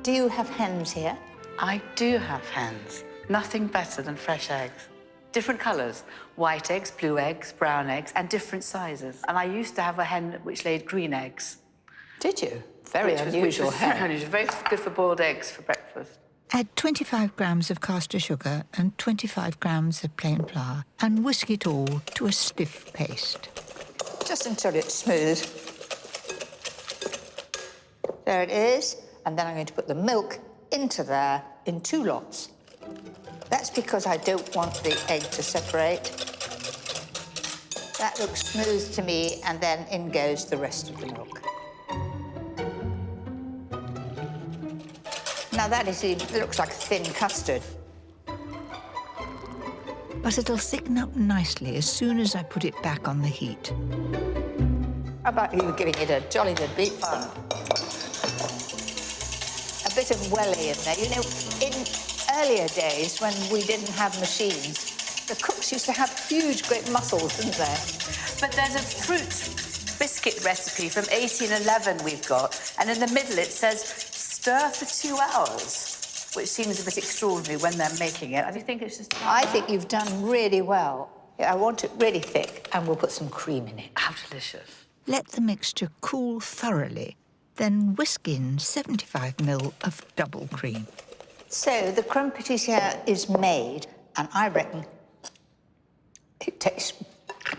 Do you have hens here? I do have hens. Nothing better than fresh eggs. Different colours, white eggs, blue eggs, brown eggs, and different sizes. And I used to have a hen which laid green eggs. Did you? Very unusual hen. Very unusual, very good for boiled eggs for breakfast. Add 25 grams of caster sugar and 25 grams of plain flour and whisk it all to a stiff paste. Just until it's smooth. There it is. And then I'm going to put the milk into there in 2 lots. That's because I don't want the egg to separate. That looks smooth to me, and then in goes the rest of the milk. Now it looks like a thin custard. But it'll thicken up nicely as soon as I put it back on the heat. How about you giving it a jolly good beat? Fun. A bit of welly in there. You know, in earlier days, when we didn't have machines, the cooks used to have huge, great muscles, didn't they? But there's a fruit biscuit recipe from 1811 we've got, and in the middle it says, stir for 2 hours, which seems a bit extraordinary when they're making it. I think it's just... I think you've done really well. I want it really thick, and we'll put some cream in it. How delicious. Let the mixture cool thoroughly, then whisk in 75 ml of double cream. So the crème pâtissière is made, and I reckon it tastes...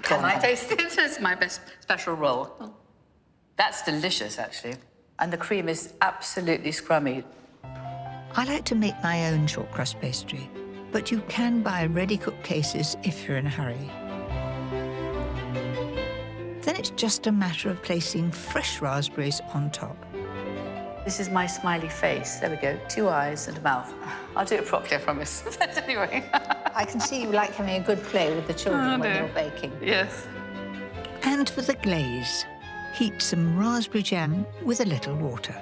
Can I taste it? It's my best special roll. That's delicious, actually. And the cream is absolutely scrummy. I like to make my own short crust pastry, but you can buy ready-cooked cases if you're in a hurry. Then it's just a matter of placing fresh raspberries on top. This is my smiley face. There we go. 2 eyes and a mouth. I'll do it properly, I promise. But anyway. I can see you like having a good play with the children when you're baking. Yes. And for the glaze, heat some raspberry jam with a little water.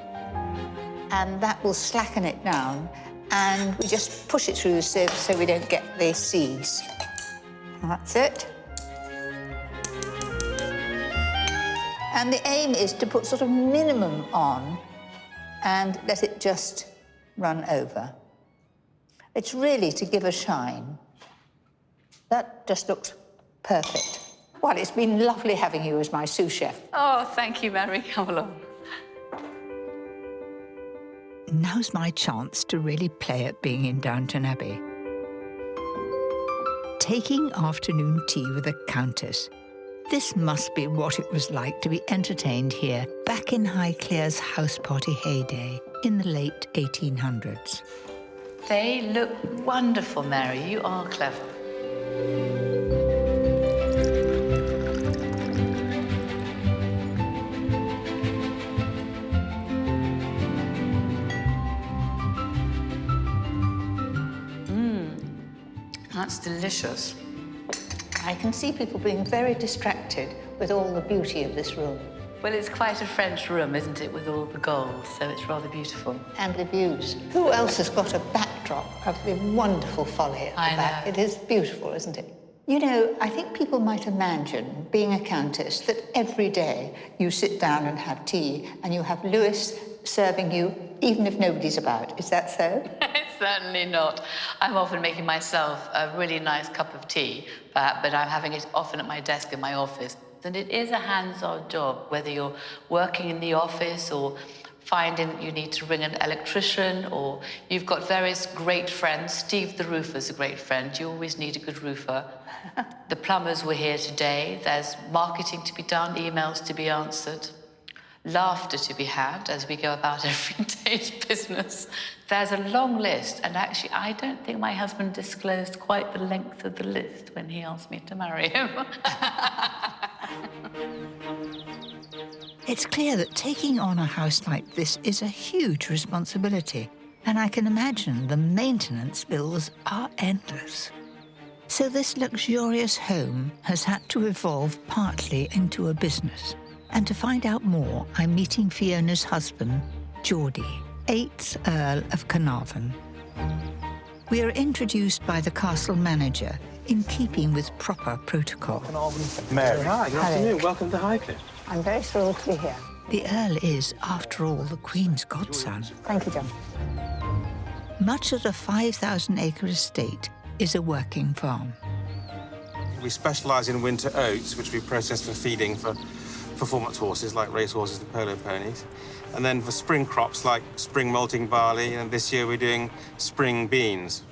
And that will slacken it down, and we just push it through the sieve so we don't get the seeds. That's it. And the aim is to put sort of minimum on and let it just run over. It's really to give a shine. That just looks perfect. Well, it's been lovely having you as my sous chef. Oh, thank you, Mary. Come along. now's my chance to really play at being in Downton Abbey. Taking afternoon tea with a countess. This must be what it was like to be entertained here back in Highclere's house party heyday in the late 1800s. They look wonderful, Mary. You are clever. That's delicious. I can see people being very distracted with all the beauty of this room. Well, it's quite a French room, isn't it, with all the gold, so it's rather beautiful. And the views. Who else has got a backdrop of the wonderful folly at the back? It is beautiful, isn't it? You know, I think people might imagine, being a countess, that every day you sit down and have tea and you have Lewis serving you, even if nobody's about. Is that so? Certainly not. I'm often making myself a really nice cup of tea, but I'm having it often at my desk in my office. And it is a hands-on job, whether you're working in the office or finding that you need to ring an electrician, or you've got various great friends. Steve the roofer's a great friend. You always need a good roofer. The plumbers were here today. There's marketing to be done, emails to be answered, laughter to be had as we go about every day's business. There's a long list, and actually, I don't think my husband disclosed quite the length of the list when he asked me to marry him. It's clear that taking on a house like this is a huge responsibility, and I can imagine the maintenance bills are endless. So this luxurious home has had to evolve partly into a business. And to find out more, I'm meeting Fiona's husband, Geordie, 8th Earl of Carnarvon. We are introduced by the castle manager, in keeping with proper protocol. Mary. Hi, good afternoon. Welcome to Highclere. I'm very thrilled to be here. The Earl is, after all, the Queen's godson. Thank you, John. Much of the 5,000-acre estate is a working farm. We specialise in winter oats, which we process for feeding for performance horses like racehorses and polo ponies. And then for spring crops like spring malting barley, and this year we're doing spring beans.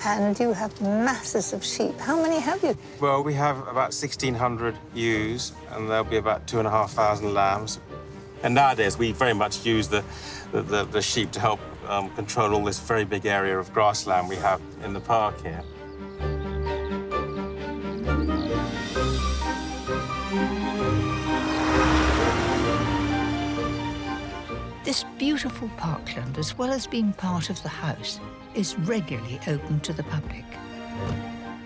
And you have masses of sheep. How many have you? Well, we have about 1,600 ewes, and there'll be about 2,500 lambs. And nowadays, we very much use the sheep to help control all this very big area of grassland we have in the park here. This beautiful parkland, as well as being part of the house, is regularly open to the public.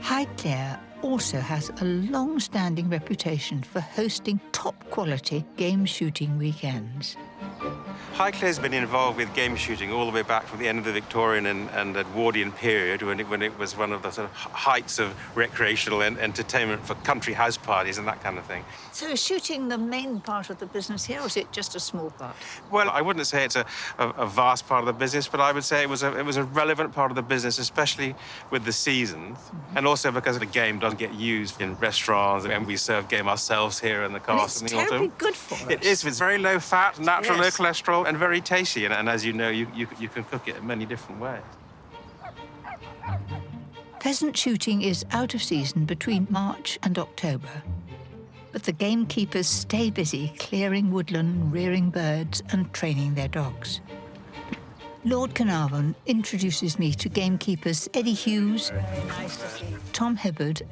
Highclere also has a long-standing reputation for hosting top-quality game shooting weekends. Highclere's been involved with game shooting all the way back from the end of the Victorian and Edwardian period, when it was one of the sort of heights of recreational entertainment for country house parties and that kind of thing. So is shooting the main part of the business here, or is it just a small part? Well, I wouldn't say it's a vast part of the business, but I would say it was a relevant part of the business, especially with the seasons, and also because the game doesn't get used in restaurants, and we serve game ourselves here in the castle in the autumn. It's terribly good for us. It is. It's very low fat, natural, low cholesterol, and very tasty. And as you know, you can cook it in many different ways. Pheasant shooting is out of season between March and October. But the gamekeepers stay busy clearing woodland, rearing birds and training their dogs. Lord Carnarvon introduces me to gamekeepers Eddie Hughes, Tom Hibbard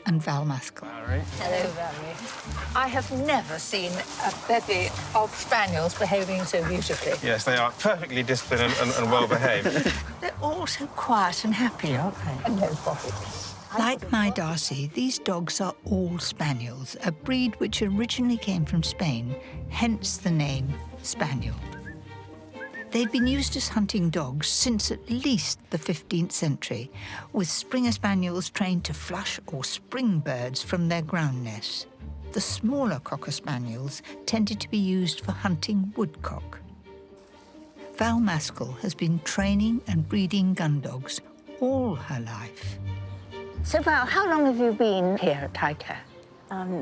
and Val Maskell. Hello, Valerie. I have never seen a bevy of spaniels behaving so beautifully. Yes, they are perfectly disciplined and well behaved. They're all so quiet and happy, aren't they? And no bother. Like my Darcy, these dogs are all spaniels, a breed which originally came from Spain, hence the name Spaniel. They've been used as hunting dogs since at least the 15th century, with Springer Spaniels trained to flush or spring birds from their ground nests. The smaller Cocker Spaniels tended to be used for hunting woodcock. Val Maskell has been training and breeding gun dogs all her life. So, Val, how long have you been here at Highclere?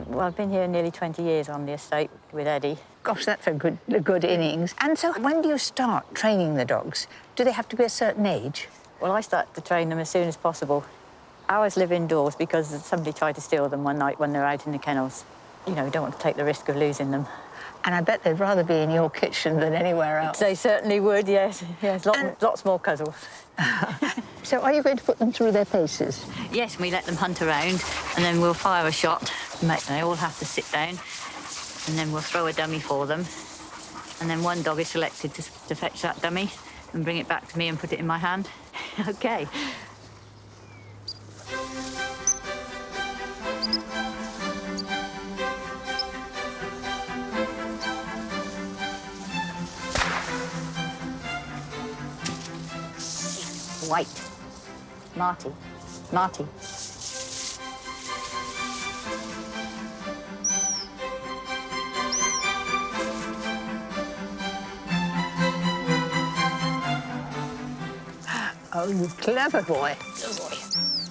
Well, I've been here nearly 20 years on the estate with Eddie. Gosh, that's a good innings. And so when do you start training the dogs? Do they have to be a certain age? Well, I start to train them as soon as possible. I always live indoors because somebody tried to steal them one night when they're out in the kennels. You know, you don't want to take the risk of losing them. And I bet they'd rather be in your kitchen than anywhere else. They certainly would, yes. Yes, lots more cuddles. So are you going to put them through their paces? Yes, we let them hunt around, and then we'll fire a shot. They all have to sit down, and then we'll throw a dummy for them. And then one dog is selected to fetch that dummy and bring it back to me and put it in my hand. OK. White. Marty. Marty. Oh, you clever boy. Good boy.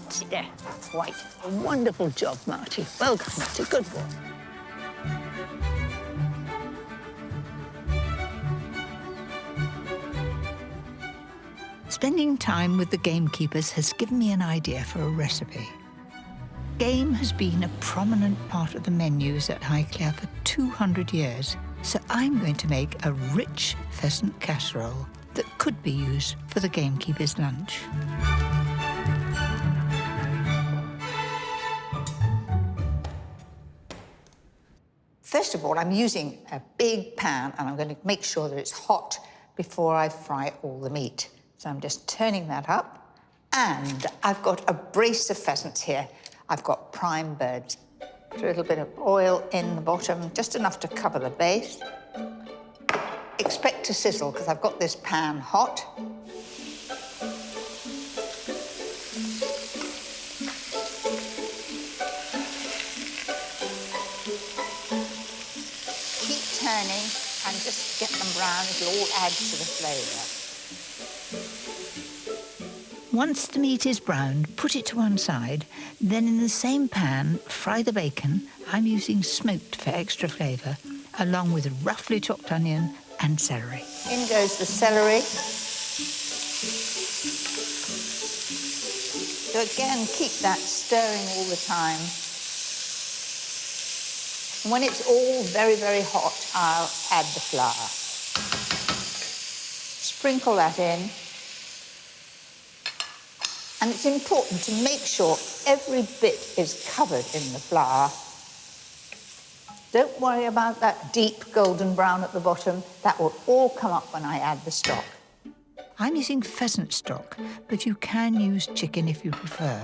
Sit there. White. A wonderful job, Marty. Well done, Marty. Good boy. Spending time with the gamekeepers has given me an idea for a recipe. Game has been a prominent part of the menus at Highclere for 200 years, so I'm going to make a rich pheasant casserole that could be used for the gamekeeper's lunch. First of all, I'm using a big pan, and I'm going to make sure that it's hot before I fry all the meat. So I'm just turning that up, and I've got a brace of pheasants here. I've got prime birds. Put a little bit of oil in the bottom, just enough to cover the base. Expect to sizzle, because I've got this pan hot. Keep turning and just get them brown. It'll all add to the flavour. Once the meat is browned, put it to one side. Then in the same pan, fry the bacon. I'm using smoked for extra flavour, along with roughly chopped onion and celery. In goes the celery. So again, keep that stirring all the time. And when it's all very, very hot, I'll add the flour. Sprinkle that in. And it's important to make sure every bit is covered in the flour. Don't worry about that deep golden brown at the bottom. That will all come up when I add the stock. I'm using pheasant stock, but you can use chicken if you prefer.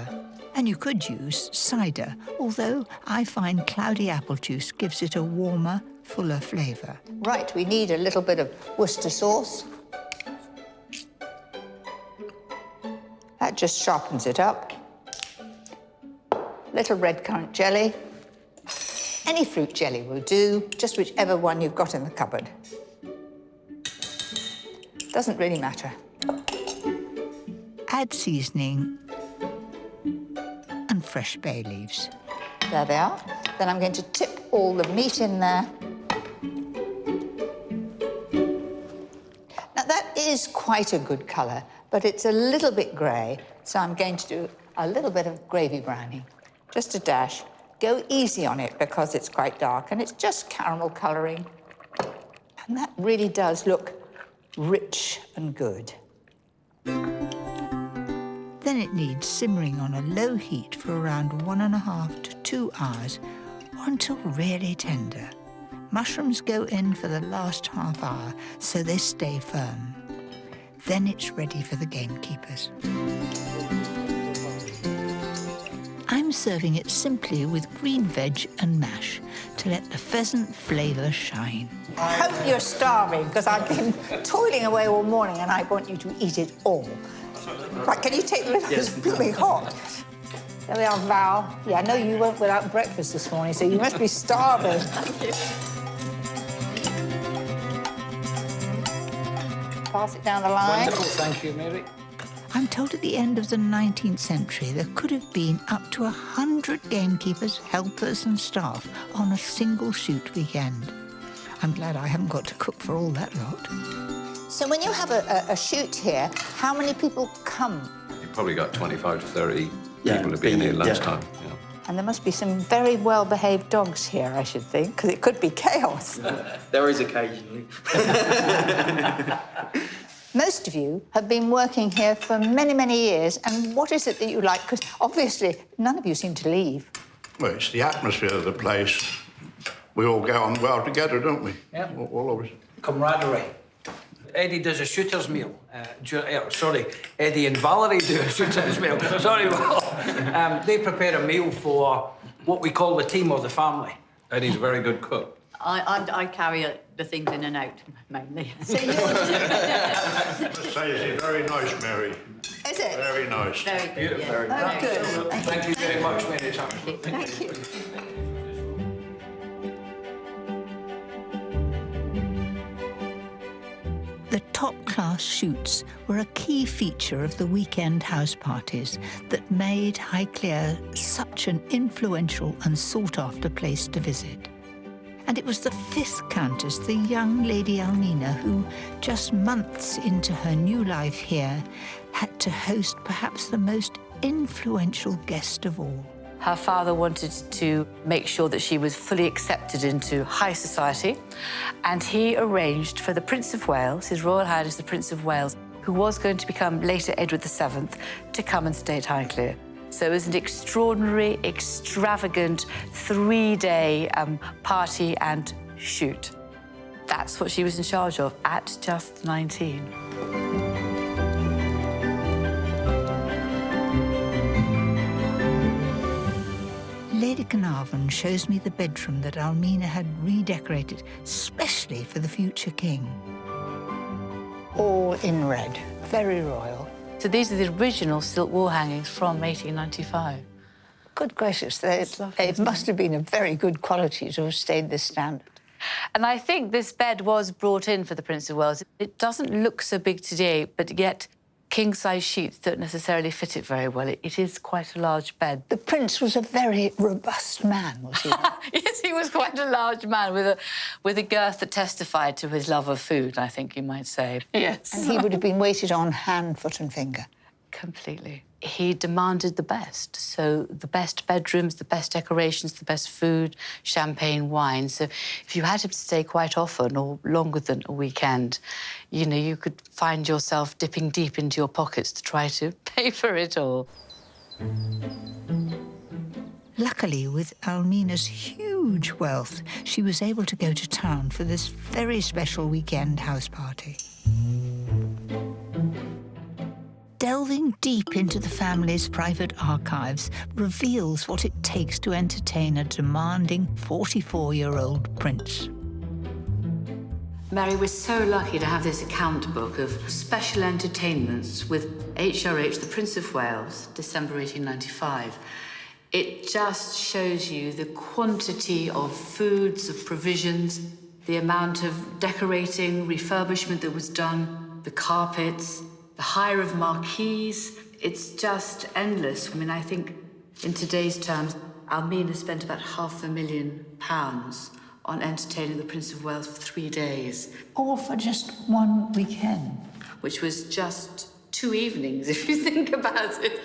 And you could use cider, although I find cloudy apple juice gives it a warmer, fuller flavour. Right, we need a little bit of Worcester sauce. That just sharpens it up. Little red currant jelly. Any fruit jelly will do, just whichever one you've got in the cupboard. Doesn't really matter. Add seasoning and fresh bay leaves. There they are. Then I'm going to tip all the meat in there. Now, that is quite a good colour, but it's a little bit grey, so I'm going to do a little bit of gravy browning. Just a dash. Go easy on it because it's quite dark, and it's just caramel colouring. And that really does look rich and good. Then it needs simmering on a low heat for around 1.5 to 2 hours, or until really tender. Mushrooms go in for the last half hour, so they stay firm. Then it's ready for the gamekeepers. I'm serving it simply with green veg and mash to let the pheasant flavour shine. I hope you're starving, because I've been toiling away all morning and I want you to eat it all. Right, can you take the little? It's really hot. There we are, Val. Yeah, I know you went without breakfast this morning, so you must be starving. Pass it down the line. Wonderful, thank you, Mary. I'm told at the end of the 19th century there could have been up to 100 gamekeepers, helpers and staff on a single shoot weekend. I'm glad I haven't got to cook for all that lot. So when you have a shoot here, how many people come? You've probably got 25 to 30 people to be in here lunchtime. Yeah. And there must be some very well-behaved dogs here, I should think, because it could be chaos. There is occasionally. Most of you have been working here for many, many years, and what is it that you like? Because obviously none of you seem to leave. Well, it's the atmosphere of the place. We all get on well together, don't we? Yeah. All of us. Camaraderie. Eddie does a shooter's meal. Sorry, Eddie and Valerie do a shooter's meal. Sorry, Val. They prepare a meal for what we call the team or the family. Eddie's a very good cook. I carry the things in and out, mainly. So you're... Let's say it's very nice, Mary. Is it? Very nice. Very good, Beautiful. yeah. Very Oh, good. Thank you very much, Mary. Thank you. The top-class shoots were a key feature of the weekend house parties that made Highclere such an influential and sought-after place to visit. And it was the 5th Countess, the young Lady Almina, who, just months into her new life here, had to host perhaps the most influential guest of all. Her father wanted to make sure that she was fully accepted into high society, and he arranged for the Prince of Wales, His Royal Highness the Prince of Wales, who was going to become later Edward VII, to come and stay at Highclere. So it was an extraordinary, extravagant 3-day party and shoot. That's what she was in charge of at just 19. Lady Carnarvon shows me the bedroom that Almina had redecorated, specially for the future king. All in red, very royal. So these are the original silk wall hangings from 1895. Good gracious, it must have been a very good quality to have stayed this standard. And I think this bed was brought in for the Prince of Wales. It doesn't look so big today, but yet king-size sheets don't necessarily fit it very well. It is quite a large bed. The prince was a very robust man, was he? Yes, he was quite a large man with a girth that testified to his love of food, I think you might say. Yes. And he would have been waited on hand, foot and finger. Completely. He demanded the best. So the best bedrooms, the best decorations, the best food, champagne, wine. So if you had him to stay quite often or longer than a weekend, you know, you could find yourself dipping deep into your pockets to try to pay for it all. Luckily, with Almina's huge wealth, she was able to go to town for this very special weekend house party. Delving deep into the family's private archives reveals what it takes to entertain a demanding 44-year-old prince. Mary was so lucky to have this account book of special entertainments with HRH, the Prince of Wales, December 1895. It just shows you the quantity of foods, of provisions, the amount of decorating, refurbishment that was done, the carpets, the hire of marquees. It's just endless. I mean, I think in today's terms, Almina spent about £500,000 on entertaining the Prince of Wales for 3 days. All for just one weekend. Which was just 2 evenings, if you think about it.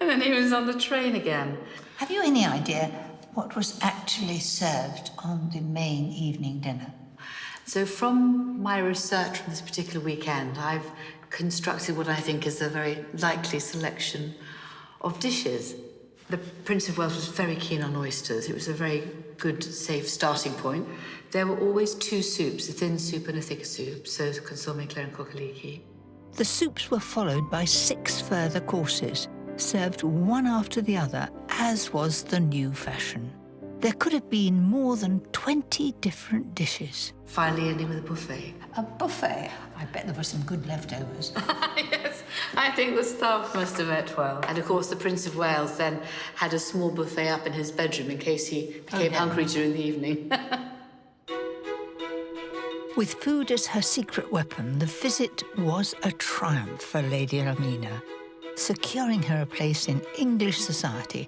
And then he was on the train again. Have you any idea what was actually served on the main evening dinner? So from my research from this particular weekend, I've constructed what I think is a very likely selection of dishes. The Prince of Wales was very keen on oysters. It was a very good, safe starting point. There were always 2 soups, a thin soup and a thicker soup, so consommé, clare and kokaliki. The soups were followed by 6 further courses, served one after the other, as was the new fashion. There could have been more than 20 different dishes. Finally ending with a buffet. A buffet? I bet there were some good leftovers. Yes, I think the staff must have ate well. And of course, the Prince of Wales then had a small buffet up in his bedroom in case he became hungry during the evening. With food as her secret weapon, the visit was a triumph for Lady Almina, securing her a place in English society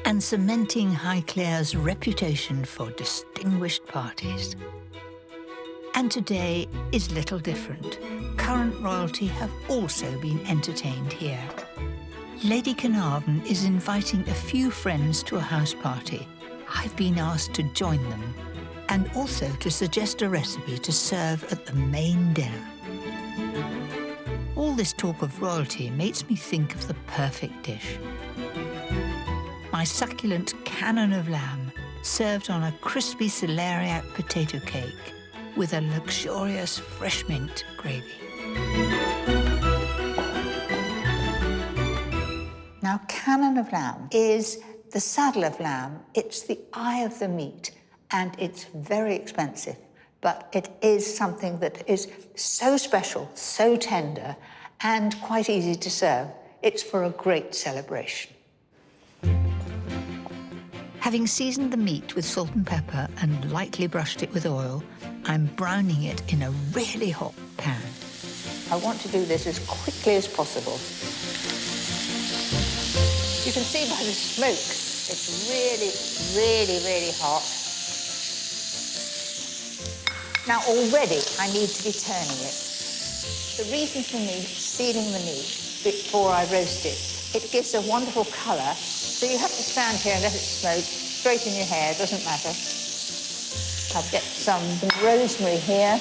and cementing Highclere's reputation for distinguished parties. And today is little different. Current royalty have also been entertained here. Lady Carnarvon is inviting a few friends to a house party. I've been asked to join them, and also to suggest a recipe to serve at the main dinner. All this talk of royalty makes me think of the perfect dish. My succulent cannon of lamb, served on a crispy celeriac potato cake with a luxurious fresh mint gravy. Now, cannon of lamb is the saddle of lamb. It's the eye of the meat, and it's very expensive, but it is something that is so special, so tender, and quite easy to serve. It's for a great celebration. Having seasoned the meat with salt and pepper and lightly brushed it with oil, I'm browning it in a really hot pan. I want to do this as quickly as possible. You can see by the smoke, it's really, really, really hot. Now, already I need to be turning it. The reason for me sealing the meat before I roast it, it gives a wonderful colour. So you have to stand here and let it smoke, straighten your hair, doesn't matter. I'll get some rosemary here.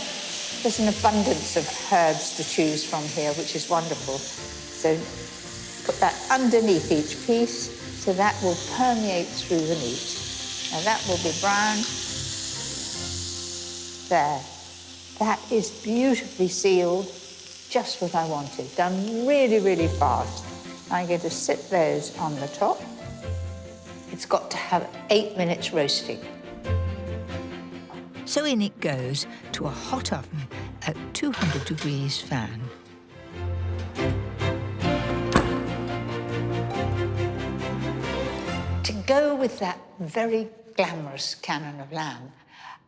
There's an abundance of herbs to choose from here, which is wonderful. So put that underneath each piece, so that will permeate through the meat. Now that will be brown. There. That is beautifully sealed, just what I wanted. Done really, really fast. I'm going to sit those on the top. It's got to have 8 minutes roasting. So in it goes to a hot oven at 200 degrees fan. To go with that very glamorous cannon of lamb,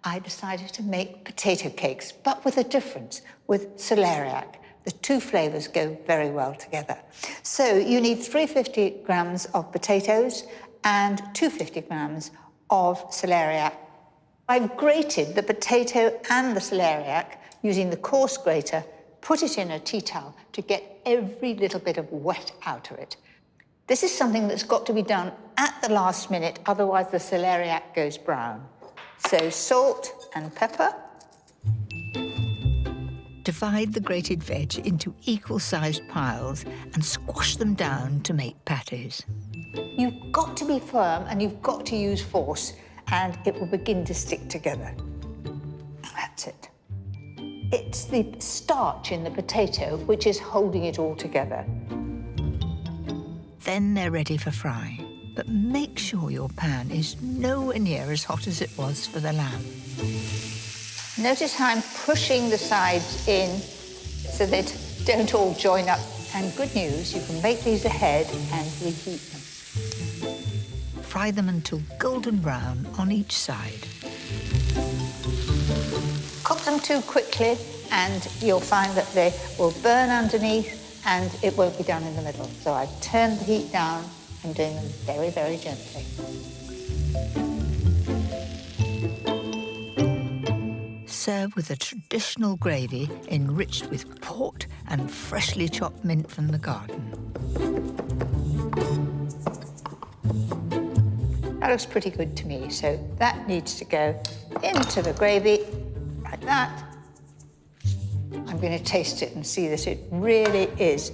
I decided to make potato cakes, but with a difference, with celeriac. The two flavours go very well together. So you need 350 grams of potatoes and 250 grams of celeriac. I've grated the potato and the celeriac using the coarse grater, put it in a tea towel to get every little bit of wet out of it. This is something that's got to be done at the last minute, otherwise the celeriac goes brown. So salt and pepper. Divide the grated veg into equal-sized piles and squash them down to make patties. You've got to be firm and you've got to use force, and it will begin to stick together. That's it. It's the starch in the potato which is holding it all together. Then they're ready for frying, but make sure your pan is nowhere near as hot as it was for the lamb. Notice how I'm pushing the sides in so they don't all join up. And good news, you can make these ahead and reheat them. Fry them until golden brown on each side. Cook them too quickly and you'll find that they will burn underneath and it won't be done in the middle. So I've turned the heat down and doing them very, very gently. Serve with a traditional gravy enriched with port and freshly chopped mint from the garden. That looks pretty good to me, so that needs to go into the gravy like that. I'm going to taste it and see that it really is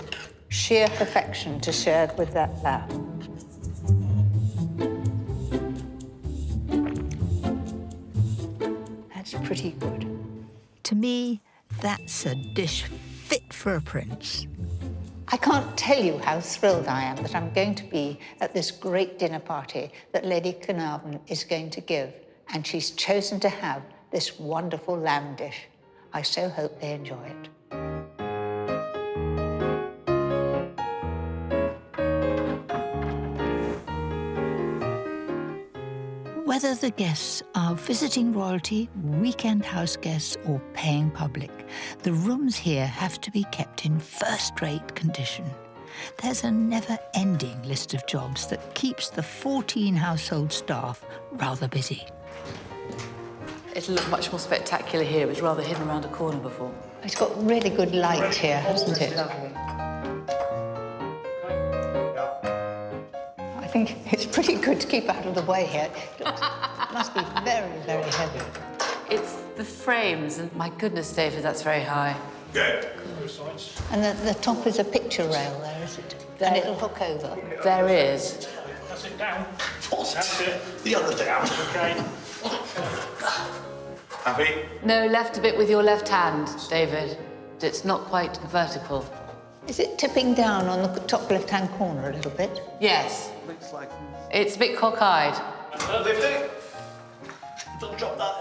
sheer perfection to serve with that lamb. That's pretty good. To me, that's a dish fit for a prince. I can't tell you how thrilled I am that I'm going to be at this great dinner party that Lady Carnarvon is going to give, and she's chosen to have this wonderful lamb dish. I so hope they enjoy it. Whether the guests are visiting royalty, weekend house guests, or paying public, the rooms here have to be kept in first-rate condition. There's a never-ending list of jobs that keeps the 14 household staff rather busy. It'll look much more spectacular here. It was rather hidden around a corner before. It's got really good light here, hasn't it? Lovely. I think it's pretty good to keep out of the way here. It must be very, very heavy. It's the frames, and my goodness, David, that's very high. Good. And the top is a picture rail there, is it? And it'll hook over. There is. That's it down. That's it. The other down. OK. Happy? No, left a bit with your left hand, David. It's not quite vertical. Is it tipping down on the top left-hand corner a little bit? Yes. Looks like... It's a bit cockeyed. 50. Don't drop that.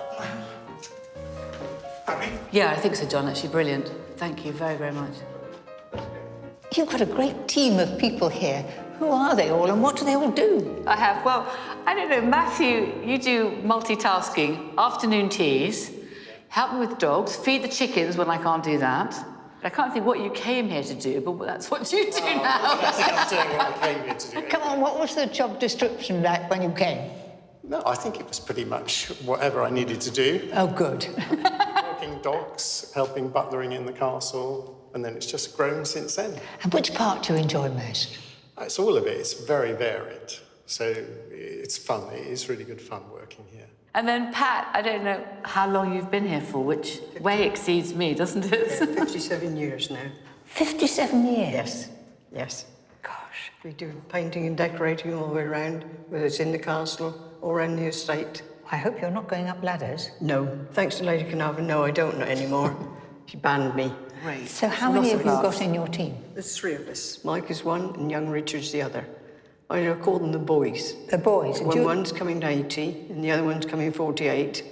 Happy? Yeah, I think so, John. Actually, brilliant. Thank you very, very much. You've got a great team of people here. Who are they all and what do they all do? I have, well, I don't know, Matthew, you do multitasking, afternoon teas, help me with dogs, feed the chickens when I can't do that. I can't think what you came here to do, but that's what you do now. I'm doing what I came here to do. Come on, what was the job description like when you came? No, I think it was pretty much whatever I needed to do. Oh, good. Walking dogs, helping butlering in the castle, and then it's just grown since then. And which part do you enjoy most? It's all of it. It's very varied. So it's fun. It is really good fun working here. And then, Pat, I don't know how long you've been here for, which way exceeds me, doesn't it? Yeah, 57 years now. 57 years? Yes, yes. Gosh. We do painting and decorating all the way around, whether it's in the castle or around the estate. I hope you're not going up ladders. No. Thanks to Lady Carnarvon, no, I don't anymore. She banned me. Right. So how many have you got in your team? There's 3 of us. Mike is one and young Richard's the other. I call them the boys. The boys? One's coming to 80 and the other one's coming 48.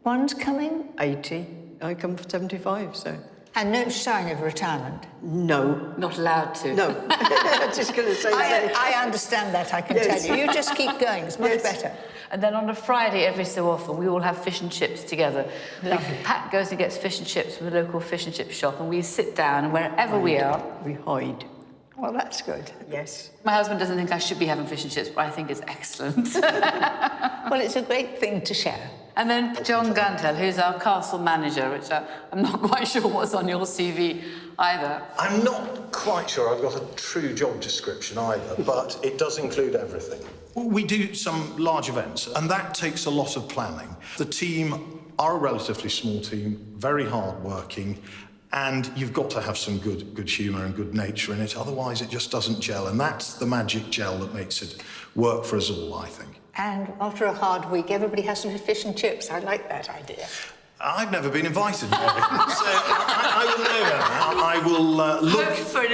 One's coming? 80. I come for 75, so... And no sign of retirement? No. Not allowed to. No. I'm just going to say that. I understand that, I can tell you. You just keep going, it's much better. And then on a Friday, every so often, we all have fish and chips together. Lovely. Pat goes and gets fish and chips from the local fish and chip shop, and we sit down, and wherever we are... We hide. Well, that's good. Yes. My husband doesn't think I should be having fish and chips, but I think it's excellent. Well, it's a great thing to share. And then John Gantel, who's our castle manager, which I'm not quite sure what's on your CV either. I'm not quite sure I've got a true job description either, but it does include everything. We do some large events, and that takes a lot of planning. The team are a relatively small team, very hard-working, and you've got to have some good humour and good nature in it, otherwise it just doesn't gel, and that's the magic gel that makes it work for us all, I think. And after a hard week, everybody has some fish and chips. I like that idea. I've never been invited, Mary. So I will know that. I will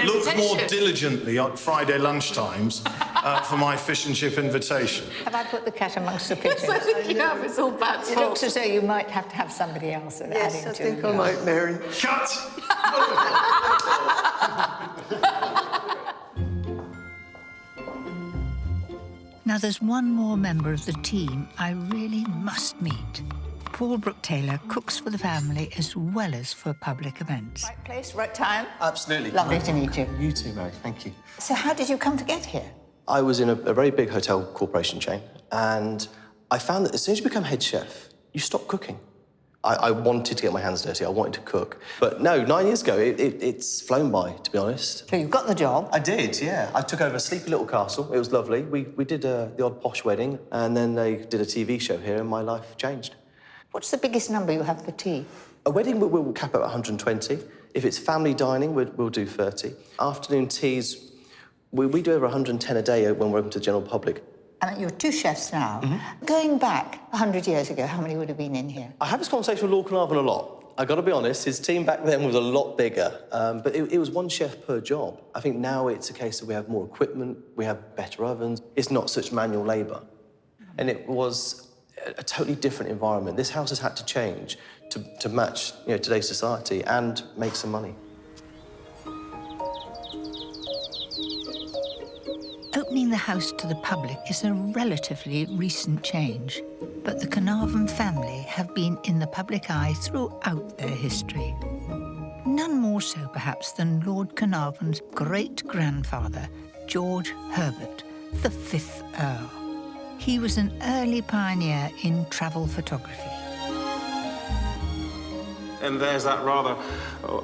look more diligently at Friday lunchtimes for my fish and chip invitation. Have I put the cat amongst the pigeons? Yes, I think you have. It's all Pat's It fault. looks as though you might have to have somebody else adding to it. Yes, I think I might, Mary. Cut! Now, there's one more member of the team I really must meet. Paul Brooke-Taylor cooks for the family as well as for public events. Right place, right time. Absolutely. Lovely to meet you. You too, Mary. Thank you. So how did you come to get here? I was in a very big hotel corporation chain, and I found that as soon as you become head chef, you stop cooking. I wanted to get my hands dirty. I wanted to cook. But no, 9 years ago, it's flown by, to be honest. So you got the job? I did, yeah. I took over a sleepy little castle. It was lovely. We did the odd posh wedding, and then they did a TV show here, and my life changed. What's the biggest number you have for tea? A wedding, we'll cap at 120. If it's family dining, we'll do 30. Afternoon teas, we do over 110 a day when we're open to the general public. I mean, you're 2 chefs now. Going back 100 years ago, how many would have been in here? I have this conversation with Lord Carnarvon a lot. I've got to be honest, his team back then was a lot bigger, but it was 1 chef per job. I think now it's a case that we have more equipment, we have better ovens. It's not such manual labour. And it was a totally different environment. This house has had to change to match today's society and make some money. Opening the house to the public is a relatively recent change, but the Carnarvon family have been in the public eye throughout their history. None more so, perhaps, than Lord Carnarvon's great-grandfather, George Herbert, the 5th Earl. He was an early pioneer in travel photography. And there's that rather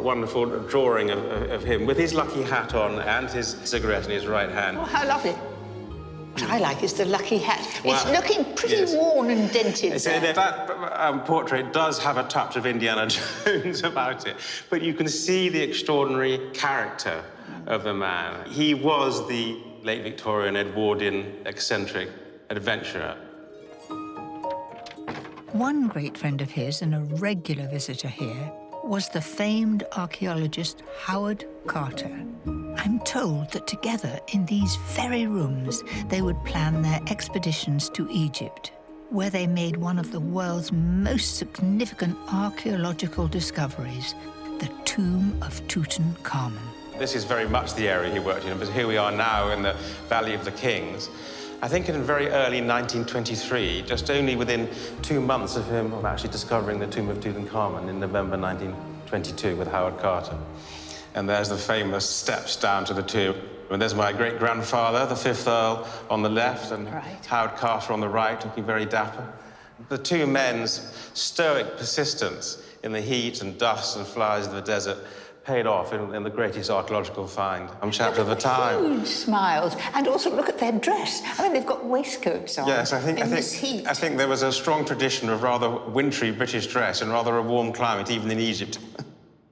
wonderful drawing of him with his lucky hat on and his cigarette in his right hand. Oh, how lovely. What I like is the lucky hat. Well, it's looking pretty worn and dented. So that portrait does have a touch of Indiana Jones about it, but you can see the extraordinary character of the man. He was the late Victorian Edwardian eccentric adventurer. One great friend of his and a regular visitor here was the famed archaeologist Howard Carter. I'm told that together in these very rooms they would plan their expeditions to Egypt, where they made one of the world's most significant archaeological discoveries, the tomb of Tutankhamun. This is very much the area he worked in, but here we are now in the Valley of the Kings. I think in very early 1923, just only within 2 months of him actually discovering the tomb of Tutankhamun in November 1922 with Howard Carter. And there's the famous steps down to the tomb. And there's my great-grandfather, the 5th Earl, on the left, and Howard Carter on the right, looking very dapper. The two men's stoic persistence in the heat and dust and flies of the desert paid off in the greatest archaeological find. Chapter of the time. Huge smiles, and also look at their dress. I mean, they've got waistcoats on. Yes, I think there was a strong tradition of rather wintry British dress and rather a warm climate, even in Egypt.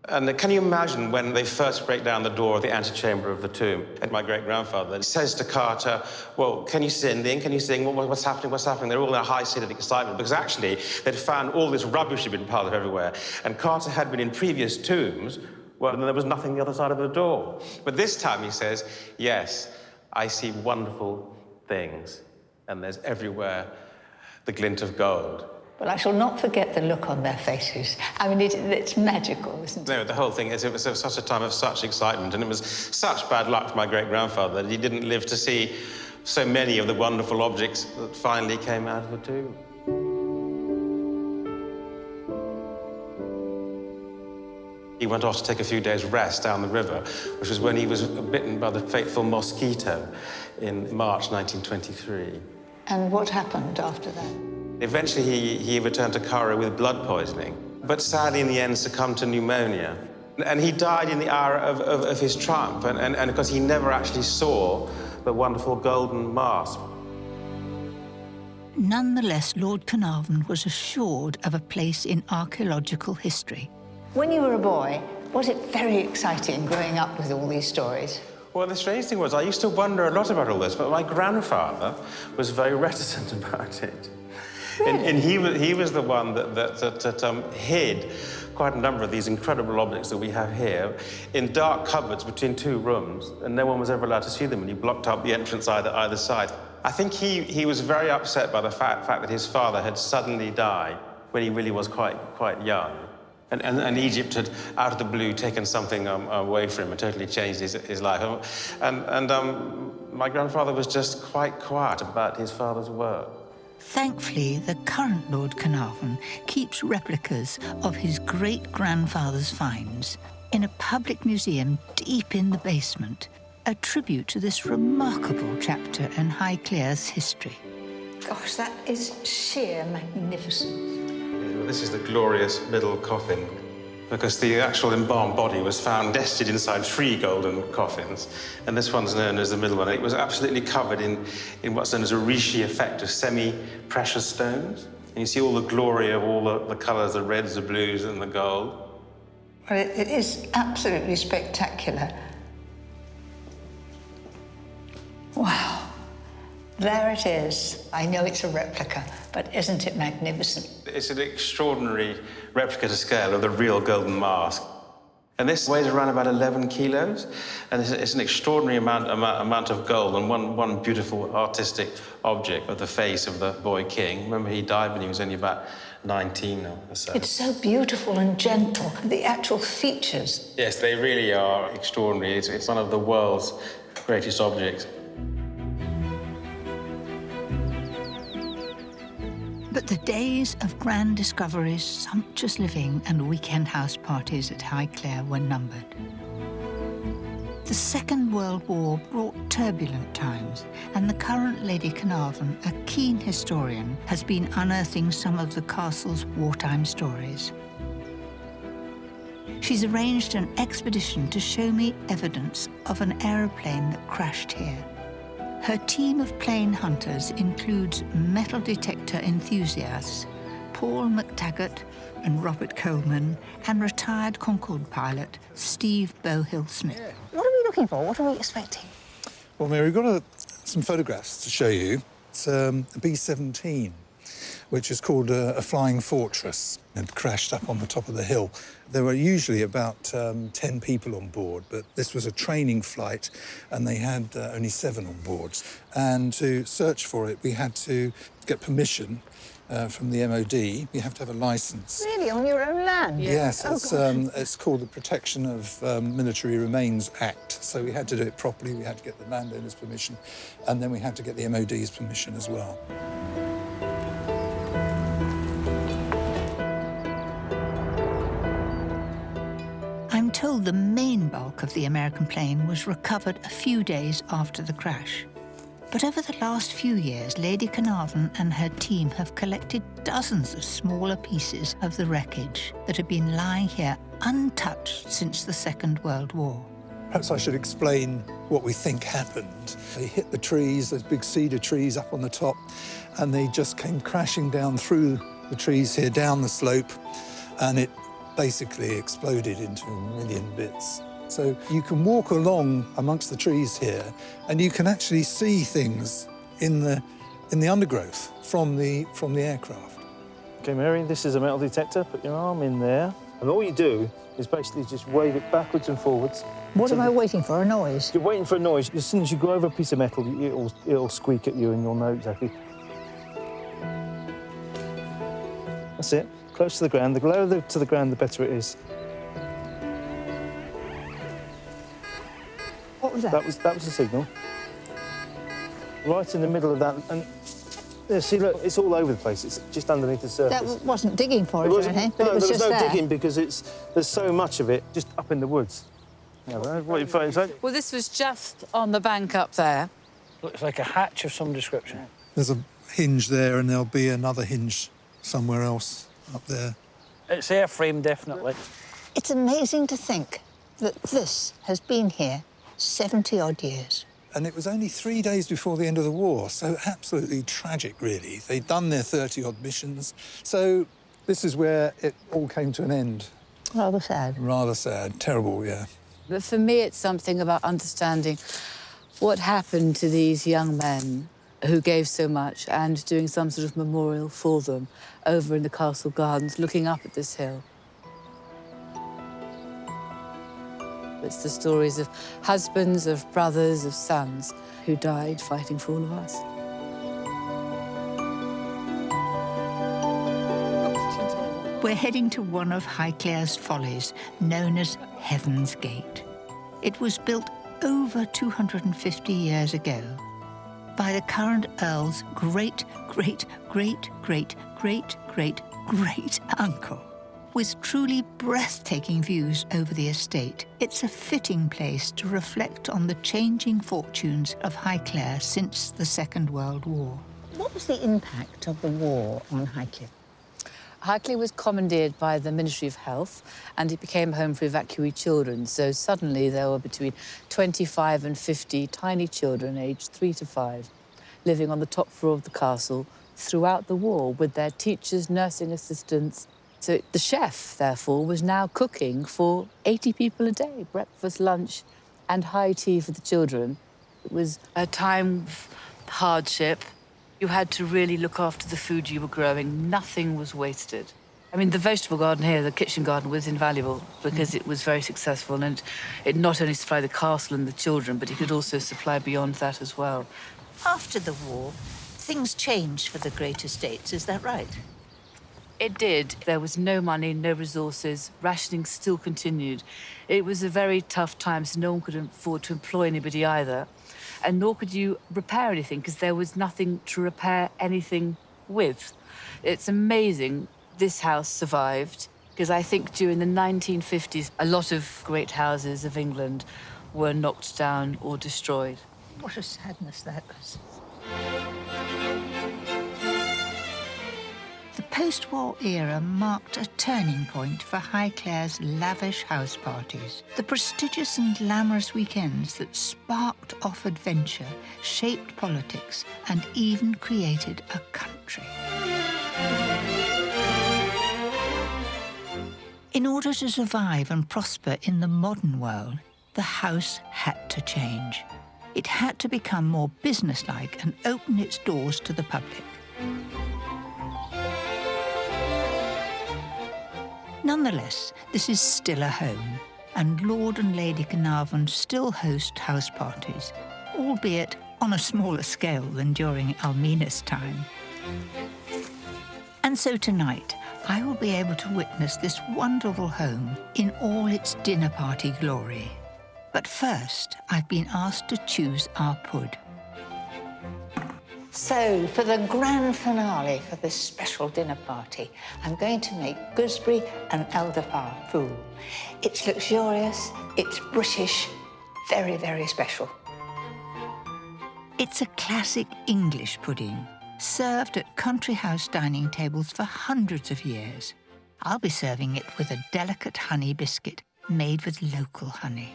And can you imagine when they first break down the door of the antechamber of the tomb? And my great-grandfather says to Carter, well, can you sing then? Can you sing? What's happening? What's happening? They're all in a high state of excitement because actually they'd found all this rubbish had been piled up everywhere. And Carter had been in previous tombs. Well, there was nothing the other side of the door. But this time he says, yes, I see wonderful things, and there's everywhere the glint of gold. Well, I shall not forget the look on their faces. I mean, it's magical, isn't it? No, the whole thing is, it was such a time of such excitement, and it was such bad luck for my great-grandfather that he didn't live to see so many of the wonderful objects that finally came out of the tomb. He went off to take a few days' rest down the river, which was when he was bitten by the fateful mosquito in March 1923. And what happened after that? Eventually, he returned to Cairo with blood poisoning, but sadly, in the end, succumbed to pneumonia. And he died in the hour of his triumph, and because he never actually saw the wonderful golden mask. Nonetheless, Lord Carnarvon was assured of a place in archaeological history. When you were a boy, was it very exciting growing up with all these stories? Well, the strange thing was I used to wonder a lot about all this, but my grandfather was very reticent about it. Really? And he was the one that hid quite a number of these incredible objects that we have here in dark cupboards between 2 rooms, and no one was ever allowed to see them, and he blocked up the entrance either side. I think he was very upset by the fact that his father had suddenly died when he really was quite young. And Egypt had, out of the blue, taken something away from him and totally changed his life. And my grandfather was just quite quiet about his father's work. Thankfully, the current Lord Carnarvon keeps replicas of his great-grandfather's finds in a public museum deep in the basement, a tribute to this remarkable chapter in Highclere's history. Gosh, that is sheer magnificence. This is the glorious middle coffin, because the actual embalmed body was found nested inside 3 golden coffins, and this one's known as the middle one. It was absolutely covered in what's known as a rishi effect of semi-precious stones. And you see all the glory of all the colours, the reds, the blues, and the gold. Well, it is absolutely spectacular. Wow. There it is. I know it's a replica, but isn't it magnificent? It's an extraordinary replica to scale of the real golden mask. And this weighs around about 11 kilos, and it's an extraordinary amount of gold and one beautiful artistic object of the face of the boy king. Remember, he died when he was only about 19 or so. It's so beautiful and gentle, the actual features. Yes, they really are extraordinary. It's one of the world's greatest objects. But the days of grand discoveries, sumptuous living, and weekend house parties at Highclere were numbered. The Second World War brought turbulent times, and the current Lady Carnarvon, a keen historian, has been unearthing some of the castle's wartime stories. She's arranged an expedition to show me evidence of an aeroplane that crashed here. Her team of plane hunters includes metal detector enthusiasts Paul McTaggart and Robert Coleman, and retired Concorde pilot Steve Bohill-Smith. What are we looking for? What are we expecting? Well, Mary, we've got some photographs to show you. It's a B-17, which is called a flying fortress. It crashed up on the top of the hill. There were usually about 10 people on board, but this was a training flight, and they had only 7 on board. And to search for it, we had to get permission from the MOD. You have to have a licence. Really, on your own land? Yes, Oh, it's called the Protection of Military Remains Act. So we had to do it properly. We had to get the landowner's permission, and then we had to get the MOD's permission as well. I'm told the main bulk of the American plane was recovered a few days after the crash. But over the last few years, Lady Carnarvon and her team have collected dozens of smaller pieces of the wreckage that have been lying here untouched since the Second World War. Perhaps I should explain what we think happened. They hit the trees, those big cedar trees up on the top, and they just came crashing down through the trees here, down the slope, and it basically exploded into a million bits. So you can walk along amongst the trees here, and you can actually see things in the undergrowth from the aircraft. OK, Mary, this is a metal detector. Put your arm in there, and all you do is basically just wave it backwards and forwards. what am I waiting for? A noise? You're waiting for a noise. As soon as you go over a piece of metal, it'll squeak at you, and you'll know exactly. That's it. Close to the ground. The lower to the ground, the better it is. What was that? That was the signal. Right in the middle of that, and yeah, see, look, it's all over the place. It's just underneath the surface. That wasn't digging for it or anything, but no, it was there just was no there. digging because there's so much of it just up in the woods. Yeah, what you find, so? Well, this was just on the bank up there. Looks like a hatch of some description. There's a hinge there, and there'll be another hinge somewhere else up there. It's airframe, definitely. It's amazing to think that this has been here 70-odd years. And it was only 3 days before the end of the war, so absolutely tragic, really. They'd done their 30-odd missions, so this is where it all came to an end. Rather sad. Rather sad. Terrible, yeah. But for me, it's something about understanding what happened to these young men who gave so much and doing some sort of memorial for them over in the castle gardens, looking up at this hill. It's the stories of husbands, of brothers, of sons who died fighting for all of us. We're heading to one of Highclere's follies, known as Heaven's Gate. It was built over 250 years ago by the current Earl's great-great-great-great-great-great-great-uncle. With truly breathtaking views over the estate, it's a fitting place to reflect on the changing fortunes of Highclere since the Second World War. What was the impact of the war on Highclere? Highclere was commandeered by the Ministry of Health, and it became home for evacuee children. So suddenly there were between 25 and 50 tiny children aged 3 to 5 living on the top floor of the castle throughout the war with their teachers, nursing assistants. So the chef, therefore, was now cooking for 80 people a day, breakfast, lunch, and high tea for the children. It was a time of hardship. You had to really look after the food you were growing. Nothing was wasted. I mean, the vegetable garden here, the kitchen garden, was invaluable because it was very successful, and it not only supplied the castle and the children, but it could also supply beyond that as well. After the war, things changed for the great estates, is that right? It did. There was no money, no resources. Rationing still continued. It was a very tough time, so no one could afford to employ anybody either. And nor could you repair anything, because there was nothing to repair anything with. It's amazing this house survived, because I think during the 1950s, a lot of great houses of England were knocked down or destroyed. What a sadness that was. The post-war era marked a turning point for Highclere's lavish house parties. The prestigious and glamorous weekends that sparked off adventure, shaped politics, and even created a country. In order to survive and prosper in the modern world, the house had to change. It had to become more businesslike and open its doors to the public. Nonetheless, this is still a home, and Lord and Lady Carnarvon still host house parties, albeit on a smaller scale than during Almina's time. And so tonight, I will be able to witness this wonderful home in all its dinner party glory. But first, I've been asked to choose our pud. So, for the grand finale for this special dinner party, I'm going to make gooseberry and elderflower food. It's luxurious, it's British, very, very special. It's a classic English pudding, served at country house dining tables for hundreds of years. I'll be serving it with a delicate honey biscuit made with local honey.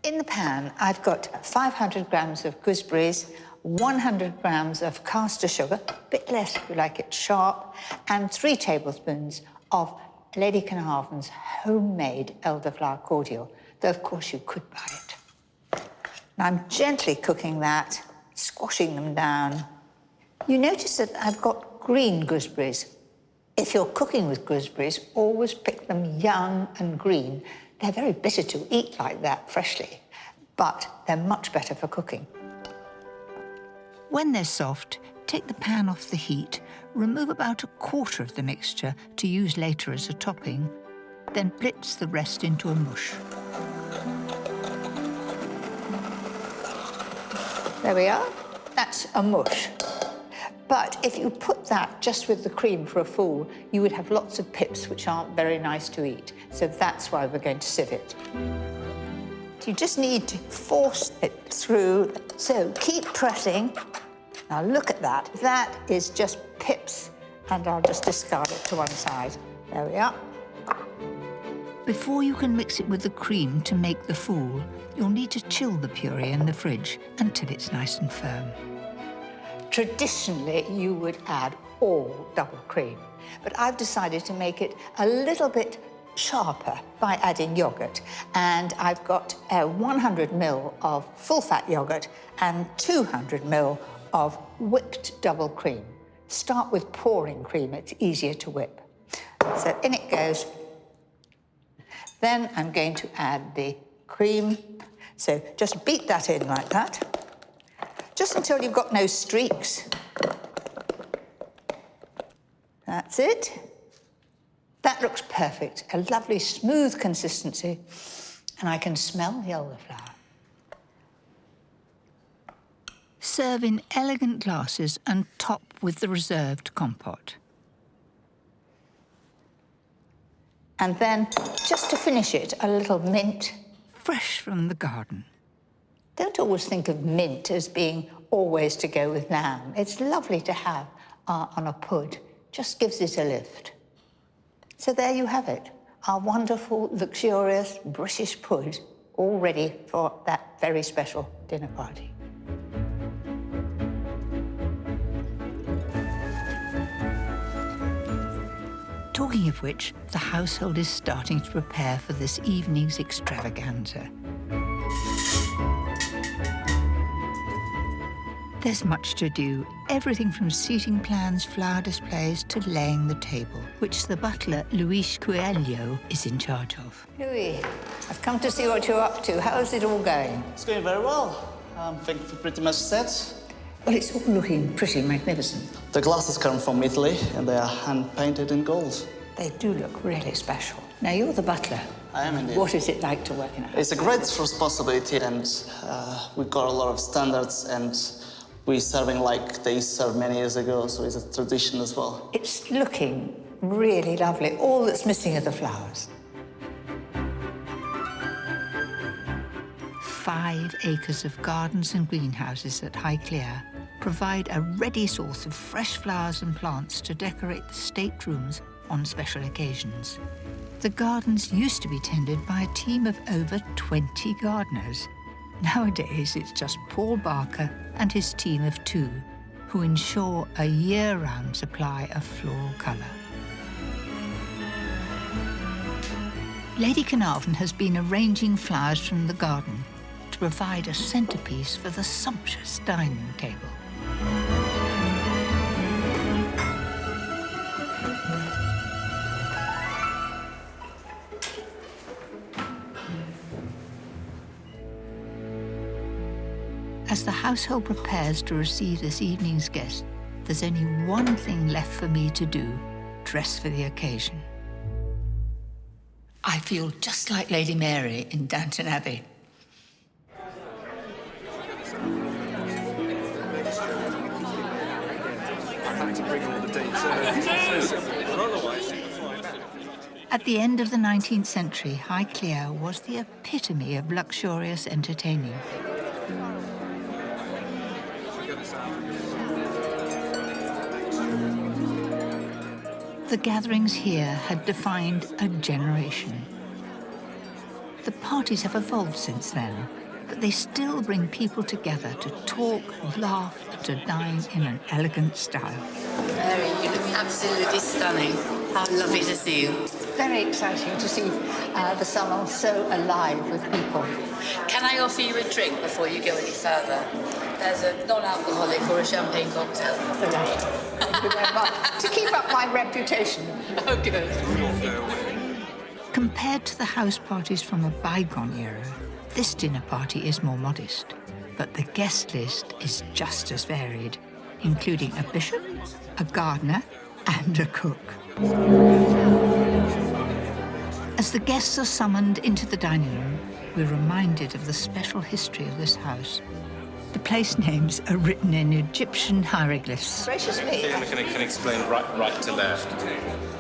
In the pan, I've got 500 grams of gooseberries, 100 grams of caster sugar, a bit less if you like it sharp, and 3 tablespoons of Lady Carnarvon's homemade elderflower cordial, though of course you could buy it. Now I'm gently cooking that, squashing them down. You notice that I've got green gooseberries. If you're cooking with gooseberries, always pick them young and green. They're very bitter to eat like that freshly, but they're much better for cooking. When they're soft, take the pan off the heat, remove about a quarter of the mixture to use later as a topping, then blitz the rest into a mush. There we are. That's a mush. But if you put that just with the cream for a full, you would have lots of pips which aren't very nice to eat. So that's why we're going to sieve it. You just need to force it through. So keep pressing. Now look at that. That is just pips, and I'll just discard it to one side. There we are. Before you can mix it with the cream to make the fool, you'll need to chill the puree in the fridge until it's nice and firm. Traditionally, you would add all double cream, but I've decided to make it a little bit sharper by adding yoghurt. And I've got 100 ml of full-fat yoghurt and 200 ml of whipped double cream. Start with pouring cream, it's easier to whip. So in it goes. Then I'm going to add the cream. So just beat that in like that. Just until you've got no streaks. That's it. That looks perfect. A lovely smooth consistency. And I can smell the elderflower. Serve in elegant glasses and top with the reserved compote. And then, just to finish it, a little mint. Fresh from the garden. Don't always think of mint as being always to go with lamb. It's lovely to have on a pud. Just gives it a lift. So there you have it. Our wonderful, luxurious British pud, all ready for that very special dinner party. Talking of which, the household is starting to prepare for this evening's extravaganza. There's much to do, everything from seating plans, flower displays, to laying the table, which the butler, Luis Coelho, is in charge of. Louis, I've come to see what you're up to. How's it all going? It's going very well. I think we're pretty much set. Well, it's all looking pretty magnificent. The glasses come from Italy, and they are hand-painted in gold. They do look really special. Now, you're the butler. I am indeed. What is it like to work in a house? It's a great responsibility, and we've got a lot of standards, and we're serving like they served many years ago, so it's a tradition as well. It's looking really lovely. All that's missing are the flowers. 5 acres of gardens and greenhouses at Highclere, provide a ready source of fresh flowers and plants to decorate the staterooms on special occasions. The gardens used to be tended by a team of over 20 gardeners. Nowadays, it's just Paul Barker and his team of 2, who ensure a year-round supply of floral colour. Lady Carnarvon has been arranging flowers from the garden to provide a centrepiece for the sumptuous dining table. As the household prepares to receive this evening's guest, there's only one thing left for me to do: dress for the occasion. I feel just like Lady Mary in Downton Abbey. At the end of the 19th century, Highclere was the epitome of luxurious entertaining. The gatherings here had defined a generation. The parties have evolved since then, but they still bring people together to talk, laugh, and to dine in an elegant style. Mary, you look absolutely stunning. How lovely to see you. Very exciting to see the salon so alive with people. Can I offer you a drink before you go any further? There's a non-alcoholic or a champagne cocktail. Thank you very much. To keep up my reputation. Oh, good. Compared to the house parties from a bygone era, this dinner party is more modest. But the guest list is just as varied, including a bishop, a gardener, and a cook. As the guests are summoned into the dining room, we're reminded of the special history of this house. The place names are written in Egyptian hieroglyphs. Gracious me. Can explain right to left.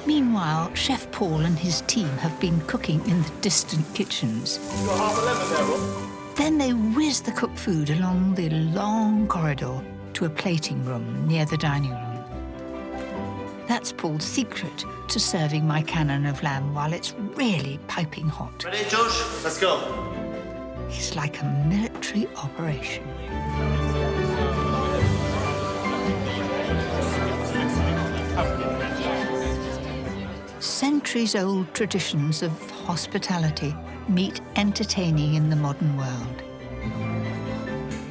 Meanwhile, Chef Paul and his team have been cooking in the distant kitchens. You got half a lemon there, Rob? Then they whiz the cooked food along the long corridor to a plating room near the dining room. That's Paul's secret to serving my cannon of lamb while it's really piping hot. Ready, George? Let's go. It's like a military operation. Centuries-old traditions of hospitality meet entertaining in the modern world.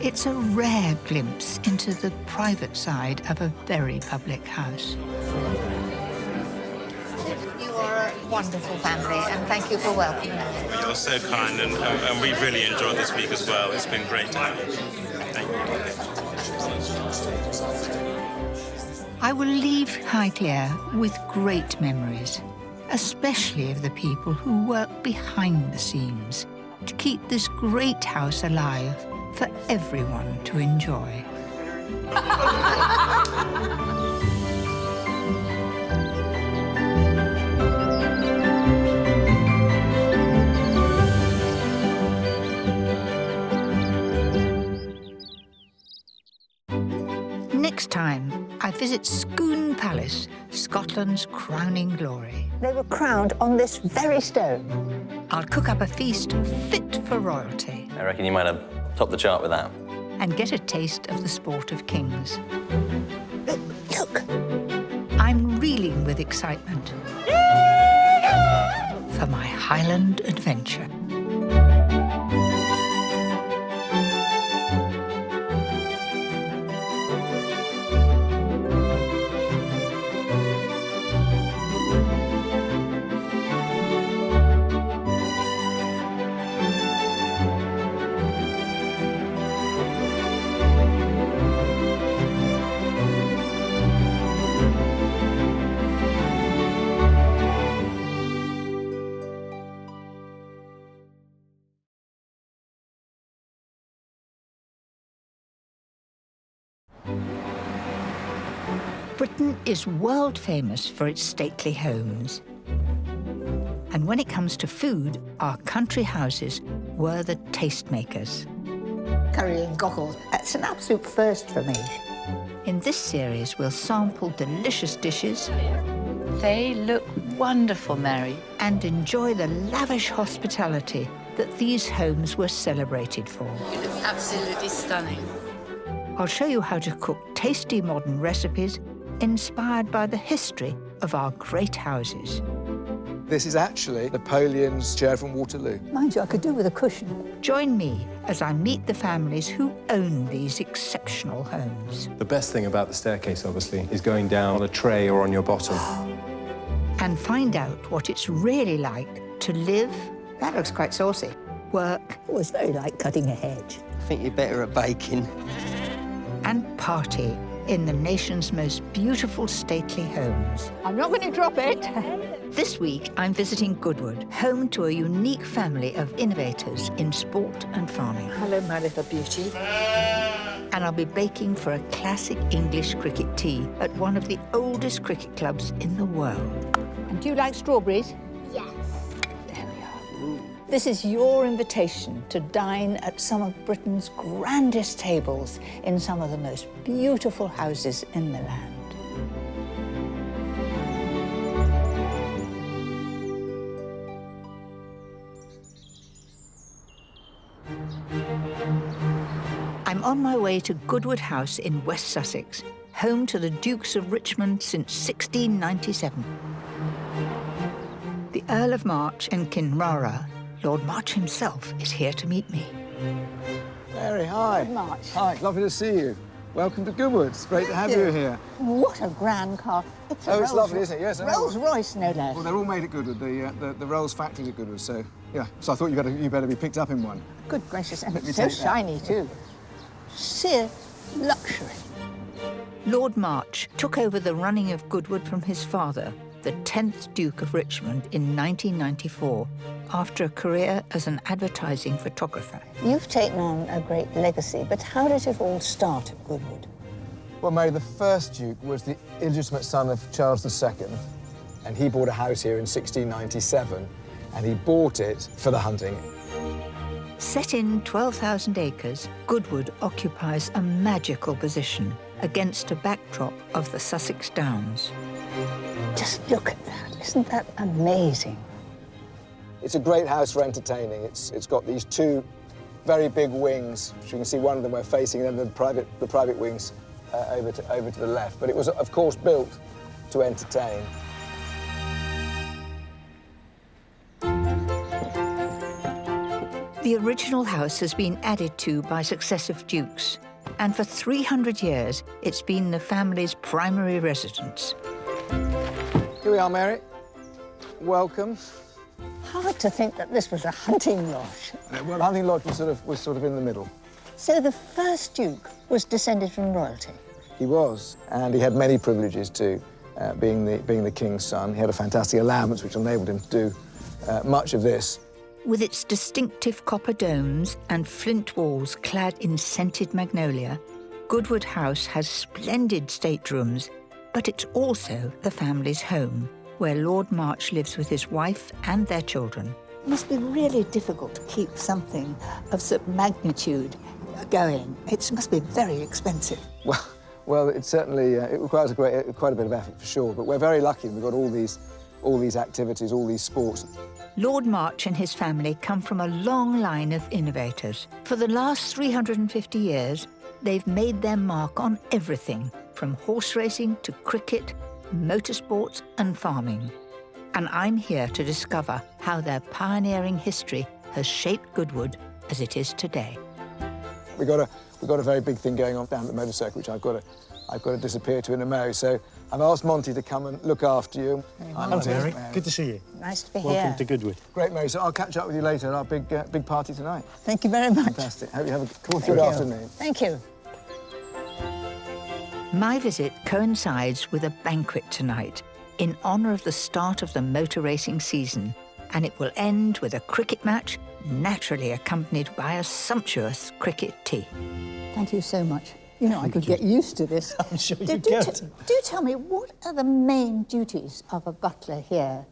It's a rare glimpse into the private side of a very public house. You are a wonderful family, and thank you for welcoming us. You're so kind, and we've really enjoyed this week as well. It's been great to know you. Thank you. I will leave Highclere with great memories, especially of the people who work behind the scenes to keep this great house alive for everyone to enjoy. Next time, I visit Scone Palace, Scotland's crowning glory. They were crowned on this very stone. I'll cook up a feast fit for royalty. I reckon you might have topped the chart with that. And get a taste of the sport of kings. Look. I'm reeling with excitement for my Highland adventure. Britain is world famous for its stately homes. And when it comes to food, our country houses were the tastemakers. Curry and cockles, that's an absolute first for me. In this series, we'll sample delicious dishes. They look wonderful, Mary. And enjoy the lavish hospitality that these homes were celebrated for. You look absolutely stunning. I'll show you how to cook tasty modern recipes inspired by the history of our great houses. This is actually Napoleon's chair from Waterloo. Mind you, I could do with a cushion. Join me as I meet the families who own these exceptional homes. The best thing about the staircase, obviously, is going down on a tray or on your bottom. And find out what it's really like to live... That looks quite saucy. ...work... It was very like cutting a hedge. I think you're better at baking. ...and party in the nation's most beautiful stately homes. I'm not going to drop it. This week, I'm visiting Goodwood, home to a unique family of innovators in sport and farming. Hello, my little beauty. And I'll be baking for a classic English cricket tea at one of the oldest cricket clubs in the world. And do you like strawberries? Yes. There we are. This is your invitation to dine at some of Britain's grandest tables in some of the most beautiful houses in the land. I'm on my way to Goodwood House in West Sussex, home to the Dukes of Richmond since 1697. The Earl of March and Kinrara, Lord March himself, is here to meet me. Mary, hi. Good March. Hi, lovely to see you. Welcome to Goodwood. It's great to have you here. What a grand car. It's a It's lovely, isn't it? Yes, I know. Rolls-Royce, no less. Well, they're all made at Goodwood. The Rolls factory's at Goodwood, so, yeah. So I thought you better be picked up in one. Good gracious, and Let me it's so take that. shiny, too. Sheer luxury. Lord March took over the running of Goodwood from his father, the 10th Duke of Richmond, in 1994, after a career as an advertising photographer. You've taken on a great legacy, but how did it all start at Goodwood? Well, Mary, the first Duke was the illegitimate son of Charles II, and he bought a house here in 1697, and he bought it for the hunting. Set in 12,000 acres, Goodwood occupies a magical position against a backdrop of the Sussex Downs. Just look at that. Isn't that amazing? It's a great house for entertaining. It's got these two very big wings, which you can see one of them we're facing, and then the private wings over to the left. But it was, of course, built to entertain. The original house has been added to by successive dukes, and for 300 years, it's been the family's primary residence. Here we are, Mary. Welcome. Hard to think that this was a hunting lodge. Well, the hunting lodge was sort of in the middle. So the first Duke was descended from royalty? He was, and he had many privileges too, being the king's son. He had a fantastic allowance, which enabled him to do much of this. With its distinctive copper domes and flint walls clad in scented magnolia, Goodwood House has splendid staterooms, but it's also the family's home, where Lord March lives with his wife and their children. It must be really difficult to keep something of such magnitude going. It must be very expensive. Well, it certainly it requires quite a bit of effort for sure. But we're very lucky. We've got all these activities, all these sports. Lord March and his family come from a long line of innovators. For the last 350 years, they've made their mark on everything, from horse racing to cricket, motorsports and farming. And I'm here to discover how their pioneering history has shaped Goodwood as it is today. We've got a very big thing going on down at the motor circuit, which I've got to disappear to in a mo. So I've asked Monty to come and look after you. Hello, Mary. Good to see you. Nice to be here. Welcome to Goodwood. Great, Mary. So I'll catch up with you later at our big party tonight. Thank you very much. Fantastic. Hope you have a good afternoon. Thank you. My visit coincides with a banquet tonight in honour of the start of the motor racing season, and it will end with a cricket match, naturally accompanied by a sumptuous cricket tea. Thank you so much. You know, I could get used to this. I'm sure you could. Do tell me, what are the main duties of a butler here?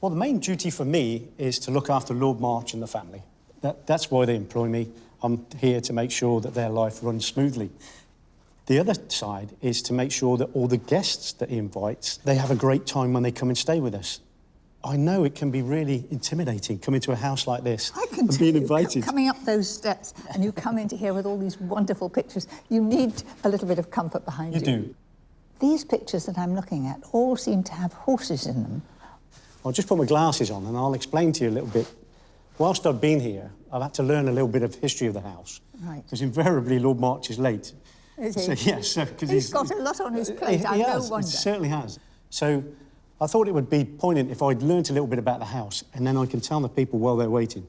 Well, the main duty for me is to look after Lord March and the family. That's why they employ me. I'm here to make sure that their life runs smoothly. The other side is to make sure that all the guests that he invites, they have a great time when they come and stay with us. I know it can be really intimidating coming to a house like this and being invited. Coming up those steps and you come into here with all these wonderful pictures, you need a little bit of comfort behind you. You do. These pictures that I'm looking at all seem to have horses in them. I'll just put my glasses on and I'll explain to you a little bit. Whilst I've been here, I've had to learn a little bit of history of the house. Right. Because invariably Lord March is late. Is he? So, yes, because he's got a lot on his plate, he no has, wonder. He certainly has. So I thought it would be poignant if I'd learnt a little bit about the house and then I can tell the people while they're waiting.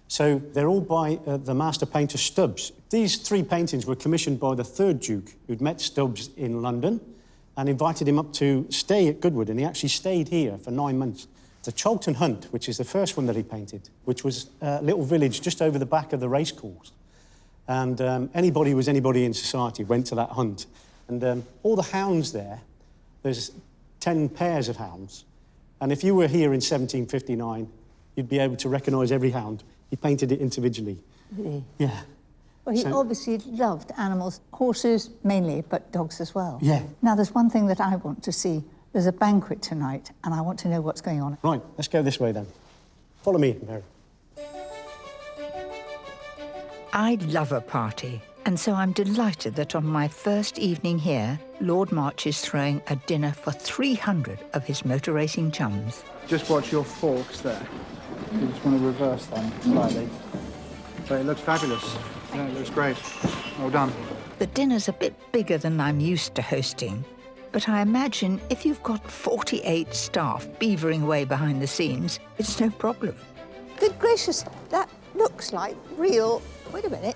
So they're all by the master painter Stubbs. These 3 paintings were commissioned by the 3rd Duke, who'd met Stubbs in London and invited him up to stay at Goodwood, and he actually stayed here for 9 months. The Chalkton Hunt, which is the first one that he painted, which was a little village just over the back of the racecourse. And anybody who was anybody in society went to that hunt. And all the hounds there's 10 pairs of hounds. And if you were here in 1759, you'd be able to recognise every hound. He painted it individually. Really? Yeah. Well, he obviously loved animals, horses mainly, but dogs as well. Yeah. Now, there's one thing that I want to see. There's a banquet tonight, and I want to know what's going on. Right, let's go this way then. Follow me, Mary. I love a party, and so I'm delighted that on my first evening here, Lord March is throwing a dinner for 300 of his motor racing chums. Just watch your forks there. You just want to reverse them slightly. So it looks fabulous. Yeah, it looks great. Well done. The dinner's a bit bigger than I'm used to hosting, but I imagine if you've got 48 staff beavering away behind the scenes, it's no problem. Good gracious, that looks like real... Wait a minute.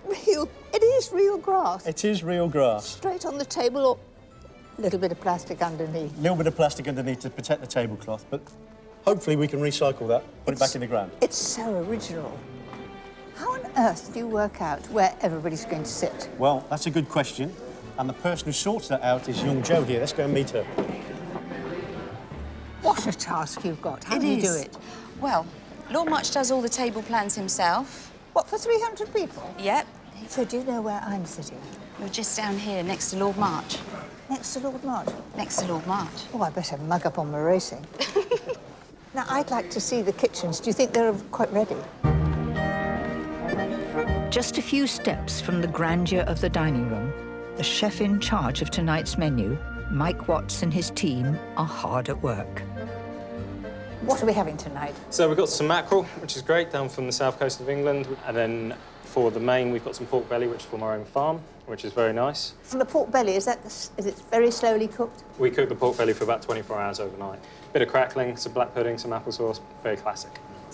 It is real grass. It is real grass. Straight on the table, or a little bit of plastic underneath. A little bit of plastic underneath to protect the tablecloth, but hopefully we can recycle that, put it back in the ground. It's so original. How on earth do you work out where everybody's going to sit? Well, that's a good question. And the person who sorts that out is young Jo here. Let's go and meet her. What a task you've got. How do you do it? Well, Lord March does all the table plans himself. What, for 300 people? Yep. So do you know where I'm sitting? You're just down here next to Lord March. Next to Lord March? Next to Lord March. Oh, I better mug up on my racing. Now, I'd like to see the kitchens. Do you think they're quite ready? Just a few steps from the grandeur of the dining room, the chef in charge of tonight's menu, Mike Watts and his team, are hard at work. What are we having tonight? So we've got some mackerel, which is great, down from the south coast of England. And then for the main, we've got some pork belly, which is from our own farm, which is very nice. And the pork belly, is it very slowly cooked? We cook the pork belly for about 24 hours overnight. Bit of crackling, some black pudding, some applesauce, very classic.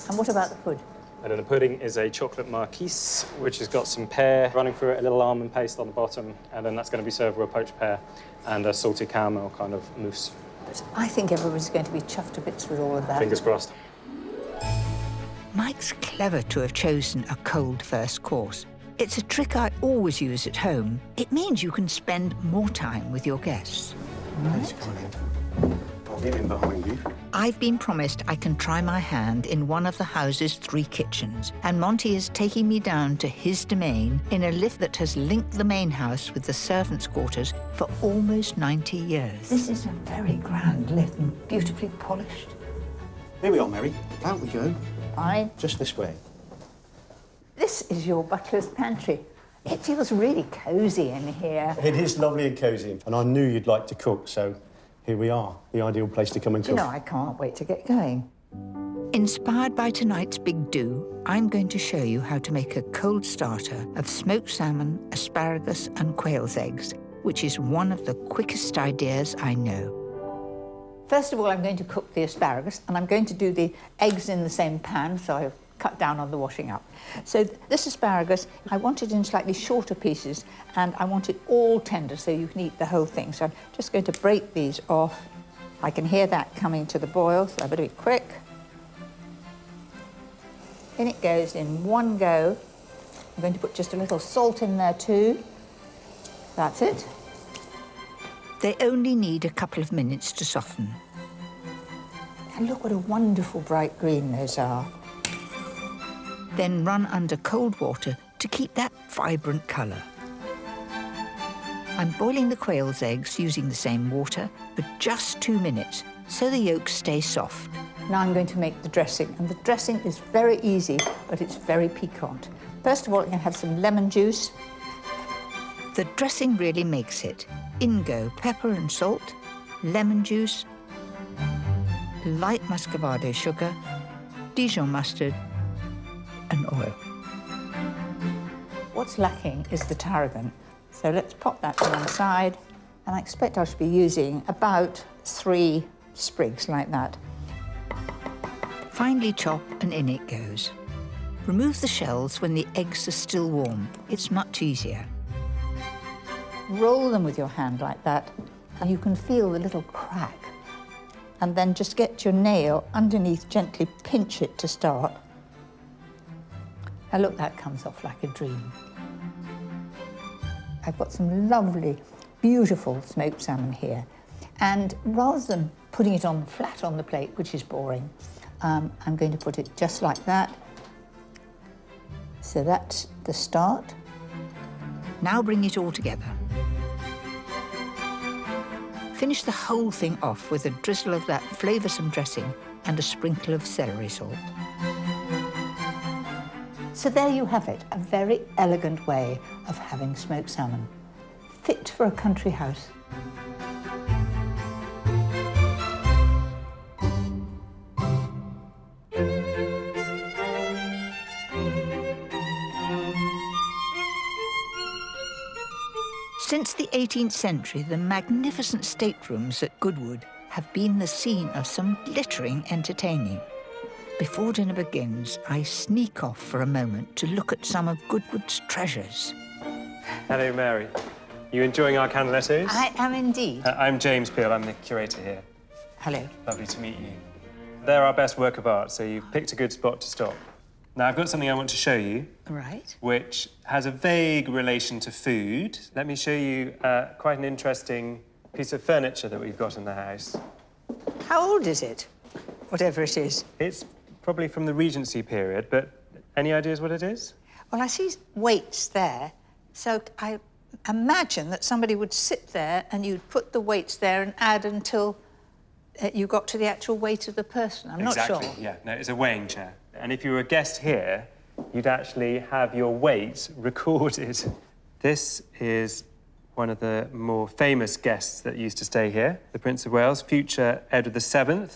And what about the pud? And then the pudding is a chocolate marquise, which has got some pear running through it, a little almond paste on the bottom, and then that's going to be served with a poached pear and a salted caramel kind of mousse. I think everybody's going to be chuffed to bits with all of that. Fingers crossed. Mike's clever to have chosen a cold first course. It's a trick I always use at home. It means you can spend more time with your guests. Thanks, Colin. I'll get in behind you. I've been promised I can try my hand in one of the house's 3 kitchens, and Monty is taking me down to his domain in a lift that has linked the main house with the servants' quarters for almost 90 years. This is a very grand lift and beautifully polished. Here we are, Mary. Out we go. Fine. Just this way. This is your butler's pantry. It feels really cosy in here. It is lovely and cosy, and I knew you'd like to cook, so here we are, the ideal place to come and cook. You know, I can't wait to get going. Inspired by tonight's big do, I'm going to show you how to make a cold starter of smoked salmon, asparagus and quail's eggs, which is one of the quickest ideas I know. First of all, I'm going to cook the asparagus, and I'm going to do the eggs in the same pan, so I've cut down on the washing up. So this asparagus, I want it in slightly shorter pieces, and I want it all tender so you can eat the whole thing. So I'm just going to break these off. I can hear that coming to the boil, so I better be quick. In it goes in one go. I'm going to put just a little salt in there too. That's it. They only need a couple of minutes to soften. And look what a wonderful bright green those are. Then run under cold water to keep that vibrant colour. I'm boiling the quail's eggs using the same water for just 2 minutes, so the yolks stay soft. Now I'm going to make the dressing, and the dressing is very easy, but it's very piquant. First of all, I'm going to have some lemon juice. The dressing really makes it. In go pepper and salt, lemon juice, light muscovado sugar, Dijon mustard, and oil. What's lacking is the tarragon. So let's pop that to one side, and I expect I should be using about 3 sprigs like that. Finely chop and in it goes. Remove the shells when the eggs are still warm. It's much easier. Roll them with your hand like that, and you can feel the little crack. And then just get your nail underneath, gently pinch it to start. And look, that comes off like a dream. I've got some lovely, beautiful smoked salmon here. And rather than putting it on flat on the plate, which is boring, I'm going to put it just like that. So that's the start. Now bring it all together. Finish the whole thing off with a drizzle of that flavoursome dressing and a sprinkle of celery salt. So there you have it, a very elegant way of having smoked salmon, fit for a country house. Since the 18th century, the magnificent staterooms at Goodwood have been the scene of some glittering entertaining. Before dinner begins, I sneak off for a moment to look at some of Goodwood's treasures. Hello, Mary. You enjoying our canalettos? I am indeed. I'm James Peel. I'm the curator here. Hello. Lovely to meet you. They're our best work of art, so you've picked a good spot to stop. Now, I've got something I want to show you. Right. Which has a vague relation to food. Let me show you quite an interesting piece of furniture that we've got in the house. How old is it? Whatever it is. It's probably from the Regency period, but any ideas what it is? Well, I see weights there, so I imagine that somebody would sit there and you'd put the weights there and add until you got to the actual weight of the person. I'm not sure. Exactly, yeah. No, it's a weighing chair. And if you were a guest here, you'd actually have your weight recorded. This is one of the more famous guests that used to stay here, the Prince of Wales, future Edward VII.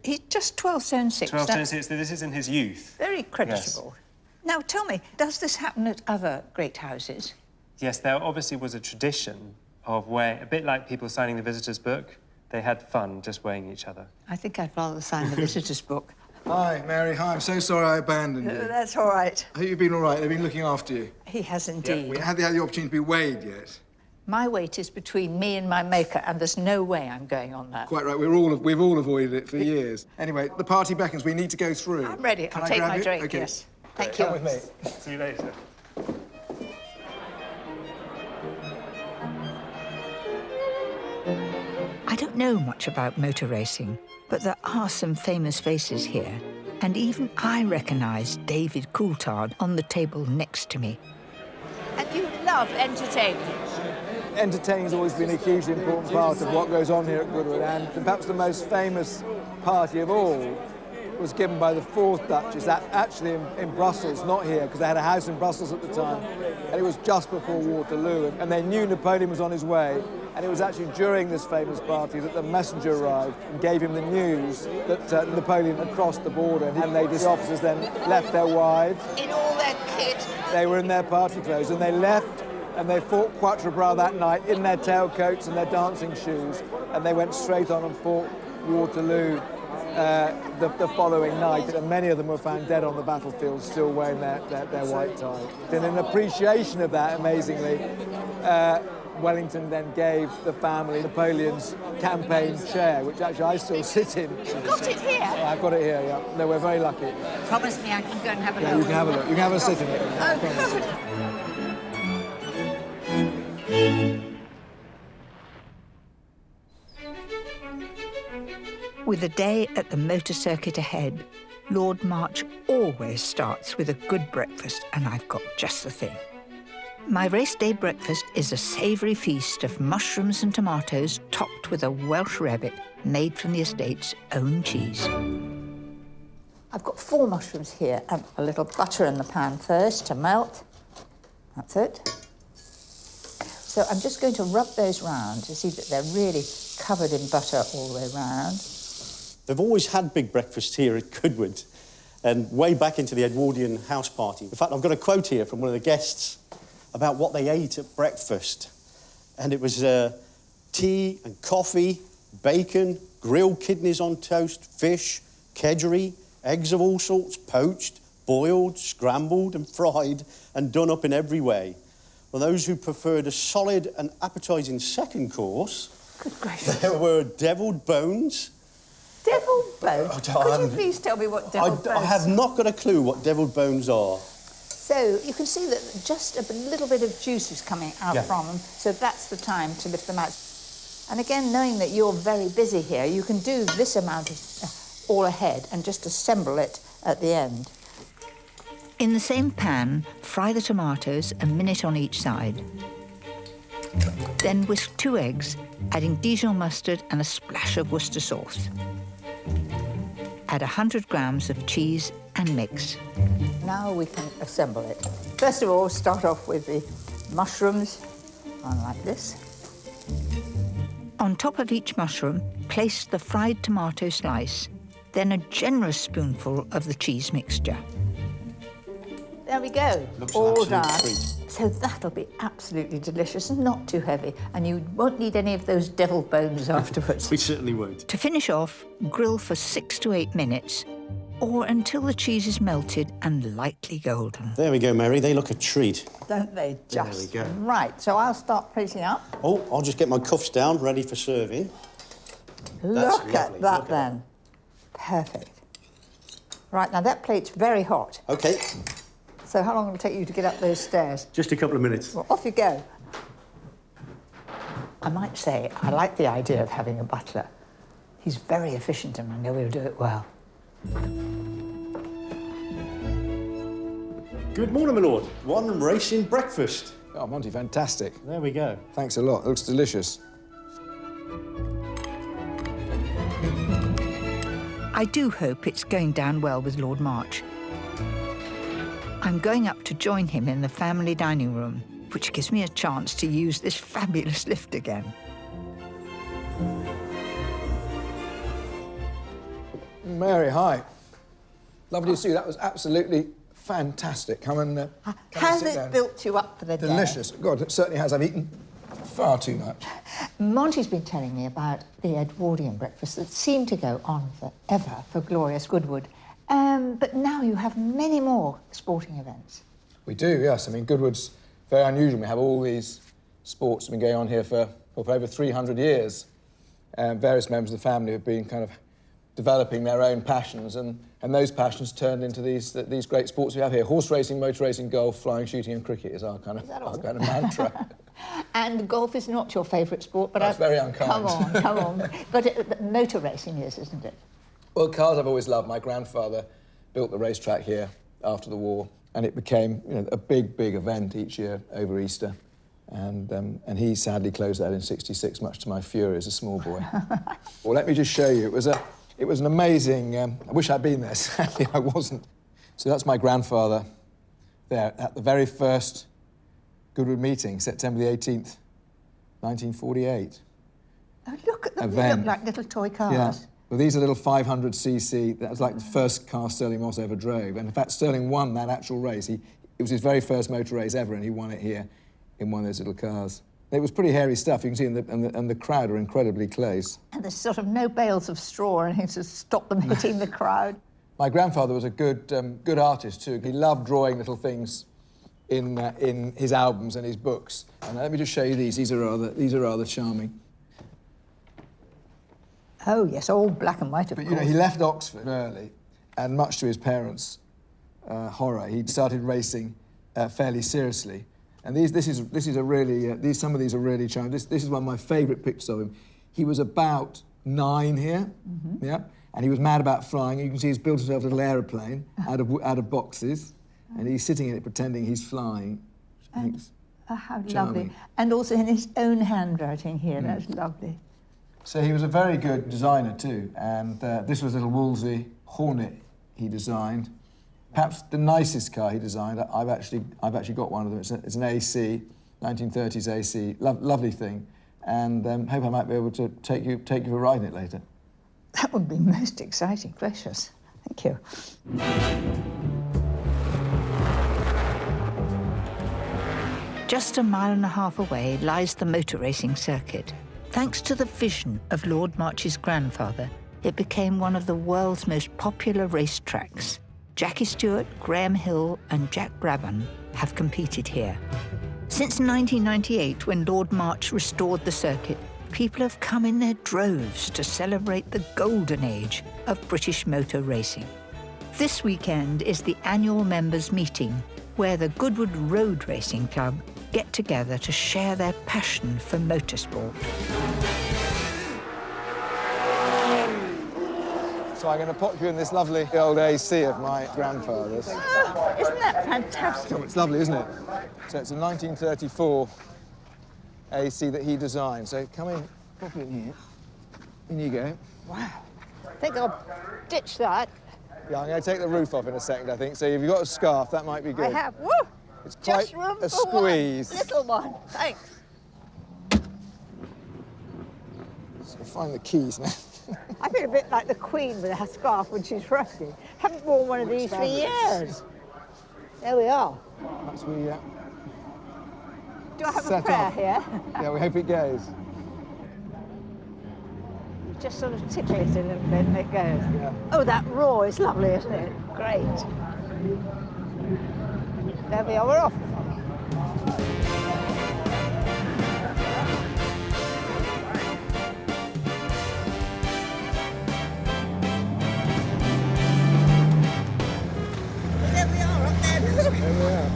He's just 12 stone 6. 12 stone 6, this is in his youth. Very creditable. Yes. Now, tell me, does this happen at other great houses? Yes, there obviously was a tradition of weighing, a bit like people signing the visitor's book. They had fun just weighing each other. I think I'd rather sign the visitor's book. Hi, Mary. Hi. I'm so sorry I abandoned you. That's all right. I hope you've been all right. They've been looking after you. He has indeed. We haven't had the opportunity to be weighed yet. My weight is between me and my maker, and there's no way I'm going on that. Quite right. We've all avoided it for years. Anyway, the party beckons. We need to go through. I'm ready. I'll take my drink. Okay. Yes. Thank you. Come with me. See you later. I don't know much about motor racing, but there are some famous faces here, and even I recognise David Coulthard on the table next to me. And you love entertainment. Entertaining's always been a hugely important part of what goes on here at Goodwood, and perhaps the most famous party of all was given by the 4th Duchess, actually in Brussels, not here, because they had a house in Brussels at the time, and it was just before Waterloo, and they knew Napoleon was on his way, and it was actually during this famous party that the messenger arrived and gave him the news that Napoleon had crossed the border, and the officers then left their wives. In all their kit. They were in their party clothes, and they left, and they fought Quatre Bras that night in their tailcoats and their dancing shoes, and they went straight on and fought Waterloo the following night, and many of them were found dead on the battlefield, still wearing their white tie. And in appreciation of that, amazingly, Wellington then gave the family Napoleon's campaign chair, which actually I still sit in. You've got it here? I've got it here, yeah. No, we're very lucky. Promise me I can go and have a look. Yeah, you can have a look. You can have a sit in it. Oh, good. With a day at the motor circuit ahead, Lord March always starts with a good breakfast, and I've got just the thing. My race day breakfast is a savoury feast of mushrooms and tomatoes topped with a Welsh rarebit made from the estate's own cheese. I've got 4 mushrooms here and a little butter in the pan first to melt. That's it. So I'm just going to rub those round to see that they're really covered in butter all the way round. They've always had big breakfasts here at Goodwood, and way back into the Edwardian house party. In fact, I've got a quote here from one of the guests about what they ate at breakfast. And it was tea and coffee, bacon, grilled kidneys on toast, fish, kedgeree, eggs of all sorts, poached, boiled, scrambled and fried and done up in every way. For those who preferred a solid and appetising second course, good gracious, there were devilled bones. Devilled bones? Could you please tell me what devilled bones? I have not got a clue what devilled bones are. So you can see that just a little bit of juice is coming out from them, so that's the time to lift them out. And again, knowing that you're very busy here, you can do this amount of all ahead and just assemble it at the end. In the same pan, fry the tomatoes a minute on each side. Then whisk 2 eggs, adding Dijon mustard and a splash of Worcester sauce. Add 100 grams of cheese and mix. Now we can assemble it. First of all, start off with the mushrooms, like this. On top of each mushroom, place the fried tomato slice, then a generous spoonful of the cheese mixture. There we go, Looks all an absolute done. treat. So that'll be absolutely delicious and not too heavy, and you won't need any of those devil bones afterwards. We certainly won't. To finish off, grill for 6 to 8 minutes, or until the cheese is melted and lightly golden. There we go, Mary. They look a treat. Don't they just? There we go. Right, so I'll start plating up. Oh, I'll just get my cuffs down, ready for serving. Look at that then. Perfect. Right, now that plate's very hot. OK. So how long will it take you to get up those stairs? Just a couple of minutes. Well, off you go. I might say I like the idea of having a butler. He's very efficient and I know he'll do it well. Good morning, my lord. One racing breakfast. Oh, Monty, fantastic. There we go. Thanks a lot. It looks delicious. I do hope it's going down well with Lord March. I'm going up to join him in the family dining room, which gives me a chance to use this fabulous lift again. Mary, hi. Lovely to see you. That was absolutely fantastic. Come and Has sit it down. built you up for the day? Delicious. God, it certainly has. I've eaten far too much. Monty's been telling me about the Edwardian breakfast that seemed to go on forever for glorious Goodwood. But now you have many more sporting events. We do, yes. I mean, Goodwood's very unusual. We have all these sports that have been going on here for over 300 years. Various members of the family have been kind of developing their own passions, and those passions turned into these great sports we have here. Horse racing, motor racing, golf, flying, shooting and cricket is our kind of mantra. And golf is not your favourite sport, but... That's very unkind. Come on. But motor racing is, isn't it? Well, cars I've always loved. My grandfather built the racetrack here after the war, and it became a big event each year over Easter. And he sadly closed that in '66, much to my fury as a small boy. Well, let me just show you. It was an amazing... I wish I'd been there. Sadly, I wasn't. So that's my grandfather there at the very first Goodwood meeting, September the 18th, 1948. Oh, look at them. Event. They look like little toy cars. Yeah. Well, these are little 500cc. That was like the first car Stirling Moss ever drove. And in fact, Stirling won that actual race. It was his very first motor race ever, and he won it here in one of those little cars. It was pretty hairy stuff. You can see, and the crowd are incredibly close. And there's sort of no bales of straw or anything to stop them hitting the crowd. My grandfather was a good artist too. He loved drawing little things in his albums and his books. And let me just show you these. These are rather charming. Oh yes, all black and white, of course. But he left Oxford early, and much to his parents' horror, he started racing fairly seriously. And some of these are really charming. This is one of my favourite pictures of him. He was about 9 here, yeah, and he was mad about flying. You can see he's built himself a little aeroplane out of boxes, and he's sitting in it pretending he's flying. Oh, how Charming. lovely. And also in his own handwriting here, that's lovely. So he was a very good designer too, and this was little Wolsey Hornet he designed. Perhaps the nicest car he designed. I've actually got one of them. It's an AC, 1930s AC, lovely thing, and hope I might be able to take you for a ride in it later. That would be most exciting, gracious. Thank you. Just a mile and a half away lies the motor racing circuit. Thanks to the vision of Lord March's grandfather, it became one of the world's most popular racetracks. Jackie Stewart, Graham Hill and Jack Brabham have competed here. Since 1998, when Lord March restored the circuit, people have come in their droves to celebrate the golden age of British motor racing. This weekend is the annual members' meeting, where the Goodwood Road Racing Club get together to share their passion for motorsport. So I'm going to pop you in this lovely old AC of my grandfather's. Oh, isn't that fantastic? Oh, it's lovely, isn't it? So it's a 1934 AC that he designed. So come in, pop it in here. In you go. Wow. I think I'll ditch that. Yeah, I'm going to take the roof off in a second, I think. So if you've got a scarf, that might be good. I have. Woo! It's Just quite room a for squeeze. one little one. Thanks. So find the keys now. I feel a bit like the Queen with her scarf when she's rusty. Haven't worn one of these for years. There we are. Perhaps we Do I have a set prayer off. here? Yeah, we hope it goes. Just sort of tickle it a little bit and it goes. Yeah. Oh, that roar is lovely, isn't it? Great. There we are, we're off. There we are, up there. There we are.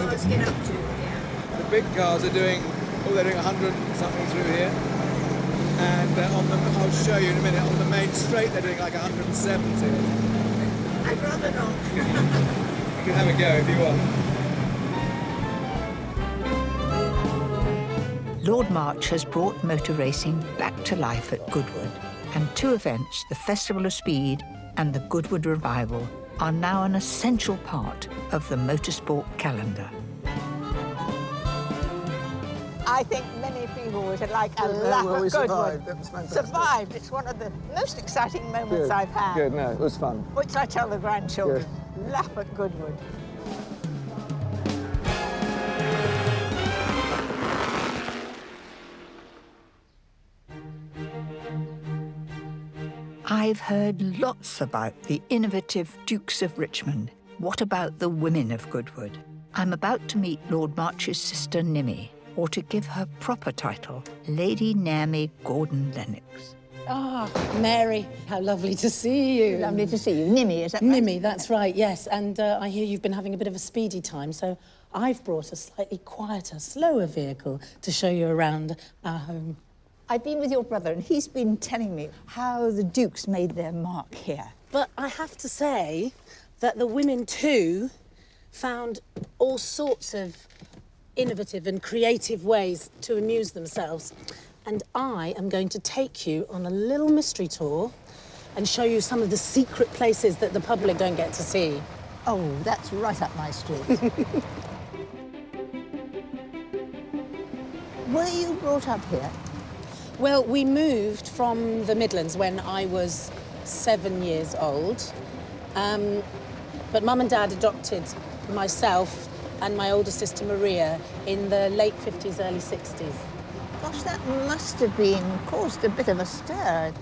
Let's get up to. The big cars are doing, they're doing 100 something through here. And I'll show you in a minute, on the main straight they're doing like 170. I'd rather not. You can have a go if you want. Lord March has brought motor racing back to life at Goodwood, and two events, the Festival of Speed and the Goodwood Revival, are now an essential part of the motorsport calendar. I think many people would like a lap at Goodwood. That was fantastic. Survived. It's one of the most exciting moments I've had. Good, no, it was fun. Which I tell the grandchildren. Lap at Goodwood. I've heard lots about the innovative Dukes of Richmond. What about the women of Goodwood? I'm about to meet Lord March's sister Nimmy, or to give her proper title, Lady Naomi Gordon-Lennox. Ah, Mary, how lovely to see you. Lovely to see you. Nimmy, is that right? Nimmy, that's right, yes. And I hear you've been having a bit of a speedy time, so I've brought a slightly quieter, slower vehicle to show you around our home. I've been with your brother, and he's been telling me how the Dukes made their mark here. But I have to say that the women, too, found all sorts of innovative and creative ways to amuse themselves. And I am going to take you on a little mystery tour and show you some of the secret places that the public don't get to see. Oh, that's right up my street. Were you brought up here? Well, we moved from the Midlands when I was 7 years old. But Mum and Dad adopted myself and my older sister Maria in the late 50s, early 60s. Gosh, that must have caused a bit of a stir.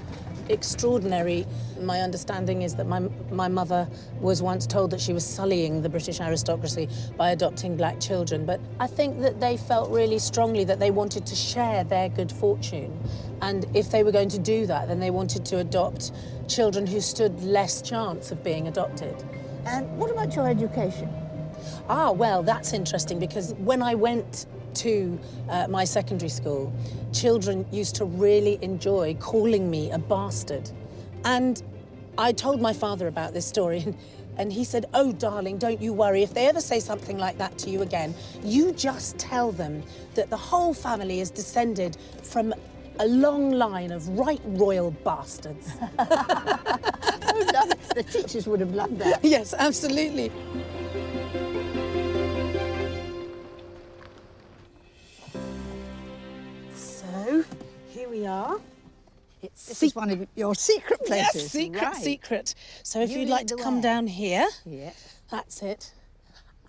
Extraordinary. My understanding is that my mother was once told that she was sullying the British aristocracy by adopting black children, but I think that they felt really strongly that they wanted to share their good fortune, and if they were going to do that, then they wanted to adopt children who stood less chance of being adopted. And what about your education? Ah, well, that's interesting, because when I went to my secondary school, children used to really enjoy calling me a bastard. And I told my father about this story, and he said, "Oh, darling, don't you worry. If they ever say something like that to you again, you just tell them that the whole family is descended from a long line of right royal bastards." Oh, no, the teachers would have loved that. Yes, absolutely. So, here we are. This is one of your secret places. Yes, secret, right. secret. So if You you'd like lead to the come way. down here, Yes. that's it.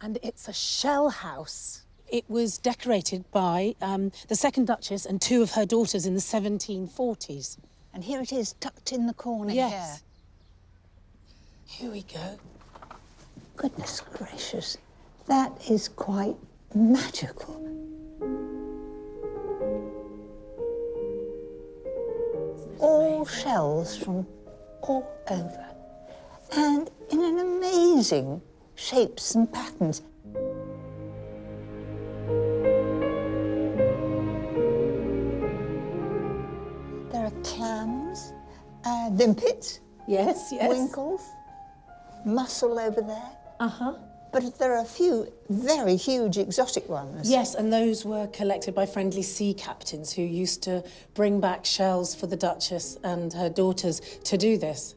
And it's a shell house. It was decorated by the second Duchess and two of her daughters in the 1740s. And here it is, tucked in the corner Yes. Here we go. here. Goodness gracious, that is quite magical. All shells from all over, and in an amazing shapes and patterns. There are clams, limpets, yes, winkles, mussel over there. Uh-huh. But there are a few very huge exotic ones. Yes, and those were collected by friendly sea captains who used to bring back shells for the Duchess and her daughters to do this.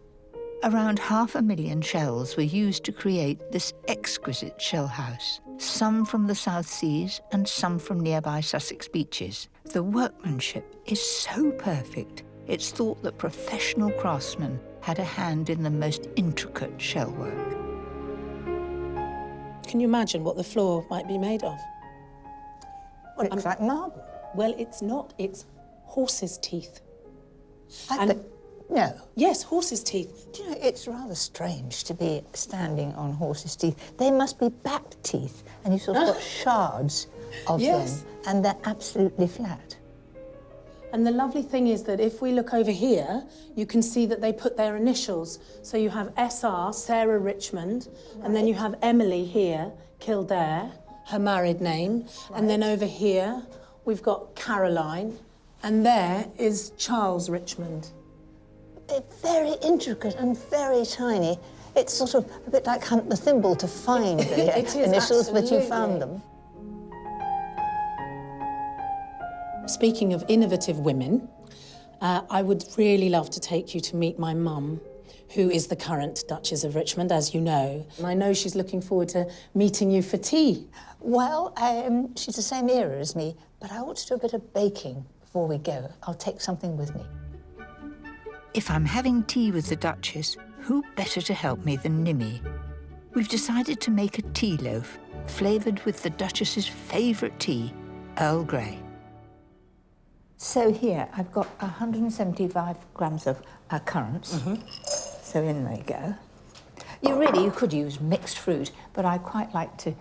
Around 500,000 shells were used to create this exquisite shell house, some from the South Seas and some from nearby Sussex beaches. The workmanship is so perfect, it's thought that professional craftsmen had a hand in the most intricate shell work. Can you imagine what the floor might be made of? Well, it's like marble. Well, it's not. It's horse's teeth. No. Yes, horse's teeth. Do you know, it's rather strange to be standing on horses' teeth. They must be back teeth, and you've sort of got shards of Yes. them, and they're absolutely flat. And the lovely thing is that if we look over here, you can see that they put their initials. So you have SR, Sarah Richmond, and then you have Emily here, Kildare, her married name. And then over here, we've got Caroline, and there is Charles Richmond. They're very intricate and very tiny. It's sort of a bit like hunt the thimble to find the It is, initials, but you absolutely. found them. Speaking of innovative women, I would really love to take you to meet my mum, who is the current Duchess of Richmond, as you know. And I know she's looking forward to meeting you for tea. Well, she's the same era as me, but I ought to do a bit of baking before we go. I'll take something with me. If I'm having tea with the Duchess, who better to help me than Nimmy? We've decided to make a tea loaf, flavoured with the Duchess's favourite tea, Earl Grey. So here, I've got 175 grams of currants. So in they go. You could use mixed fruit, but I quite like to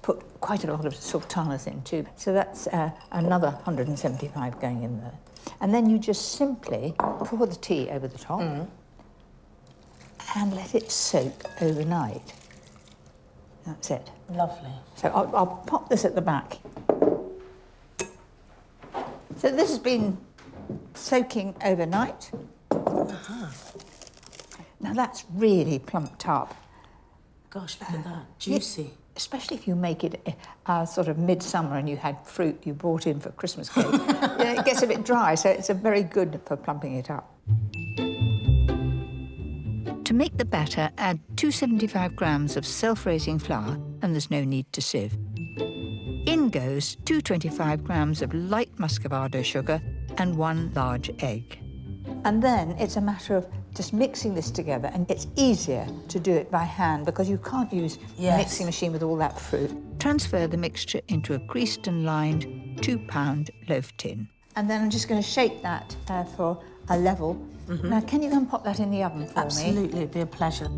put quite a lot of sultanas in too. So that's another 175 going in there. And then you just simply pour the tea over the top and let it soak overnight. That's it. Lovely. So I'll pop this at the back. So this has been soaking overnight. Now that's really plumped up. Gosh, look at that, juicy. Especially if you make it sort of midsummer and you had fruit you brought in for Christmas cake. It gets a bit dry, so it's very good for plumping it up. To make the batter, add 275 grams of self-raising flour, and there's no need to sieve. In goes 225 grams of light muscovado sugar and 1 large egg. And then it's a matter of just mixing this together, and it's easier to do it by hand because you can't use a mixing machine with all that fruit. Transfer the mixture into a greased and lined 2-pound loaf tin. And then I'm just going to shake that for a level. Now, can you go and pop that in the oven for me? Absolutely, it'd be a pleasure.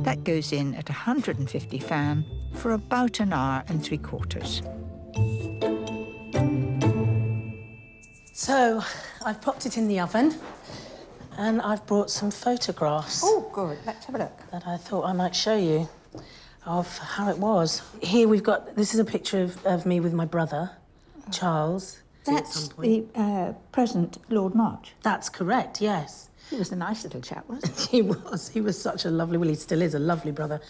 That goes in at 150 fan for about 1 hour and 3/4. So, I've popped it in the oven, and I've brought some photographs. Oh, good. Let's have a look. That I thought I might show you of how it was. Here we've got, this is a picture of me with my brother. Charles. That's the present Lord March. That's correct, yes. He was a nice little chap, wasn't he? He was. He was such a lovely, well, he still is a lovely brother.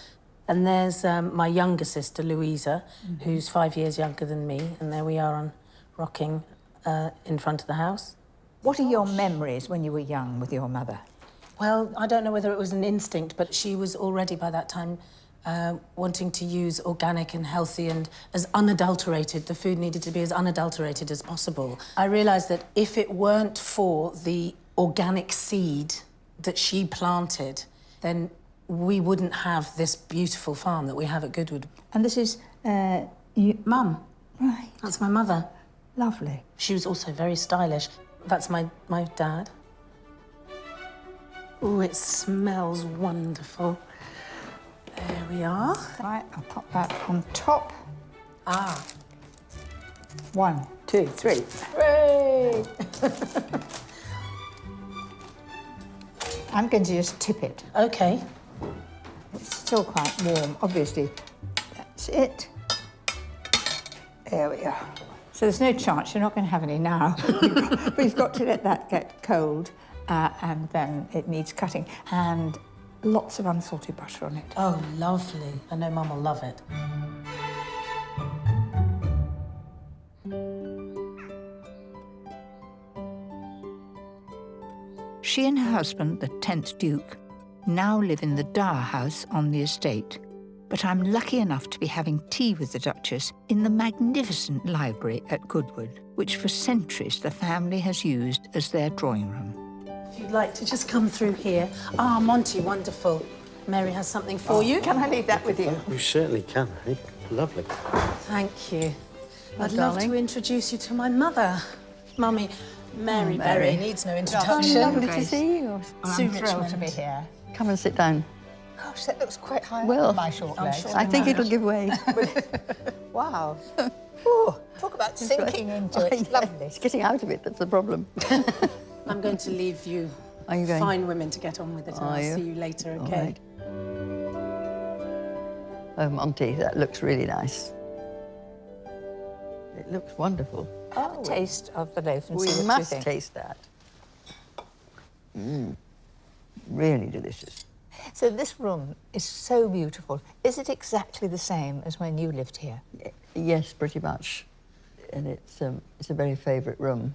And there's my younger sister, Louisa, who's 5 years younger than me, and there we are on rocking in front of the house. What are your memories when you were young with your mother? Well, I don't know whether it was an instinct, but she was already by that time wanting to use organic and healthy and as unadulterated. The food needed to be as unadulterated as possible. I realised that if it weren't for the organic seed that she planted, then we wouldn't have this beautiful farm that we have at Goodwood. And this is Mum. Right. That's my mother. Lovely. She was also very stylish. That's my dad. Oh, it smells wonderful. There we are. Right, I'll pop that on top. Ah. 1, 2, 3. Hooray! I'm going to just tip it. OK. It's still quite warm, obviously. That's it. There we are. So there's no chance you're not going to have any now. We've got to let that get cold, and then it needs cutting. And lots of unsalted butter on it. Oh, lovely. I know Mum will love it. She and her husband, the 10th Duke, now live in the Dower House on the estate. But I'm lucky enough to be having tea with the Duchess in the magnificent library at Goodwood, which for centuries the family has used as their drawing room. If you'd like to just come through here. Ah, Monty, wonderful. Mary has something for you. Can I leave that with you? You certainly can, eh? Lovely. Thank you. Oh, I'd love darling. to introduce you to my mother. Mummy, Mary Mary. Berry needs no Oh, introduction. lovely to see you. Sue I'm thrilled Richmond. to be here. Come and sit down. Gosh, that looks quite high Well, on my short legs. I think it'll give way. Wow. Ooh, talk about sinking into it. It's lovely. It's getting out of it, that's the problem. I'm going to leave you Are you going? fine women to get on with it, and Are I'll you? see you later, All OK? right. Oh, Monty, that looks really nice. It looks wonderful. Have a taste of the loaf and We see what you must think. taste that. Really delicious. So this room is so beautiful. Is it exactly the same as when you lived here? Yes, pretty much. And it's a very favourite room.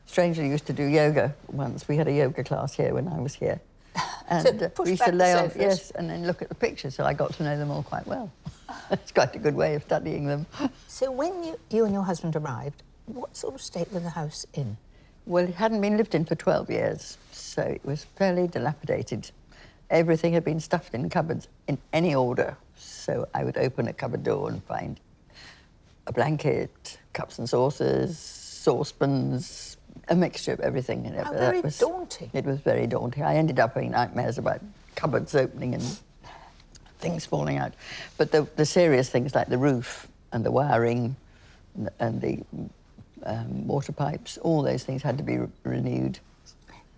Strangely, used to do yoga once. We had a yoga class here when I was here. And push we used back to the lay on, sofas. yes, and then look at the pictures, so I got to know them all quite well. It's quite a good way of studying them. So when you and your husband arrived, what sort of state was the house in? Well, it hadn't been lived in for 12 years, so it was fairly dilapidated. Everything had been stuffed in cupboards in any order. So I would open a cupboard door and find a blanket, cups and saucers, saucepans, a mixture of everything in it. How But very that was daunting. It was very daunting. I ended up having nightmares about cupboards opening and things falling out. But the serious things like the roof and the wiring and the water pipes, all those things had to be renewed.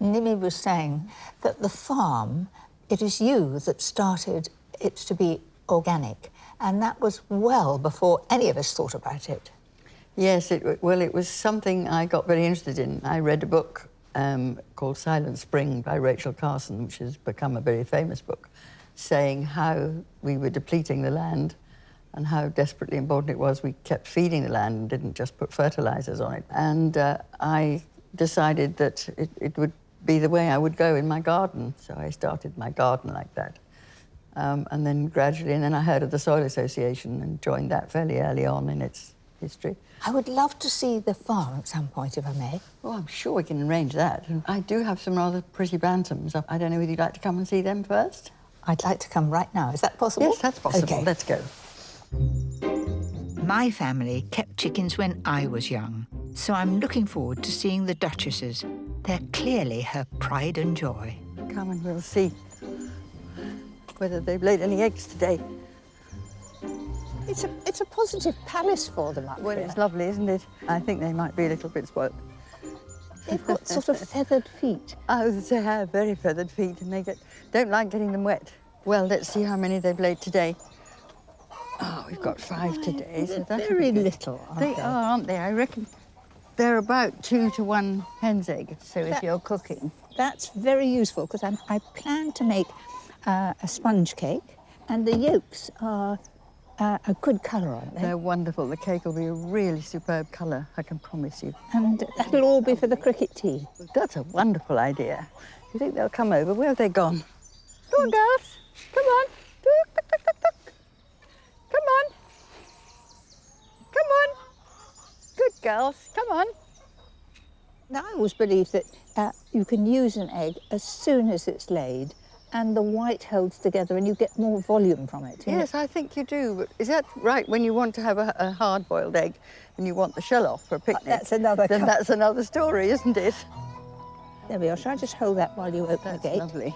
Nimi was saying that the farm, it is you that started it to be organic, and that was well before any of us thought about it. Yes, it was something I got very interested in. I read a book called Silent Spring by Rachel Carson, which has become a very famous book, saying how we were depleting the land and how desperately important it was we kept feeding the land and didn't just put fertilizers on it. And I decided that it would be the way I would go in my garden. So I started my garden like that. And then gradually, and then I heard of the Soil Association and joined that fairly early on in its history. I would love to see the farm at some point, if I may. Oh, I'm sure we can arrange that. And I do have some rather pretty bantams. I don't know whether you'd like to come and see them first? I'd like to come right now. Is that possible? Yes, that's possible. Okay. Let's go. My family kept chickens when I was young, so I'm looking forward to seeing the Duchesses. They're clearly her pride and joy. Come and we'll see whether they've laid any eggs today. It's a positive palace for them up Well, here. it's lovely, isn't it? I think they might be a little bit spoilt. They've got sort of feathered feet. Oh, they have very feathered feet, and they don't like getting them wet. Well, let's see how many they've laid today. Oh, we've got 5 today. So They're very little, aren't they? I reckon they're about 2 to 1 hen's egg. So if you're cooking. That's very useful because I plan to make a sponge cake, and the yolks are a good colour, aren't they? They're wonderful. The cake will be a really superb colour, I can promise you. And that'll all be for the cricket tea. That's a wonderful idea. Do you think they'll come over? Where have they gone? Go on, girls. Come on. Come on. Come on. Good girls. Come on. Now, I always believe that you can use an egg as soon as it's laid, and the white holds together and you get more volume from it. Yes, I think you do. But is that right, when you want to have a hard-boiled egg and you want the shell off for a picnic? That's another Then that's another story, isn't it? There we are. Shall I just hold that while you open the gate? Lovely.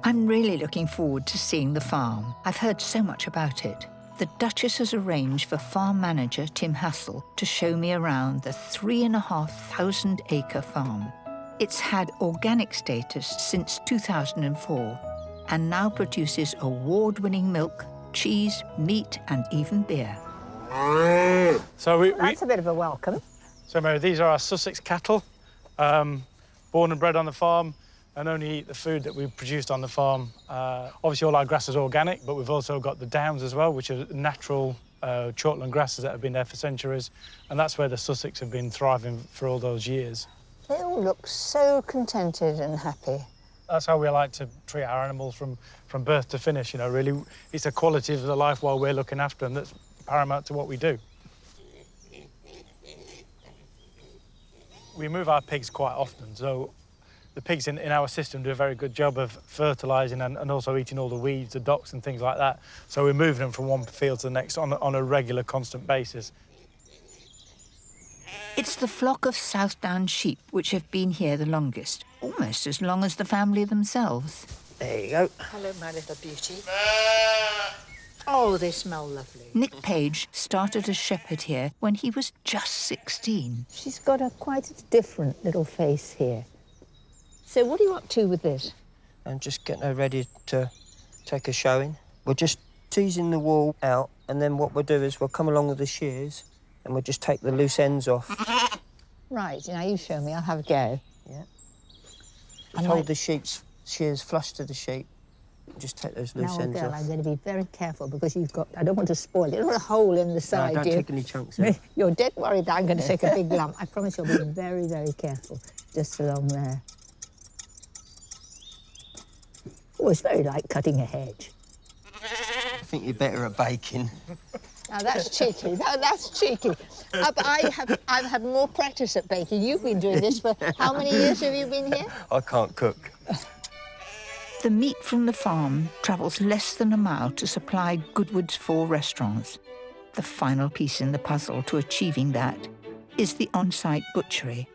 I'm really looking forward to seeing the farm. I've heard so much about it. The Duchess has arranged for farm manager Tim Hassel to show me around the 3,500-acre farm. It's had organic status since 2004 and now produces award-winning milk, cheese, meat and even beer. So That's a bit of a welcome. So, Mary, these are our Sussex cattle, born and bred on the farm, and only eat the food that we've produced on the farm. Obviously, all our grass is organic, but we've also got the downs as well, which are natural chalkland grasses that have been there for centuries, and that's where the Sussex have been thriving for all those years. They all look so contented and happy. That's how we like to treat our animals from birth to finish, you know, really. It's a quality of the life while we're looking after them that's paramount to what we do. We move our pigs quite often, so the pigs in our system do a very good job of fertilising and also eating all the weeds, the docks and things like that. So we're moving them from one field to the next on a regular, constant basis. It's the flock of Southdown sheep which have been here the longest, almost as long as the family themselves. There you go. Hello, my little beauty. Oh, they smell lovely. Nick Page started as shepherd here when he was just 16. She's got quite a different little face here. So what are you up to with this? I'm just getting her ready to take a showing. We're just teasing the wool out, and then what we'll do is we'll come along with the shears and we'll just take the loose ends off. Right, now you show me, I'll have a go. Yeah. Just hold the sheep's shears flush to the sheep. Just take those loose ends girl, off. I'm going to be very careful because you've got... I don't want to spoil it. I don't want a hole in the side, No, don't take any chunks out. You're dead worried that I'm going to take a big lump. I promise you'll be very, very careful just along there. Oh, it's very like cutting a hedge. I think you're better at baking. Now, that's cheeky. That's cheeky. But I've had more practice at baking. You've been doing this for... How many years have you been here? I can't cook. The meat from the farm travels less than a mile to supply Goodwood's 4 restaurants. The final piece in the puzzle to achieving that is the on-site butchery,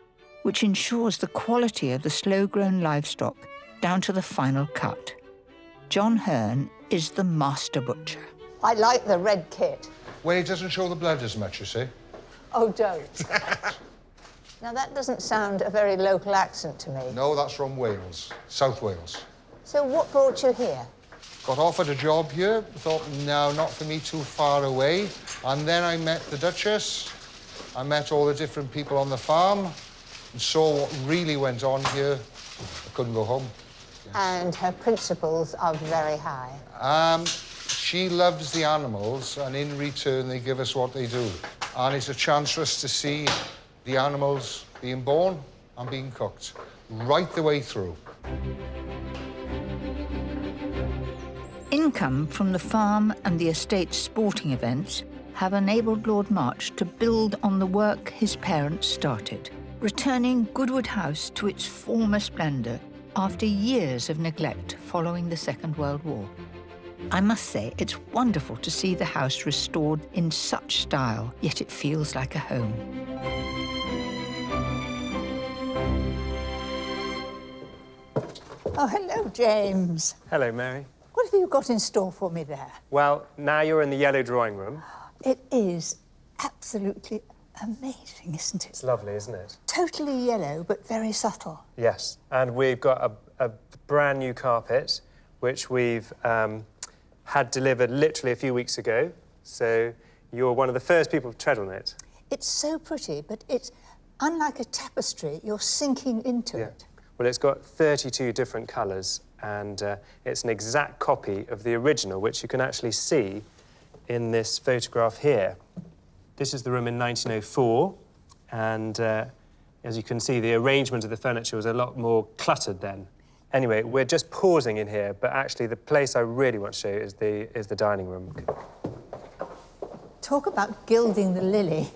which ensures the quality of the slow-grown livestock down to the final cut. John Hearn is the master butcher. I like the red kit. Well, it doesn't show the blood as much, you see. Oh, don't. Now, that doesn't sound a very local accent to me. No, that's from Wales, South Wales. So what brought you here? Got offered a job here, thought, no, not for me, too far away. And then I met the Duchess. I met all the different people on the farm and saw what really went on here. I couldn't go home. And her principles are very high. She loves the animals, and in return, they give us what they do. And it's a chance for us to see the animals being born and being cooked, right the way through. Income from the farm and the estate's sporting events have enabled Lord March to build on the work his parents started, returning Goodwood House to its former splendour after years of neglect following the Second World War. I must say, it's wonderful to see the house restored in such style, yet it feels like a home. Oh, hello, James. Hello, Mary. What have you got in store for me there? Well, now you're in the yellow drawing room. It is absolutely amazing, isn't it? It's lovely, isn't it? Totally yellow, but very subtle. Yes, and we've got a brand new carpet, which we've had delivered literally a few weeks ago. So you're one of the first people to tread on it. It's so pretty, but it's unlike a tapestry. You're sinking into it. Well, it's got 32 different colours, and it's an exact copy of the original, which you can actually see in this photograph here. This is the room in 1904, and as you can see, the arrangement of the furniture was a lot more cluttered then. Anyway, we're just pausing in here, but actually the place I really want to show you is the dining room. Talk about gilding the lily.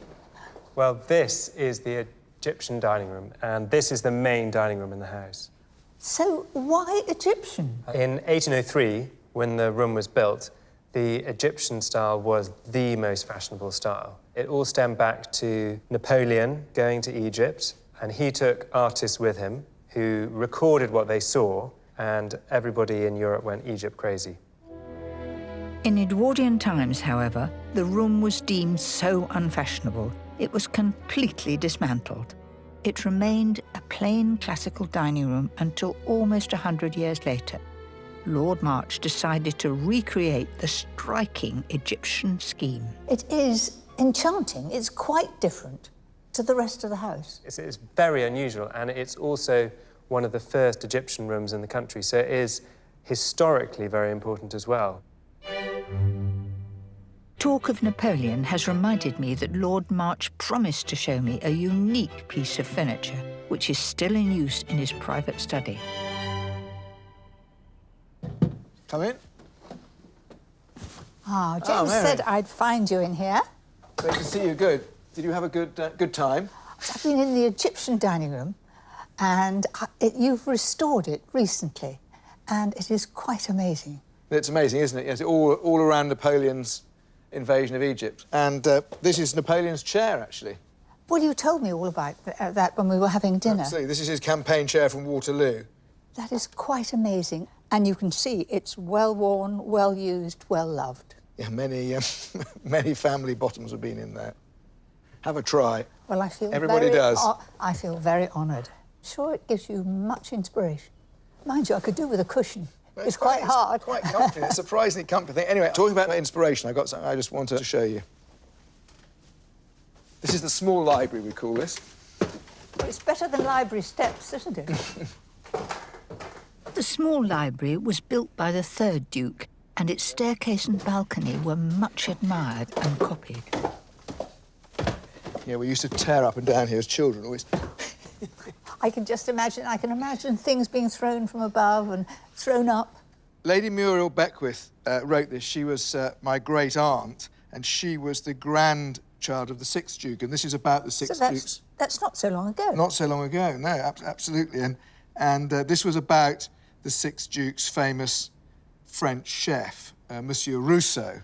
Well, this is the Egyptian dining room, and this is the main dining room in the house. So why Egyptian? In 1803, when the room was built, the Egyptian style was the most fashionable style. It all stemmed back to Napoleon going to Egypt, and he took artists with him who recorded what they saw, and everybody in Europe went Egypt crazy. In Edwardian times, however, the room was deemed so unfashionable, it was completely dismantled. It remained a plain classical dining room until almost 100 years later. Lord March decided to recreate the striking Egyptian scheme. It is enchanting. It's quite different to the rest of the house. It's very unusual, and it's also one of the first Egyptian rooms in the country, so it is historically very important as well. Talk of Napoleon has reminded me that Lord March promised to show me a unique piece of furniture, which is still in use in his private study. Come in. Ah, James said I'd find you in here. Great to see you. Good. Did you have a good time? I've been in the Egyptian dining room, and you've restored it recently, and it is quite amazing. It's amazing, isn't it? Yes, all around Napoleon's invasion of Egypt. And this is Napoleon's chair, actually. Well, you told me all about that when we were having dinner. Absolutely. This is his campaign chair from Waterloo. That is quite amazing. And you can see it's well-worn, well-used, well-loved. Yeah, many family bottoms have been in there. Have a try. Well, I feel Everybody does. I feel very honoured. Sure, it gives you much inspiration. Mind you, I could do with a cushion. It's quite hard. It's quite comfy. It's a surprisingly comfy thing. Anyway, talking about inspiration, I got something I just wanted to show you. This is the small library, we call this. Well, it's better than library steps, isn't it? The small library was built by the third Duke, and its staircase and balcony were much admired and copied. Yeah, we used to tear up and down here as children, always. I can imagine things being thrown from above and thrown up. Lady Muriel Beckwith wrote this. She was my great-aunt, and she was the grandchild of the 6th Duke, and this is about the 6th Duke's... That's not so long ago. Not so long ago, no, absolutely. And this was about the 6th Duke's famous French chef, Monsieur Rousseau.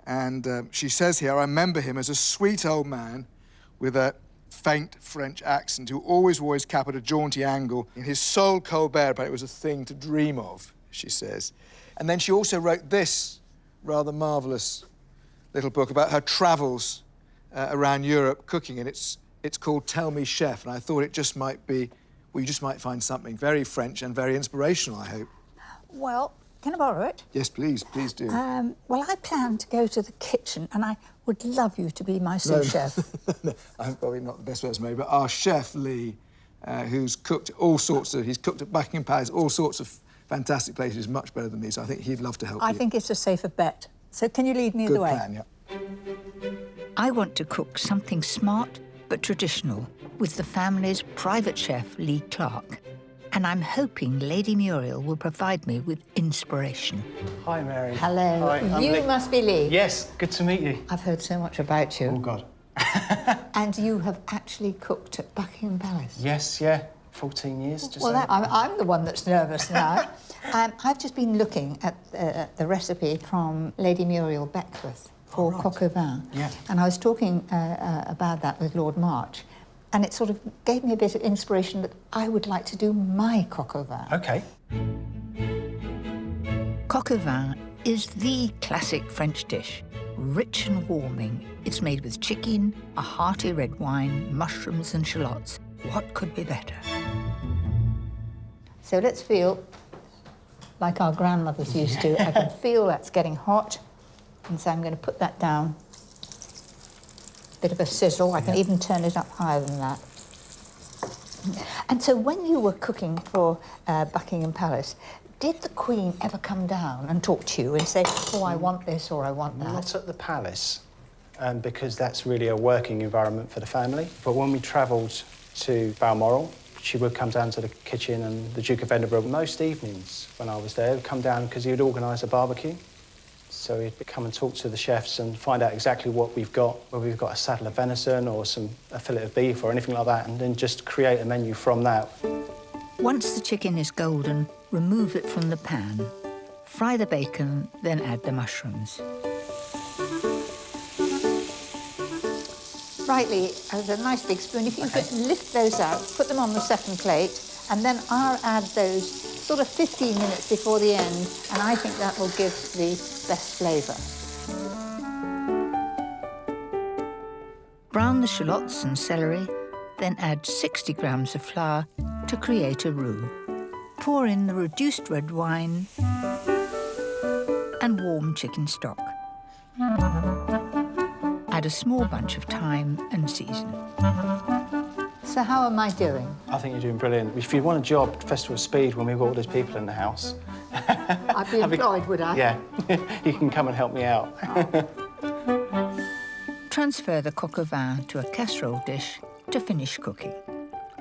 And she says here, I remember him as a sweet old man with a faint French accent who always wore his cap at a jaunty angle. In his sole Colbert, but it was a thing to dream of, she says. And then she also wrote this rather marvellous little book about her travels around Europe cooking, and it's called Tell Me Chef, and I thought it just might be, well, you just might find something very French and very inspirational, I hope. Well, can I borrow it? Yes, please do. Well, I plan to go to the kitchen, and I would love you to be my sous chef. No, I'm probably not the best person maybe, but our chef, Lee, who's cooked he's cooked at Buckingham Palace, all sorts of fantastic places, is much better than me, so I think he'd love to help you. I think it's a safer bet. So can you lead me the way? Good plan, yeah. I want to cook something smart but traditional with the family's private chef, Lee Clark. And I'm hoping Lady Muriel will provide me with inspiration. Hi, Mary. Hello. Hi, I'm You Lee. must be Lee. Yes, good to meet you. I've heard so much about you. Oh, God. And you have actually cooked at Buckingham Palace? Yes, yeah. 14 years, just Well, saying. I'm the one that's nervous now. I've just been looking at the recipe from Lady Muriel Beckwith for coq au vin. Yeah. And I was talking about that with Lord March, and it sort of gave me a bit of inspiration that I would like to do my coq au vin. OK. Coq au vin is the classic French dish. Rich and warming, it's made with chicken, a hearty red wine, mushrooms and shallots. What could be better? So let's feel like our grandmothers used to. I can feel that's getting hot. And so I'm going to put that down. Bit of a sizzle. I can even turn it up higher than that. And so when you were cooking for Buckingham Palace, did the Queen ever come down and talk to you and say, oh, I want this or I want that? Not at the palace, because that's really a working environment for the family. But when we travelled to Balmoral, she would come down to the kitchen, and the Duke of Edinburgh, most evenings when I was there, would come down because he would organise a barbecue. So he'd come and talk to the chefs and find out exactly what we've got, whether we've got a saddle of venison or a fillet of beef or anything like that, and then just create a menu from that. Once the chicken is golden, remove it from the pan. Fry the bacon, then add the mushrooms. Rightly, with a nice big spoon, if you could lift those out, put them on the second plate, and then I'll add those sort of 15 minutes before the end, and I think that will give the best flavour. Brown the shallots and celery, then add 60 grams of flour to create a roux. Pour in the reduced red wine and warm chicken stock. Add a small bunch of thyme and season. So how am I doing? I think you're doing brilliant. If you want a job at Festival of Speed when we've got all those people in the house... I'd be employed, would I? Yeah, you can come and help me out. Transfer the coq au vin to a casserole dish to finish cooking.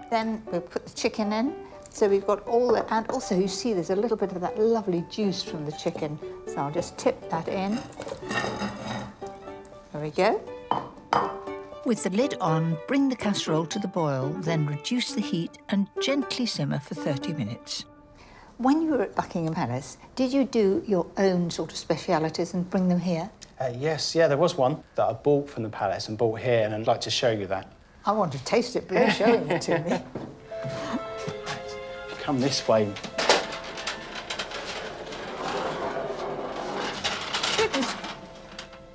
Then we'll put the chicken in. So we've got all that, and also you see there's a little bit of that lovely juice from the chicken. So I'll just tip that in. There we go. With the lid on, bring the casserole to the boil, then reduce the heat and gently simmer for 30 minutes. When you were at Buckingham Palace, did you do your own sort of specialities and bring them here? Yes, there was one that I bought from the palace and bought here, and I'd like to show you that. I want to taste it, please showing it to me. Come this way.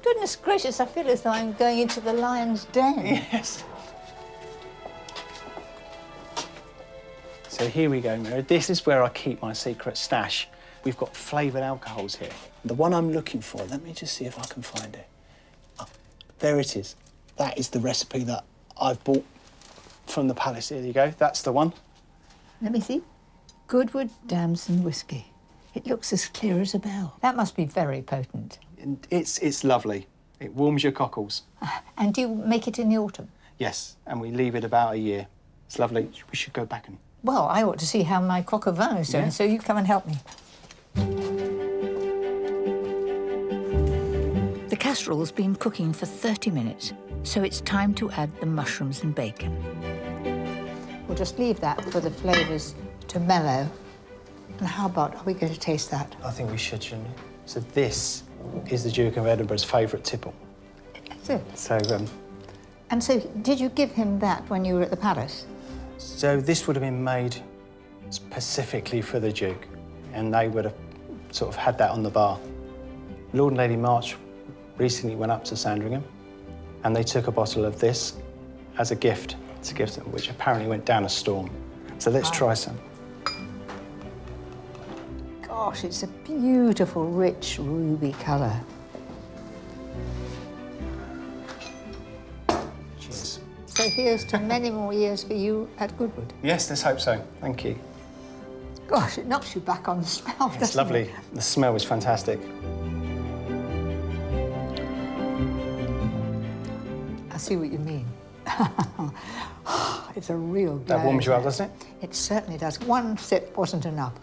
Goodness gracious, I feel as though I'm going into the lion's den. Yes. So here we go, Mira. This is where I keep my secret stash. We've got flavoured alcohols here. The one I'm looking for, let me just see if I can find it. Oh, there it is. That is the recipe that I've bought from the palace. Here you go, that's the one. Let me see. Goodwood damson whiskey. It looks as clear as a bell. That must be very potent. And it's lovely. It warms your cockles. And do you make it in the autumn? Yes, and we leave it about a year. It's lovely. We should go back and... Well, I ought to see how my coq au vin is doing, so you come and help me. The casserole's been cooking for 30 minutes, so it's time to add the mushrooms and bacon. We'll just leave that for the flavours to mellow. And how about, are we going to taste that? I think we should, shouldn't we? So this is the Duke of Edinburgh's favourite tipple. That's it. So, And so, did you give him that when you were at the palace? So this would have been made specifically for the Duke, and they would have sort of had that on the bar. Lord and Lady March recently went up to Sandringham, and they took a bottle of this as a gift to give them, which apparently went down a storm. So let's try some. Gosh, it's a beautiful, rich, ruby colour. Cheers. So here's to many more years for you at Goodwood. Yes, let's hope so. Thank you. Gosh, it knocks you back on the smell, doesn't it? It's lovely. The smell is fantastic. I see what you mean. It's a real glow. That warms you up, doesn't it? It certainly does. One sip wasn't enough.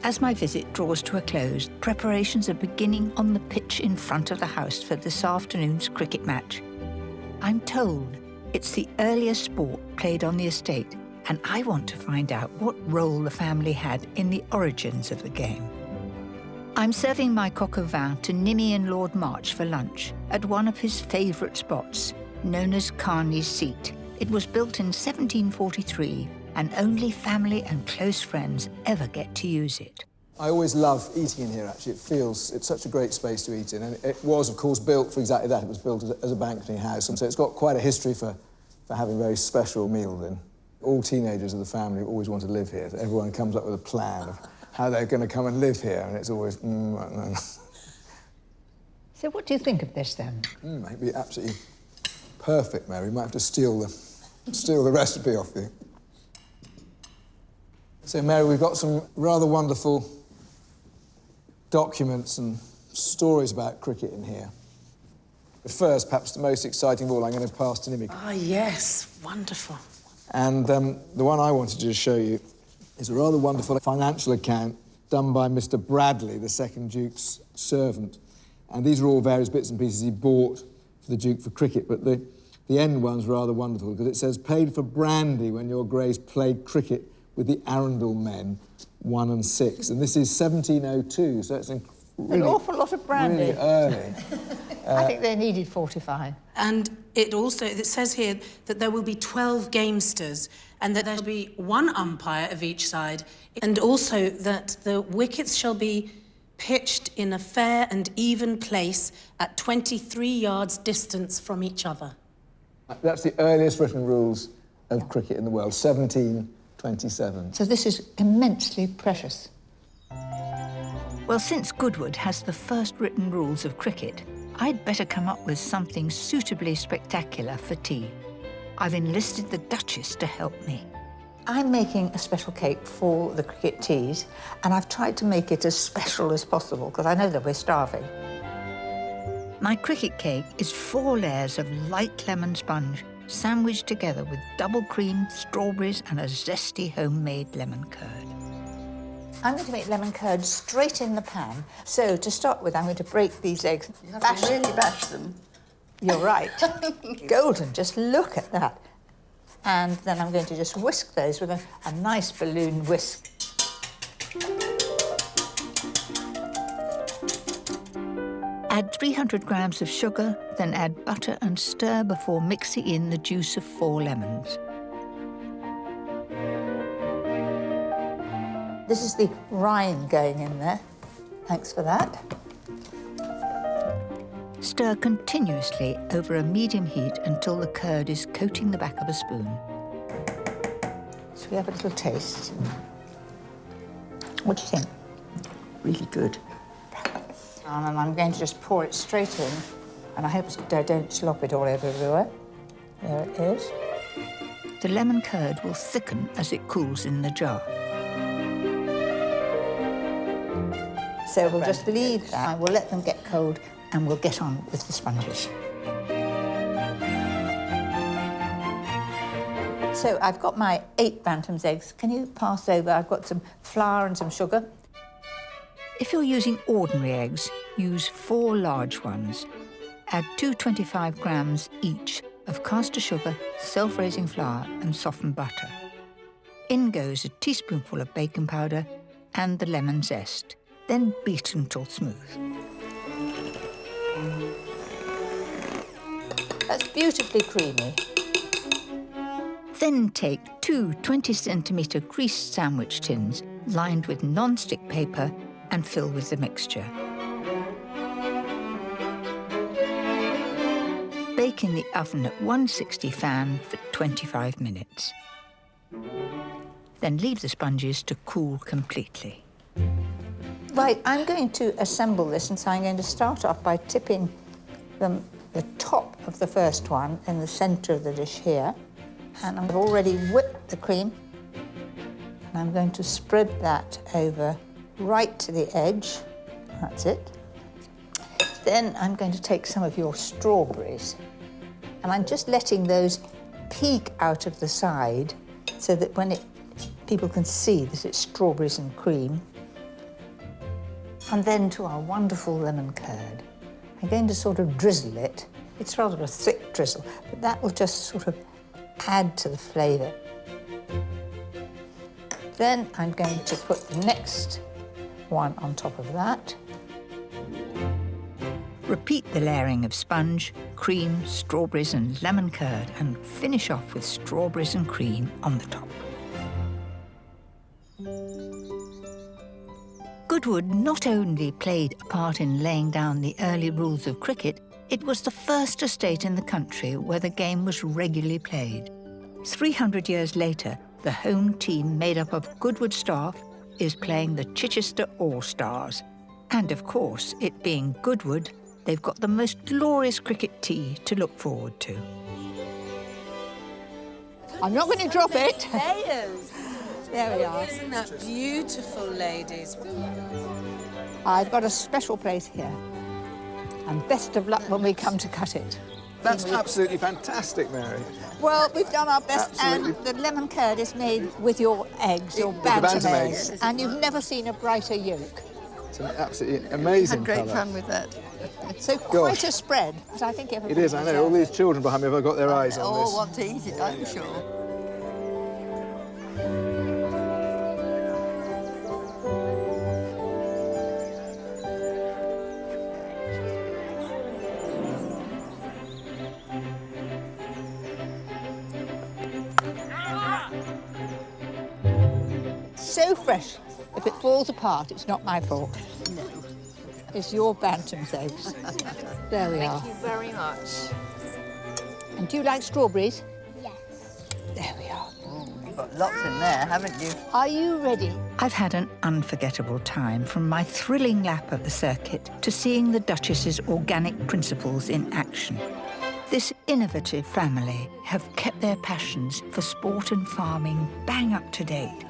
As my visit draws to a close, preparations are beginning on the pitch in front of the house for this afternoon's cricket match. I'm told it's the earliest sport played on the estate, and I want to find out what role the family had in the origins of the game. I'm serving my coq au vin to Nimmy and Lord March for lunch at one of his favourite spots, known as Carney's Seat. It was built in 1743, and only family and close friends ever get to use it. I always love eating in here, actually. It's such a great space to eat in. And it was, of course, built for exactly that. It was built as a banqueting house. And so it's got quite a history for having very special meals in. All teenagers of the family always want to live here. Everyone comes up with a plan of how they're going to come and live here, and it's always, So what do you think of this, then? Might be absolutely perfect, Mary. We might have to steal the recipe off you. So, Mary, we've got some rather wonderful documents and stories about cricket in here. But first, perhaps the most exciting of all, I'm going to pass to Nimmy. Oh, yes, wonderful. And the one I wanted to show you is a rather wonderful financial account done by Mr. Bradley, the second Duke's servant. And these are all various bits and pieces he bought for the Duke for cricket, but the end one's rather wonderful because it says, paid for brandy when your Grace played cricket with the Arundel men, 1 and 6. And this is 1702, so it's really, an awful lot of brandy. Really early. I think they needed 45. And it says here that there will be 12 gamesters and that there will be 1 umpire of each side, and also that the wickets shall be pitched in a fair and even place at 23 yards distance from each other. That's the earliest written rules of cricket in the world, 1727. So this is immensely precious. Well, since Goodwood has the first written rules of cricket, I'd better come up with something suitably spectacular for tea. I've enlisted the Duchess to help me. I'm making a special cake for the cricket teas, and I've tried to make it as special as possible, because I know that we're starving. My cricket cake is 4 layers of light lemon sponge, sandwiched together with double cream, strawberries, and a zesty homemade lemon curd. I'm going to make lemon curd straight in the pan. So, to start with, I'm going to break these eggs. You have to really bash them. You're right. Golden, just look at that. And then I'm going to just whisk those with a nice balloon whisk. Add 300 grams of sugar, then add butter and stir before mixing in the juice of 4 lemons. This is the rind going in there. Thanks for that. Stir continuously over a medium heat until the curd is coating the back of a spoon. So we have a little taste. What do you think? Really good. And I'm going to just pour it straight in, and I hope I don't slop it all over everywhere. There it is. The lemon curd will thicken as it cools in the jar. So we'll just leave that. We'll let them get cold, and we'll get on with the sponges. So I've got my 8 Bantam's eggs. Can you pass over? I've got some flour and some sugar. If you're using ordinary eggs, use 4 large ones. Add 225 grams each of caster sugar, self-raising flour, and softened butter. In goes a teaspoonful of baking powder and the lemon zest. Then beat until smooth. That's beautifully creamy. Then take 2 20-centimetre greased sandwich tins lined with non-stick paper and fill with the mixture. Bake in the oven at 160 fan for 25 minutes. Then leave the sponges to cool completely. Right, I'm going to assemble this, and so I'm going to start off by tipping the top of the first one in the centre of the dish here. And I've already whipped the cream. And I'm going to spread that over right to the edge. That's it. Then I'm going to take some of your strawberries, and I'm just letting those peek out of the side so that when people can see that it's strawberries and cream. And then to our wonderful lemon curd. I'm going to sort of drizzle it. It's rather a thick drizzle, but that will just sort of add to the flavour. Then I'm going to put the next one on top of that. Repeat the layering of sponge, cream, strawberries and lemon curd, and finish off with strawberries and cream on the top. Goodwood not only played a part in laying down the early rules of cricket, it was the first estate in the country where the game was regularly played. 300 years later, the home team made up of Goodwood staff, is playing the Chichester All-Stars. And of course, it being Goodwood, they've got the most glorious cricket tea to look forward to. I'm not going to drop it. Layers. There we are. Isn't that beautiful, ladies? I've got a special place here. And best of luck when we come to cut it. That's absolutely fantastic, Mary. Well, we've done our best, Absolutely. and the lemon curd is made with your eggs, your With the bantam bantam eggs, eggs. and you've never seen a brighter yolk. It's an absolutely amazing Had great colour. fun with that. So quite a spread, but I think It everybody is, I know. All these children behind me have got their eyes They on all this. want to eat it, I'm sure. So fresh. If it falls apart, it's not my fault. No. It's your bantam's eggs. There we are. Thank you very much. And do you like strawberries? Yes. There we are. You've got lots in there, haven't you? Are you ready? I've had an unforgettable time from my thrilling lap of the circuit to seeing the Duchess's organic principles in action. This innovative family have kept their passions for sport and farming bang up to date,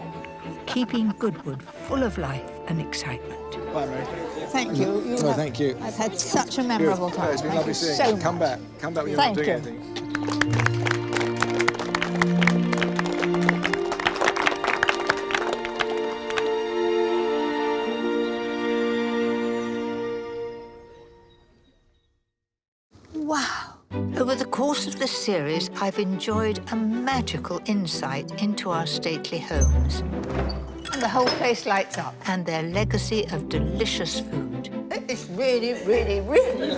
keeping Goodwood full of life and excitement. Bye, Mary. Thank you. No, thank you. I've had such a memorable Good. time. It's been Thank lovely you seeing so you. much. Come back when you're not Thank doing you. anything. Wow! Over the course of this series, I've enjoyed a magical insight into our stately homes And the whole place lights up. and their legacy of delicious food. It's really, really, really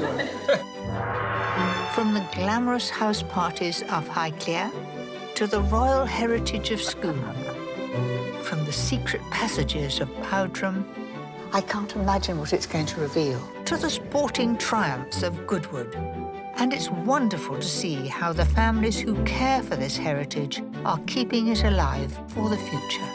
From the glamorous house parties of Highclere to the royal heritage of Scone, from the secret passages of Powderham I can't imagine what it's going to reveal. to the sporting triumphs of Goodwood. And it's wonderful to see how the families who care for this heritage are keeping it alive for the future.